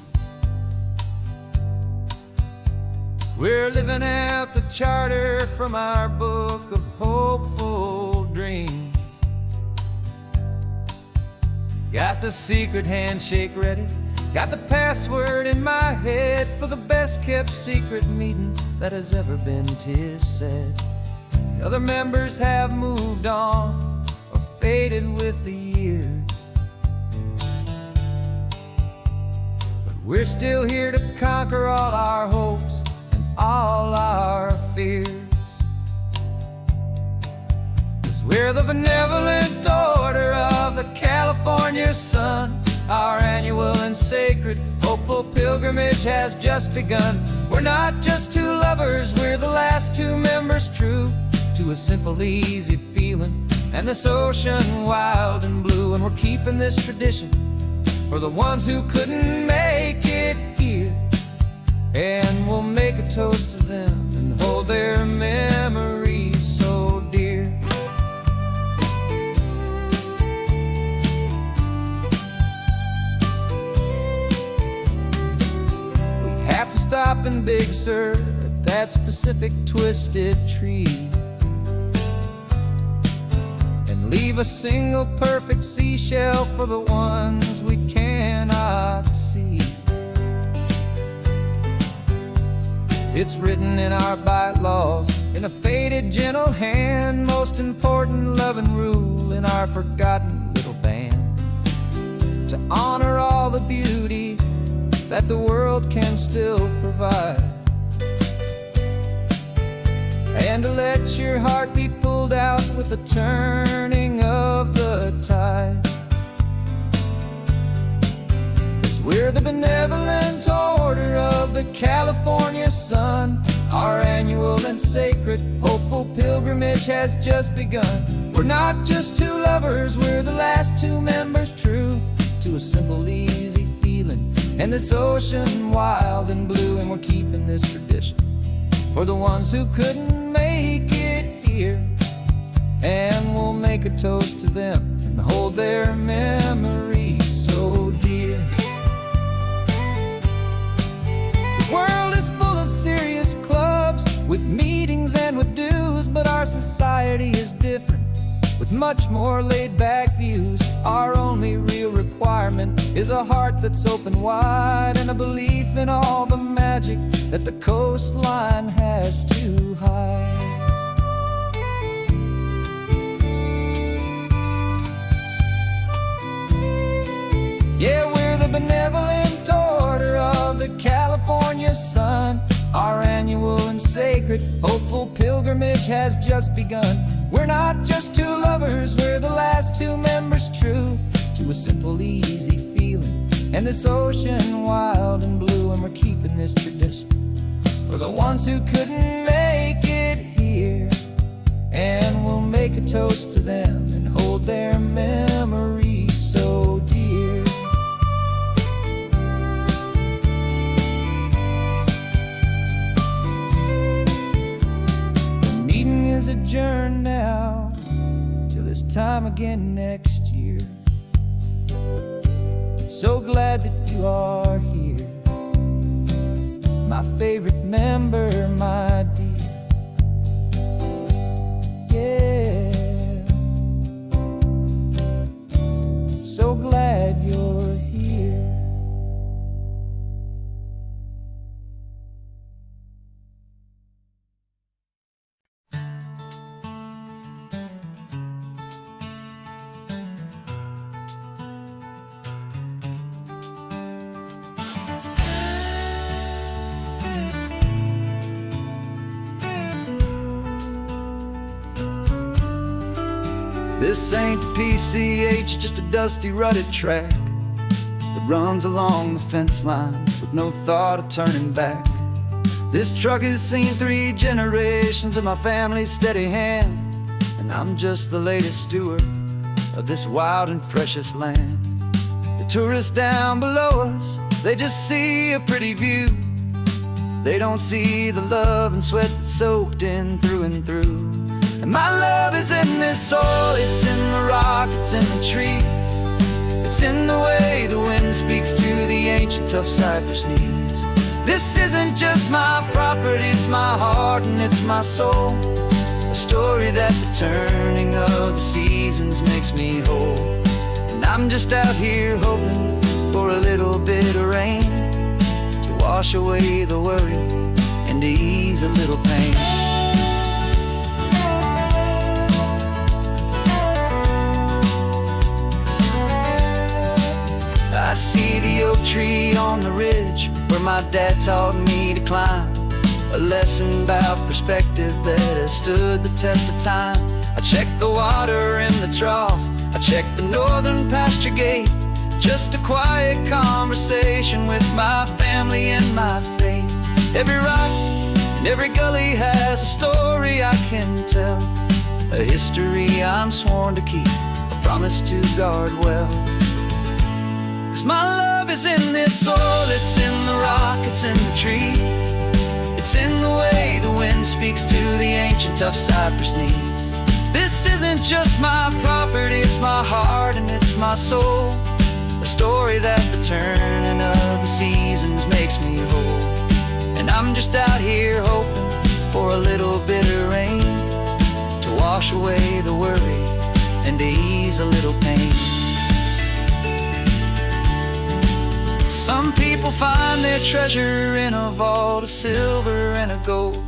We're living out the charter from our book of hopeful dreams. Got the secret handshake ready, got the password in my head for the best kept secret meeting that has ever been, 'tis said. The other members have moved on or faded with the years, but we're still here to conquer all our hopes, all our fears. 'Cause we're the benevolent order of the California sun. Our annual and sacred hopeful pilgrimage has just begun. We're not just two lovers, we're the last two members true to a simple, easy feeling and this ocean wild and blue. And we're keeping this tradition for the ones who couldn't make it here. And we'll make a toast to them and hold their memories so dear. We have to stop in Big Sur at that specific twisted tree and leave a single perfect seashell for the ones we cannot see. It's written in our bylaws, in a faded gentle hand, most important love and rule in our forgotten little band, to honor all the beauty that the world can still provide, and to let your heart be pulled out with the turning of the tide. 'Cause we're the benevolent order of the California sun. Our annual and sacred hopeful pilgrimage has just begun. We're not just two lovers, we're the last two members true to a simple, easy feeling, and this ocean wild and blue. And we're keeping this tradition for the ones who couldn't make it here, and we'll make a toast to them and hold their memories so dear. The world is full of serious clubs with meetings and with dues, but our society is different with much more laid-back views. Our only real requirement is a heart that's open wide and a belief in all the magic that the coastline has to hide. Yeah, we're the benevolent order of the California sun. Our annual and sacred hopeful pilgrimage has just begun. We're not just two lovers, we're the last two members true to a simple, easy feeling, and this ocean wild and blue. And we're keeping this tradition for the ones who couldn't make it here, and we'll make a toast to them and hold their memories so dear. The meeting is adjourned now till this time again next year. So glad that you are here, my favorite member, my dear. Yeah, so glad you're here. This ain't the PCH, just a dusty, rutted track that runs along the fence line with no thought of turning back. This truck has seen 3 generations of my family's steady hand, and I'm just the latest steward of this wild and precious land. The tourists down below us, they just see a pretty view. They don't see the love and sweat that's soaked in through and through. And my love is in this soil, it's in the rock, it's in the trees. It's in the way the wind speaks to the ancient tough cypress knees. This isn't just my property, it's my heart and it's my soul. A story that the turning of the seasons makes me whole. And I'm just out here hoping for a little bit of rain to wash away the worry and to ease a little pain. I see the oak tree on the ridge where my dad taught me to climb. A lesson about perspective that has stood the test of time. I check the water in the trough, I check the northern pasture gate. Just a quiet conversation with my family and my faith. Every rock and every gully has a story I can tell, a history I'm sworn to keep, a promise to guard well. 'Cause my love is in this soil, it's in the rock, it's in the trees. It's in the way the wind speaks to the ancient tough cypress knees. This isn't just my property, it's my heart and it's my soul. A story that the turning of the seasons makes me whole. And I'm just out here hoping for a little bit of rain to wash away the worry and to ease a little pain. Some people find their treasure in a vault of silver and a gold,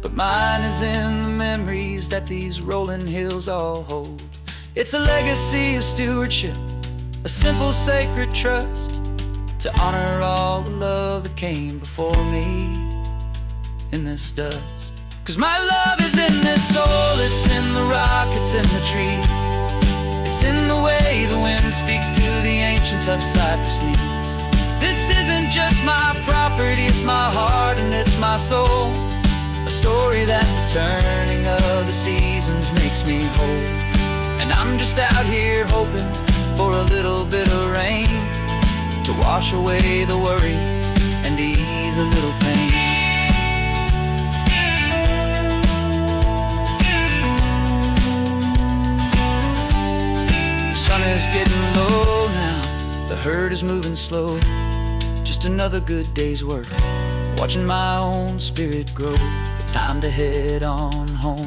but mine is in the memories that these rolling hills all hold. It's a legacy of stewardship, a simple sacred trust, to honor all the love that came before me in this dust. 'Cause my love is in this soul, it's in the rock, it's in the trees. It's in the way the wind speaks to the ancient tough cypress knees. This isn't just my property, it's my heart and it's my soul. A story that the turning of the seasons makes me whole. And I'm just out here hoping for a little bit of rain to wash away the worry and ease a little pain. The sun is getting low now, the herd is moving slow. Just another good day's work, watching my own spirit grow. It's time to head on home.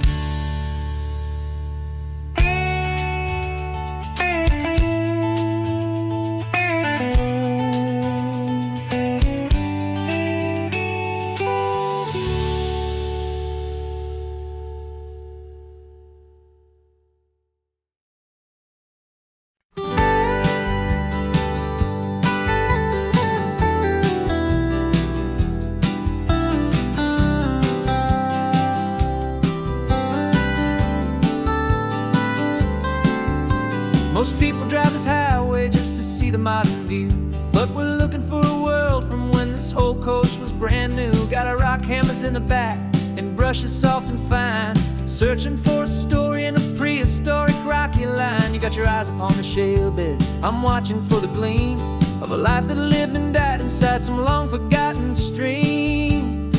Most people drive this highway just to see the modern view, but we're looking for a world from when this whole coast was brand new. Got our rock hammers in the back and brushes soft and fine, searching for a story in a prehistoric rocky line. You got your eyes upon the shale beds, I'm watching for the gleam of a life that lived and died inside some long forgotten stream.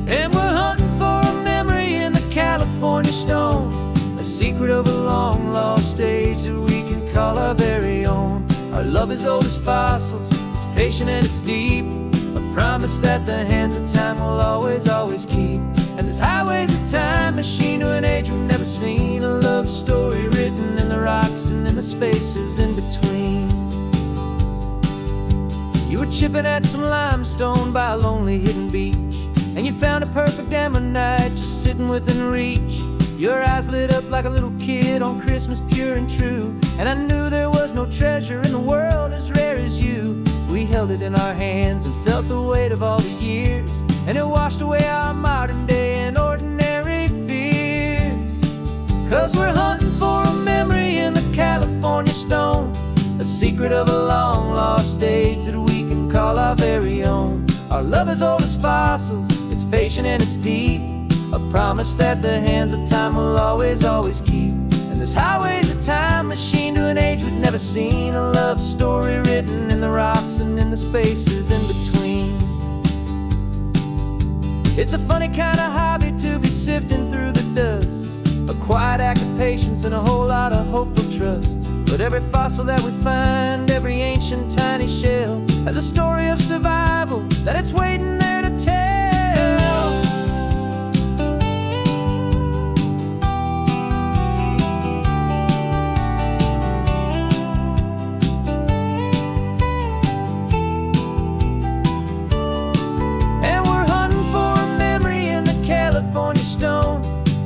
And we're hunting for a memory in the California stone, a secret of a long lost age that we can call our very own. Our love is old as fossils, it's patient and it's deep, a promise that the hands of time will always, always keep. And this highway's a time machine to an age we've never seen, a love story written in the rocks and in the spaces in between. You were chipping at some limestone by a lonely hidden beach, and you found a perfect ammonite just sitting within reach. Your eyes lit up like a little kid on Christmas, pure and true, and I knew there was no treasure in the world as rare as you. We held it in our hands and felt the weight of all the years, and it washed away our modern day and ordinary fears. 'Cause we're hunting for a memory in the California stone, a secret of a long lost age that we can call our very own. Our love is old as fossils, it's patient and it's deep, a promise that the hands of time will always, always keep. And this highway's a time machine to an age we've never seen, a love story written in the rocks and in the spaces in between. It's a funny kind of hobby to be sifting through the dust, a quiet act of patience and a whole lot of hopeful trust. But every fossil that we find, every ancient tiny shell, has a story of survival that it's waiting there to tell.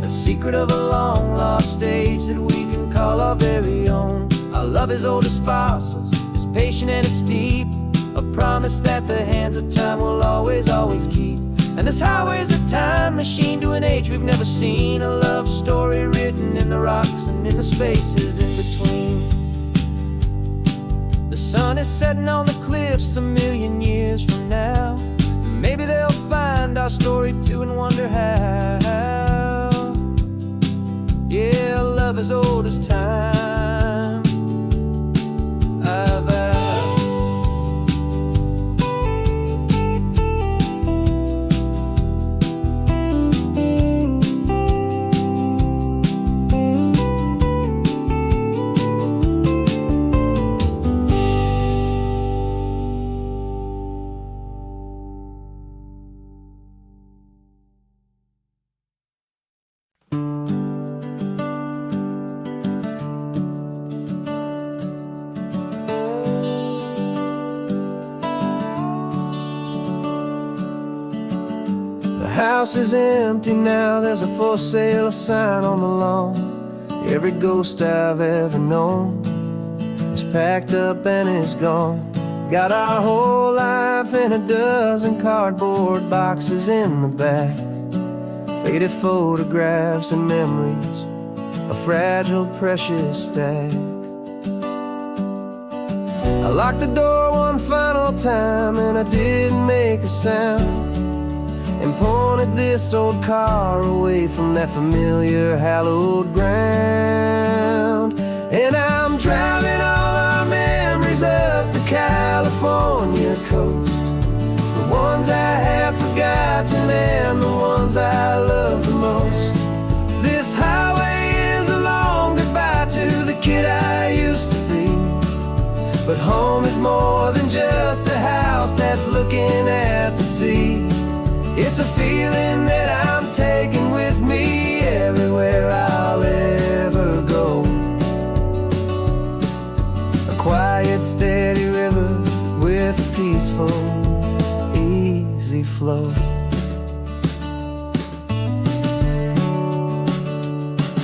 Secret of a long lost age that we can call our very own. Our love is old as fossils, it's patient and it's deep, a promise that the hands of time will always, always keep. And this highway's a time machine to an age we've never seen, a love story written in the rocks and in the spaces in between. The sun is setting on the cliffs a million years from now, maybe they'll find our story too and wonder how. Yeah, love as old as time. house is empty now, there's a for sale sign on the lawn. Every ghost I've ever known is packed up and is gone. Got our whole life in a dozen cardboard boxes in the back. Faded photographs and memories, a fragile, precious stack. I locked the door one final time and I didn't make a sound, and pointed this old car away from that familiar hallowed ground. And I'm driving all our memories up the California coast, the ones I have forgotten and the ones I love the most. This highway is a long goodbye to the kid I used to be, but home is more than just a house that's looking at the sea. It's a feeling that I'm taking with me everywhere I'll ever go. A quiet, steady river with a peaceful, easy flow.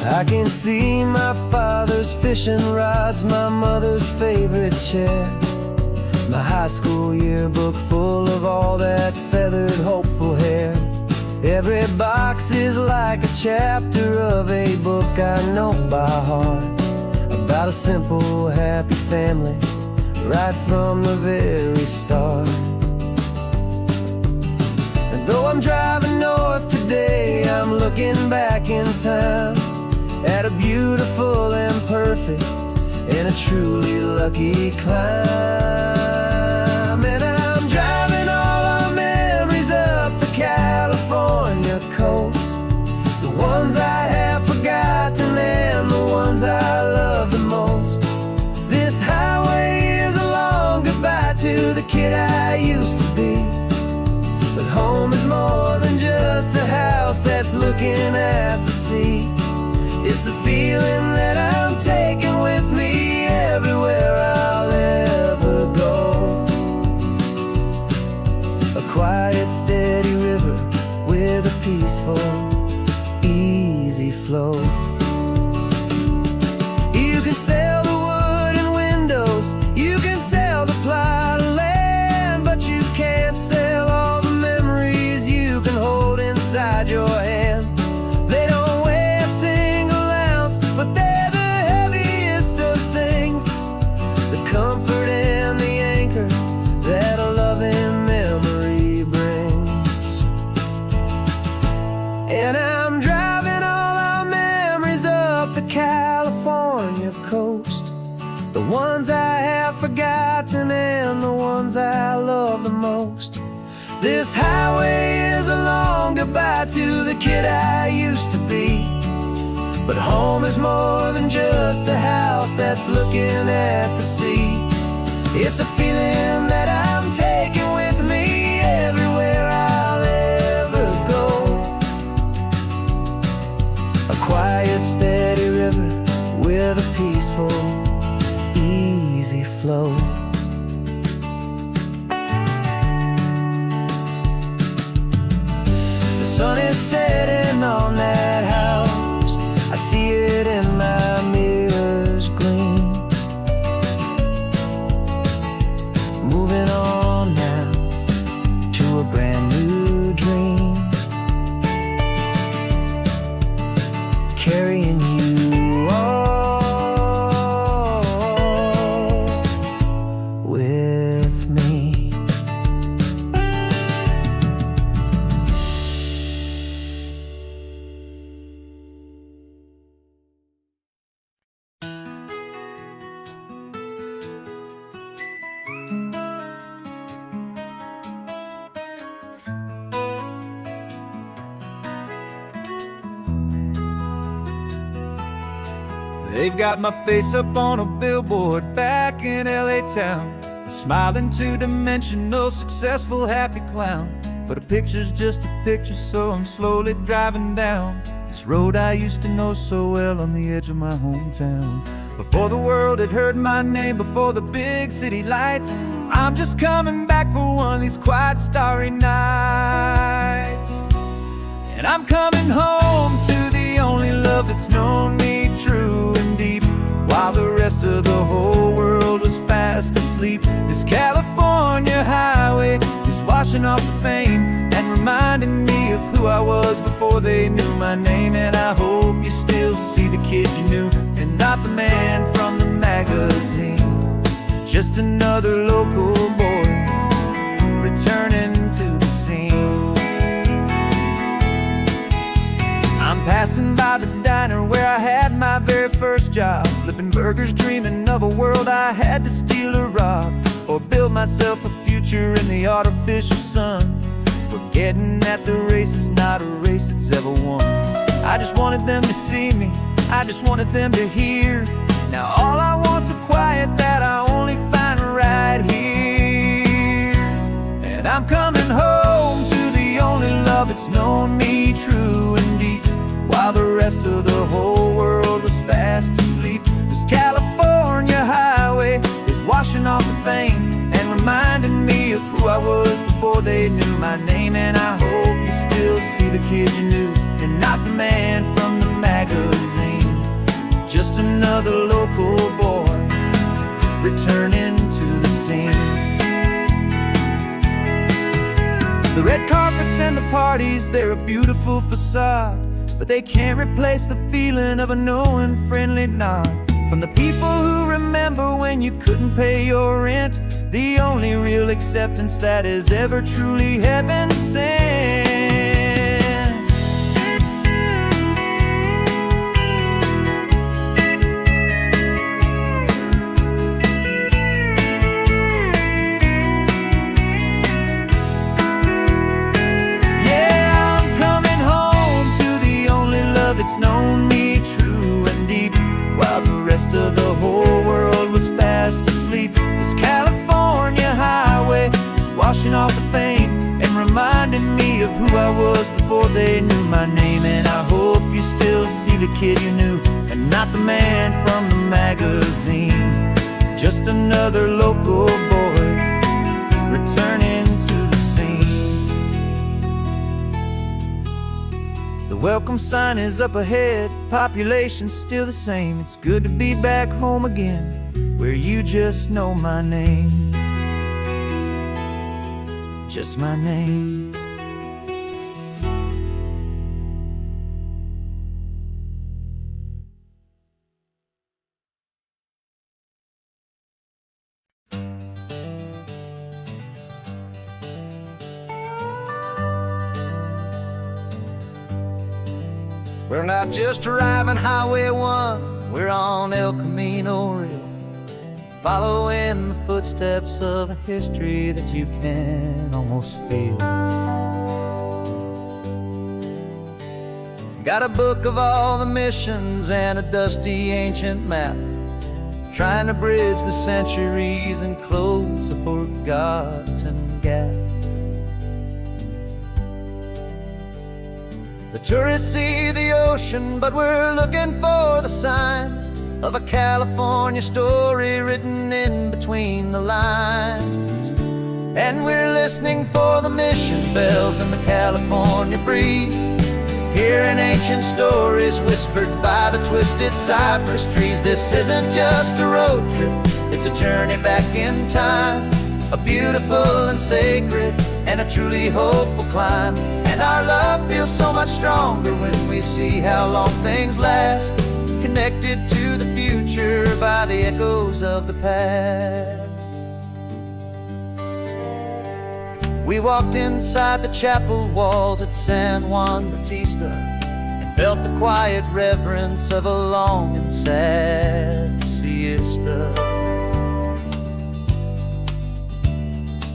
I can see my father's fishing rods, my mother's favorite chair, my high school yearbook full of all that feathered, hopeful hair. Every box is like a chapter of a book I know by heart, about a simple, happy family right from the very start. And though I'm driving north today, I'm looking back in time at a beautiful and perfect and a truly lucky climb. And I'm driving all our memories up the California coast, the ones I have forgotten and the ones I love the most. This highway is a long goodbye to the kid I used to be, but home is more than just a house that's looking at the sea. It's a feeling that I'm taking with me everywhere I'll ever go. A quiet, steady river with a peaceful, easy flow. You can sell the wood and windows, you can sell the plot of land, but you can't sell all the memories you can hold inside your hand. They don't weigh a single ounce, but they're the heaviest of things, the comfort and the anchor that a loving memory brings. And I'm driving all our memories up the California coast, the ones I have forgotten and the ones I love the most. This highway is a long goodbye to the kid I used to be, but home is more than just a house that's looking at the sea. It's a feeling that I'm taking with me everywhere I'll ever go. A quiet, steady river with a peaceful, easy flow. The sun is setting on that house, I see it in my mirror's gleam. Moving on now to a brand new dream, carrying you all with me. They've got my face up on a billboard back in LA town, a smiling two-dimensional, successful, happy clown. But a picture's just a picture, so I'm slowly driving down this road I used to know so well on the edge of my hometown. Before the world had heard my name, before the big city lights, I'm just coming back for one of these quiet, starry nights. And I'm coming home to the only love that's known me true and deep, while the rest of the whole world was fast asleep. This California highway is washing off the fame and reminding me of who I was before they knew my name. And I hope you still see the kid you knew, and not the man from the magazine. Just another local boy returning to the scene. I'm passing by the diner where I had my very first job, flipping burgers, dreaming of a world I had to steal or rob, or build myself a future in the artificial sun, forgetting that the race is not a race that's ever won. I just wanted them to see me, I just wanted them to hear. Now all I want's a quiet that I only find right here. And I'm coming home to the only love that's known me true and deep, while the rest of the whole world was fast asleep. This California highway is washing off the fame and reminding me of who I was before they knew my name. And I hope you still see the kid you knew, and not the man from the magazine. Just another local boy returning to the scene. The red carpets and the parties, they're a beautiful facade, but they can't replace the feeling of a knowing, friendly nod from the people who remember when you couldn't pay your rent. The only real acceptance that is ever truly heaven sent. It's known me true and deep, while the rest of the whole world was fast asleep. This California highway is washing off the fame and reminding me of who I was before they knew my name. And I hope you still see the kid you knew, and not the man from the magazine. Just another local boy returning to the scene. The welcome sign is up ahead, population's still the same. It's good to be back home again, where you just know my name. Just my name. We're not just driving Highway 1, we're on El Camino Real, following the footsteps of a history that you can almost feel. Got a book of all the missions and a dusty ancient map, trying to bridge the centuries and close a forgotten gap. The tourists see the ocean, but we're looking for the signs of a California story written in between the lines. And we're listening for the mission bells in the California breeze, hearing ancient stories whispered by the twisted cypress trees. This isn't just a road trip, it's a journey back in time, a beautiful and sacred and a truly hopeful climb. And our love feels so much stronger when we see how long things last, connected to the future by the echoes of the past. We walked inside the chapel walls at San Juan Bautista and felt the quiet reverence of a long and sad siesta.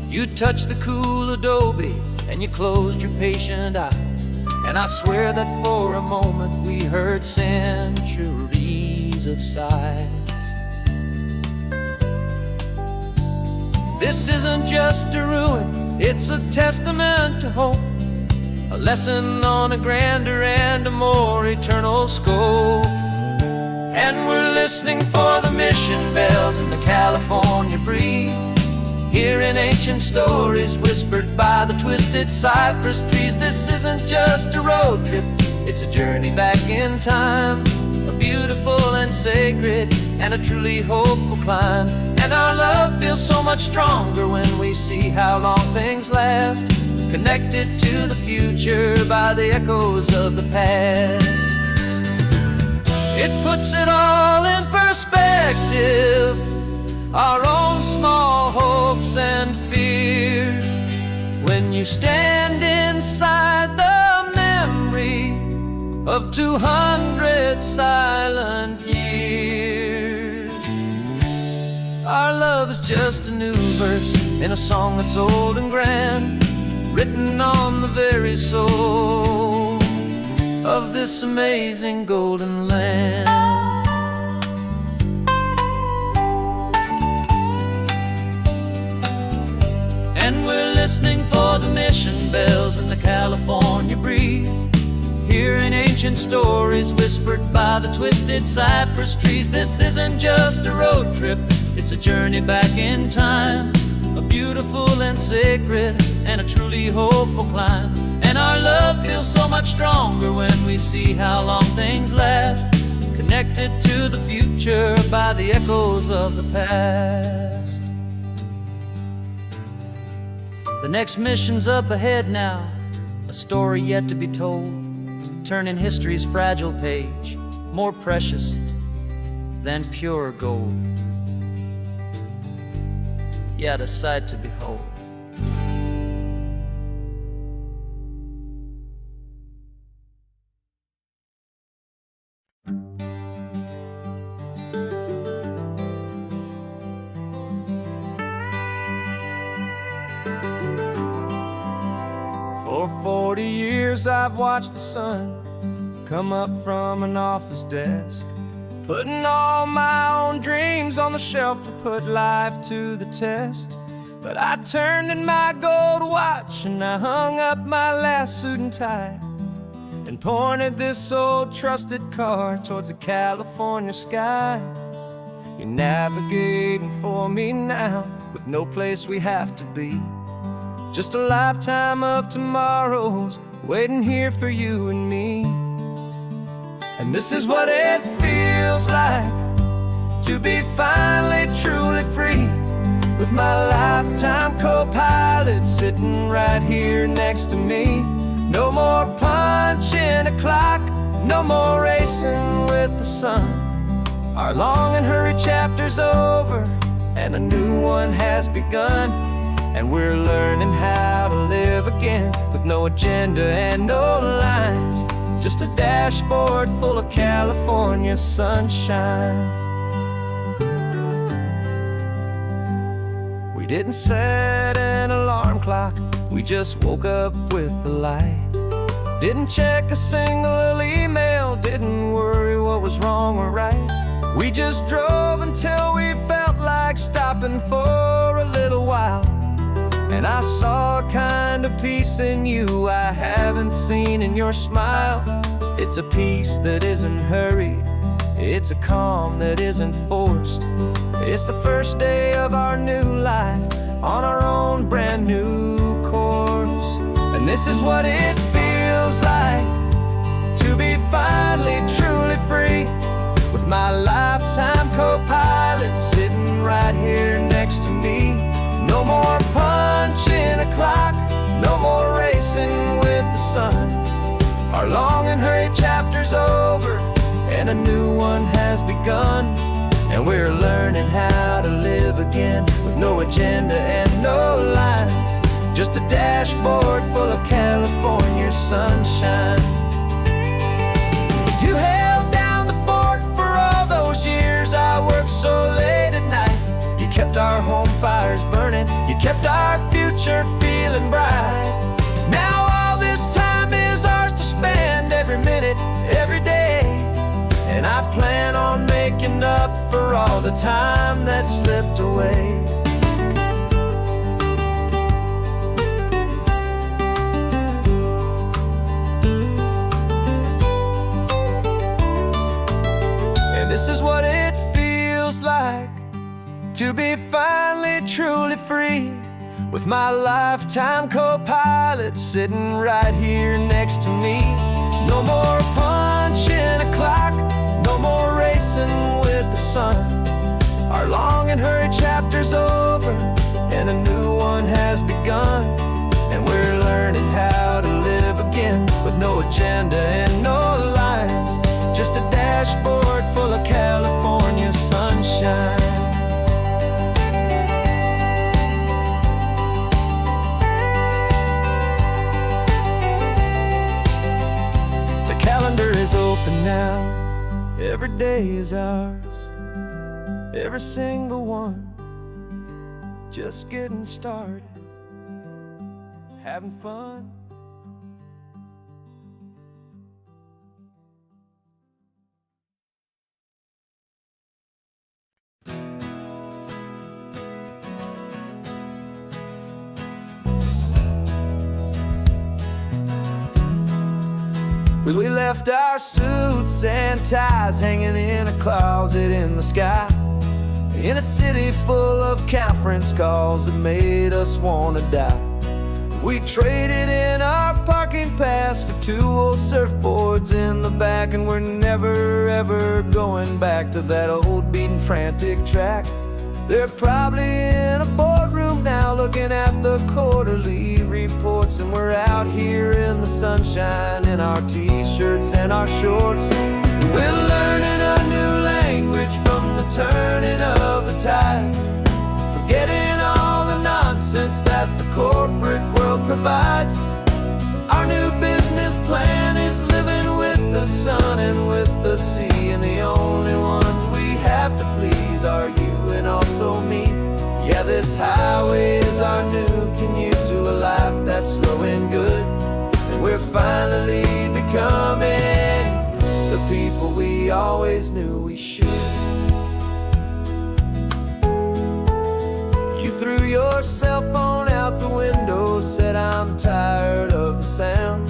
You touched the cool adobe and you closed your patient eyes, and I swear that for a moment we heard centuries of sighs. This isn't just a ruin, it's a testament to hope, a lesson on a grander and a more eternal scope. And we're listening for the mission bells in the California breeze, Hearing ancient stories whispered by the twisted cypress trees. This isn't just a road trip, it's a journey back in time. A beautiful and sacred and a truly hopeful climb. And our love feels so much stronger when we see how long things last, connected to the future by the echoes of the past. It puts it all in perspective, our own small hopes and fears, when you stand inside the memory of 200 silent years. Our love is just a new verse in a song that's old and grand, written on the very soul of this amazing golden land. And we're listening for the mission bells in the California breeze, hearing ancient stories whispered by the twisted cypress trees. This isn't just a road trip, it's a journey back in time. A beautiful and sacred and a truly hopeful climb. And our love feels so much stronger when we see how long things last, connected to the future by the echoes of the past. The next mission's up ahead now, a story yet to be told, turning history's fragile page more precious than pure gold. Yet a sight to behold. For 40 years I've watched the sun come up from an office desk, putting all my own dreams on the shelf to put life to the test. But I turned in my gold watch and I hung up my last suit and tie, and pointed this old trusted car towards the California sky. You're navigating for me now, with no place we have to be, just a lifetime of tomorrows waiting here for you and me. And this is what it feels like to be finally truly free, with my lifetime co-pilot sitting right here next to me. No more punching a clock, no more racing with the sun. Our long and hurried chapter's over and a new one has begun. And we're learning how to live again, with no agenda and no lines, just a dashboard full of California sunshine. We didn't set an alarm clock, we just woke up with the light. Didn't check a single email, didn't worry what was wrong or right. We just drove until we felt like stopping for a little while. And I saw a kind of peace in you I haven't seen in your smile. It's a peace that isn't hurried, it's a calm that isn't forced. It's the first day of our new life on our own brand new course. And this is what it feels like to be finally truly free, with my lifetime co-pilot sitting right here next to me. No more punching a clock, no more racing with the sun. Our long and hurried chapter's over and a new one has begun. And we're learning how to live again, with no agenda and no lines, just a dashboard full of California sunshine. You held down the fort for all those years I worked so late at night. You kept our home fires burning, you kept our future feeling bright. Now all this time is ours to spend, every minute, every day. And I plan on making up for all the time that slipped away. And this is what it feels like to be finally truly free, with my lifetime co-pilot sitting right here next to me. No more punching a clock, no more racing with the sun. Our long and hurried chapter's over, and a new one has begun. And we're learning how to live again, with no agenda and no lines, just a dashboard full of California sunshine. The calendar is open now, every day is ours, every single one, just getting started, having fun. We left our suits and ties hanging in a closet in the sky, in a city full of conference calls that made us wanna die. We traded in our parking pass for 2 old surfboards in the back, and we're never ever going back to that old beaten frantic track. They're probably in a boardroom now looking at the quarterly reports, and we're out here in the sunshine in our t-shirts and our shorts. We're learning a new language from the turning of the tides, forgetting all the nonsense that the corporate world provides. Our new business plan is living with the sun and with the sea, and the only ones we have to please are you and also me. Yeah, this highway is our new commute to a life that's slow and good, and we're finally becoming the people we always knew we should. You threw your cell phone out the window, said I'm tired of the sound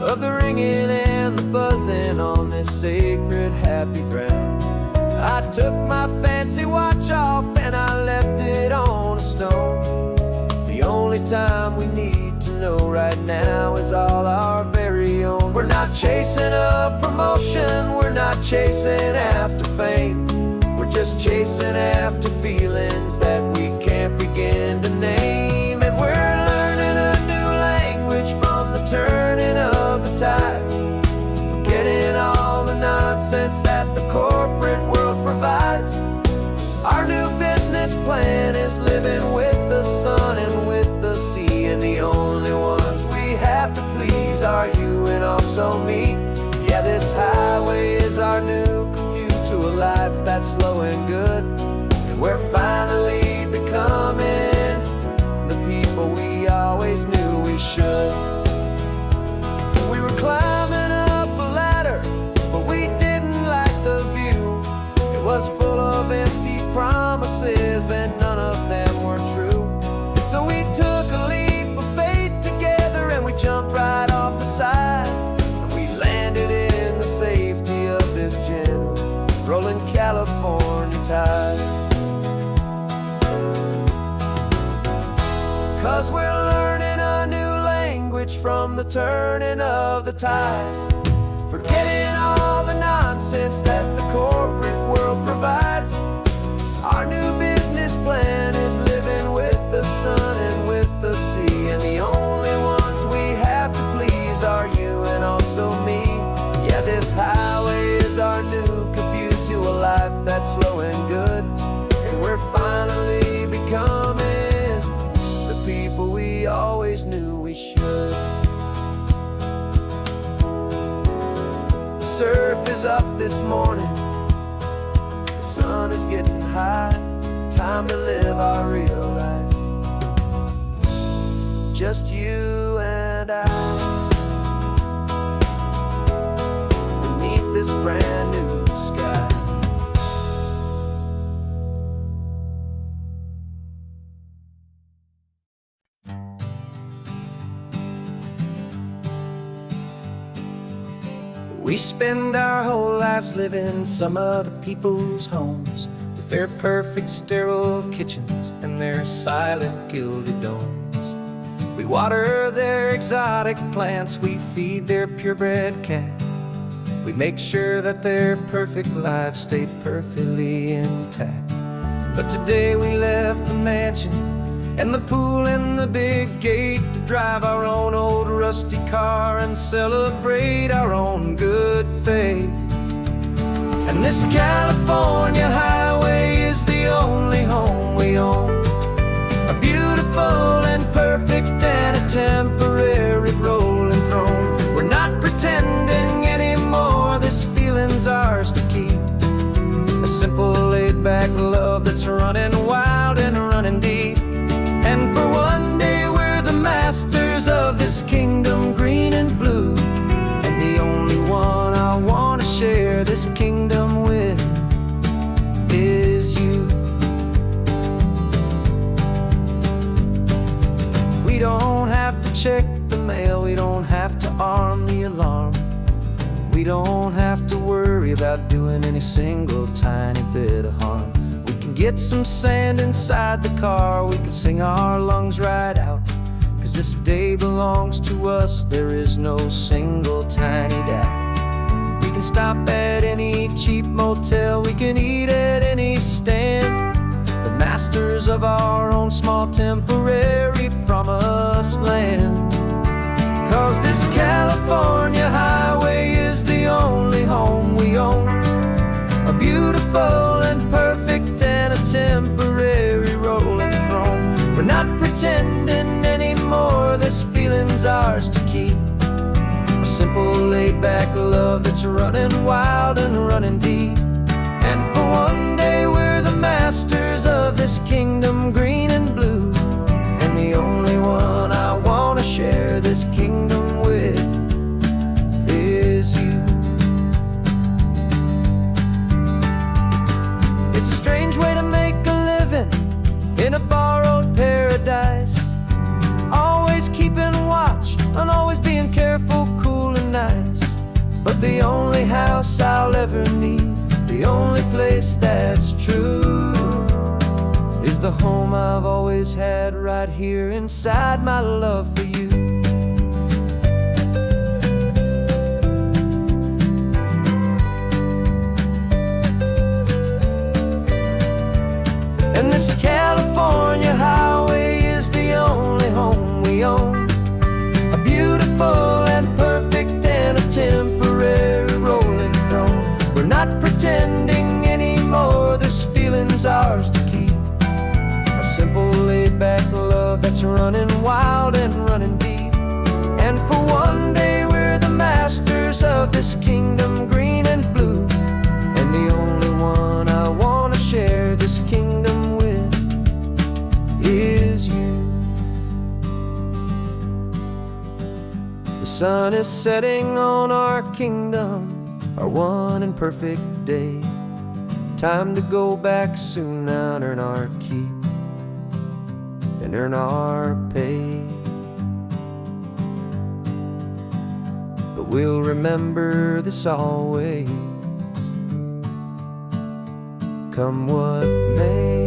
of the ringing and the buzzing on this sacred happy ground. I took my fancy watch off and I left it on a stone. The only time we need to know right now is all our very own. We're not chasing a promotion, we're not chasing after fame, we're just chasing after feelings that we can't begin to name. And we're learning a new language from the turning of the tides, forgetting all the nonsense that the corporate world provides. Our new business plan is living with the sun and with the sea, and the only ones we have to please are you and also me. Yeah, this highway is our new commute to a life that's slow and good, and we're finally becoming the people we always knew we should. We were climbing up a ladder, but we didn't like the view. It was full of empty promises and none of them were true. So we took a leap of faith together and we jumped right off the side, and we landed in the safety of this gentle rolling California tide. 'Cause we're learning a new language from the turning of the tides, forgetting all the nonsense that the corporate world provides. Our new business plan is living with the sun and with the sea, and the only ones we have to please are you and also me. Yeah, this highway is our new commute to a life that's slow and good, and we're finally becoming the people we always knew we should. The surf is up this morning, the sun is getting high, time to live our real life, just you and I, beneath this brand new sky. We spend our whole lives living some other people's homes, with their perfect sterile kitchens and their silent gilded domes. We water their exotic plants, we feed their purebred cat. We make sure that their perfect lives stay perfectly intact. But today we left the mansion and the pool and the big gate to drive our own old rusty car and celebrate our own good faith. And this California highway is the only home we own, a beautiful and perfect and a temporary rolling throne. We're not pretending anymore, this feeling's ours to keep. A simple laid-back love that's running wild and running deep. And for one day we're the masters of this kingdom green and blue. And the only one I want to share this kingdom with is you. We don't have to check the mail, we don't have to arm the alarm. We don't have to worry about doing any single tiny bit of harm. We can get some sand inside the car, we can sing our lungs right out. 'Cause this day belongs to us, there is no single tiny doubt. We can stop at any cheap motel, we can eat at any stand. The masters of our own small temporary promised land. 'Cause this California highway is the only home we own, a beautiful and perfect and a temporary rolling throne. We're not pretending anymore, this feeling's ours to keep. A simple laid-back love that's running wild and running deep. And for one day we're the masters of this kingdom green and blue. And the only one I want to share this kingdom with is you. It's a strange way to make a living in a borrowed paradise, always keeping watch and always being careful, cool and nice. But the only house I'll ever need, the only place that's true, is the home I've always had right here inside my love for you. And this California highway is the only home we own, a beautiful and perfect and a temporary rolling throne. We're not pretending anymore, this feeling's ours to keep. A simple laid-back love that's running wild and running deep. And for one day we're the masters of this kingdom green and blue. And the only one I want to share this kingdom with is you. The sun is setting on our kingdom, our one and perfect day. Time to go back soon now and earn our keep and earn our pay. But we'll remember this always, come what may.